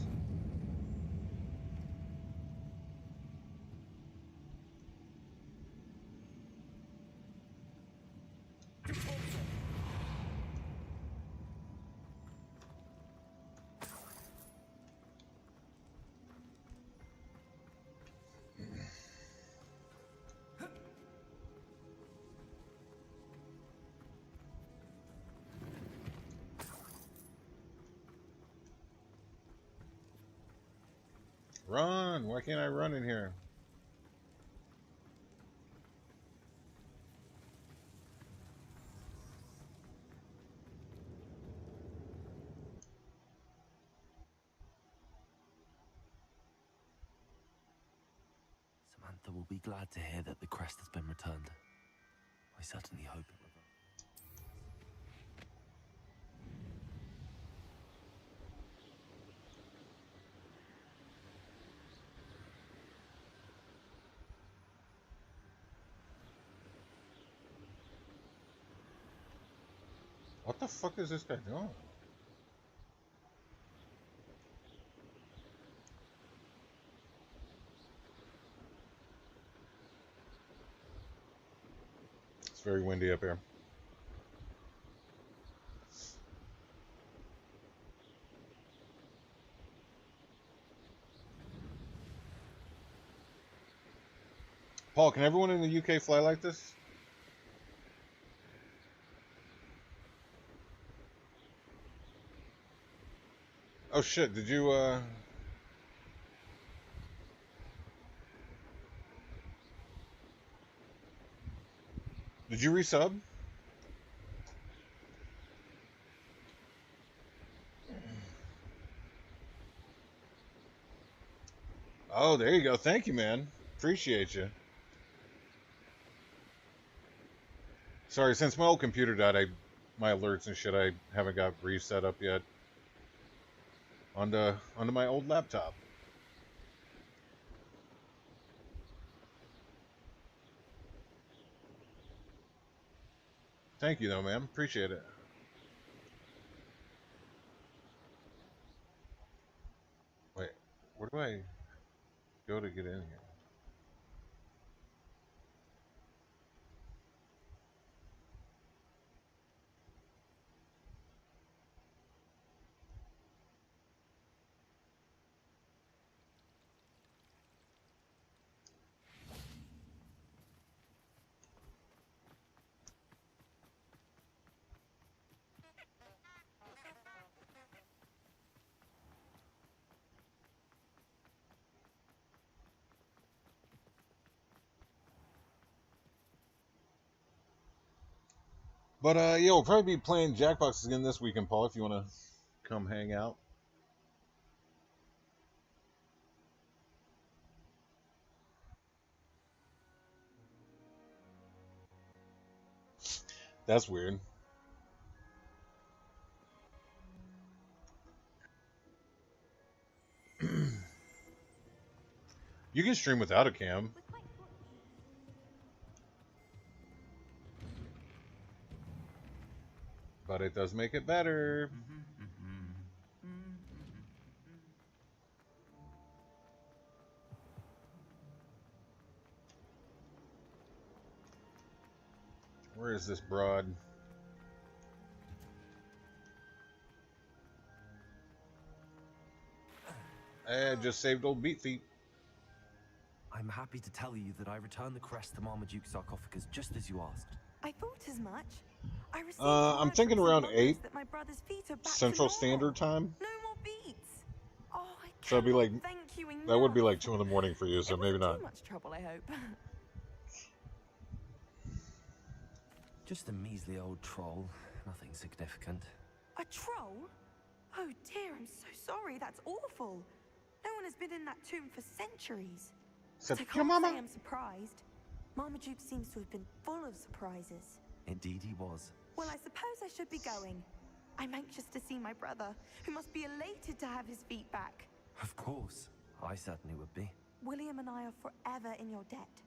Speaker 3: Run! Why can't I run in here?
Speaker 2: Samantha will be glad to hear that the crest has been returned. I certainly hope it will.
Speaker 3: What the fuck is this guy doing? It's very windy up here. Paul, can everyone in the UK fly like this? Oh shit, did you resub? Oh, there you go. Thank you, man. Appreciate you. Sorry, since my old computer died, my alerts and shit, I haven't got reset up yet onto my old laptop. Thank you, though, man. Appreciate it. Wait, where do I go to get in here? But yeah, we'll probably be playing Jackbox again this weekend, Paul, if you want to come hang out. That's weird. You can stream without a cam. But it does make it better. Where is this broad? I just saved old Beat Feet.
Speaker 2: I'm happy to tell you that I returned the crest to Marmaduke's sarcophagus just as you asked.
Speaker 5: I thought as much. I received
Speaker 3: I'm thinking around 8
Speaker 5: that my brother's feet are back
Speaker 3: Central
Speaker 5: to
Speaker 3: Standard Time.
Speaker 5: No more beats. Oh, I
Speaker 3: So it'd be like
Speaker 5: thank you enough.
Speaker 3: that would be like 2 in the morning for you, so
Speaker 5: It
Speaker 3: maybe
Speaker 5: wasn't
Speaker 3: not.
Speaker 5: Too much trouble, I hope.
Speaker 2: Just a measly old troll, nothing significant.
Speaker 5: A troll? Oh dear, I'm so sorry. That's awful. No one has been in that tomb for centuries.
Speaker 3: Except
Speaker 5: I
Speaker 3: your
Speaker 5: can't
Speaker 3: mama.
Speaker 5: say I'm surprised. Marmaduke seems to have been full of surprises.
Speaker 2: Indeed he was.
Speaker 5: Well, I suppose I should be going. I'm anxious to see my brother, who must be elated to have his feet back.
Speaker 2: Of course. I certainly would be.
Speaker 5: William and I are forever in your debt.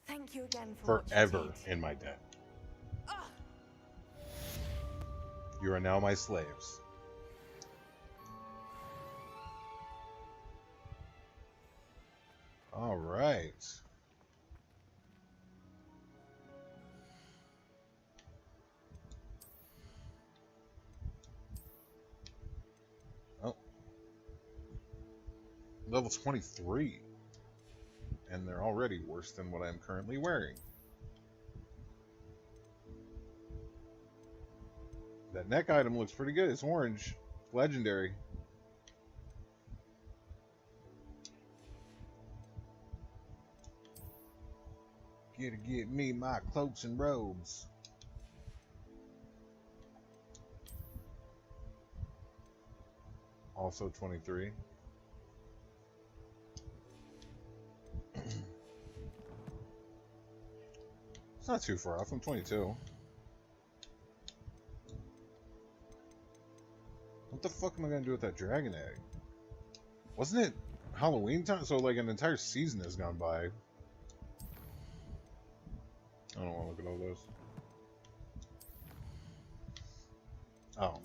Speaker 5: Thank you again for
Speaker 3: Forever
Speaker 5: what you did.
Speaker 3: in my debt. You are now my slaves. All right. Oh. Level 23. And they're already worse than what I'm currently wearing. That neck item looks pretty good. It's orange. Legendary. Get me my cloaks and robes. Also 23. It's not too far off. I'm 22. What the fuck am I gonna do with that dragon egg? Wasn't it Halloween time? So like an entire season has gone by. I don't want to look at all those. Oh.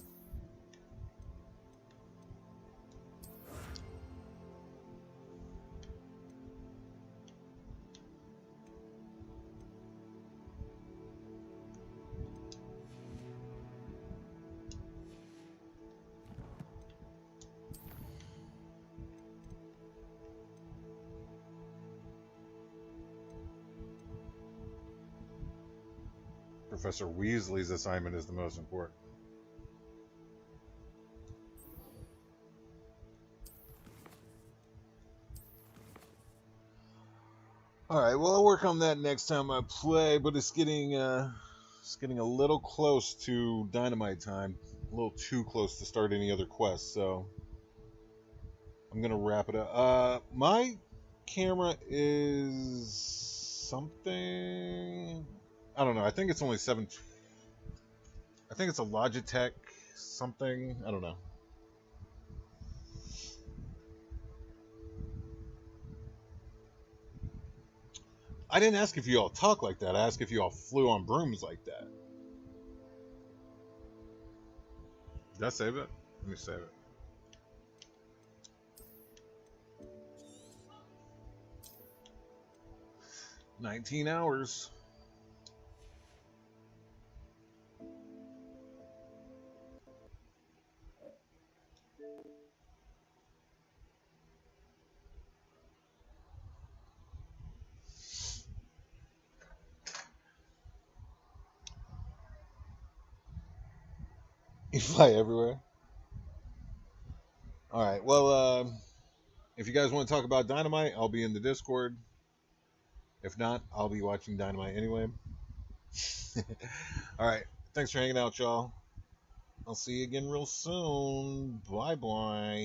Speaker 3: Professor Weasley's assignment is the most important. All right, well, I'll work on that next time I play, but it's getting a little close to Dynamite time, a little too close to start any other quests, so I'm gonna wrap it up. My camera is something, I don't know. I think it's only 7. I think it's a Logitech something. I don't know. I didn't ask if you all talk like that. I asked if you all flew on brooms like that. Did I save it? Let me save it. "19 hours. You fly everywhere. All right. Well, if you guys want to talk about Dynamite, I'll be in the Discord. If not, I'll be watching Dynamite anyway. All right. Thanks for hanging out, y'all. I'll see you again real soon. Bye-bye.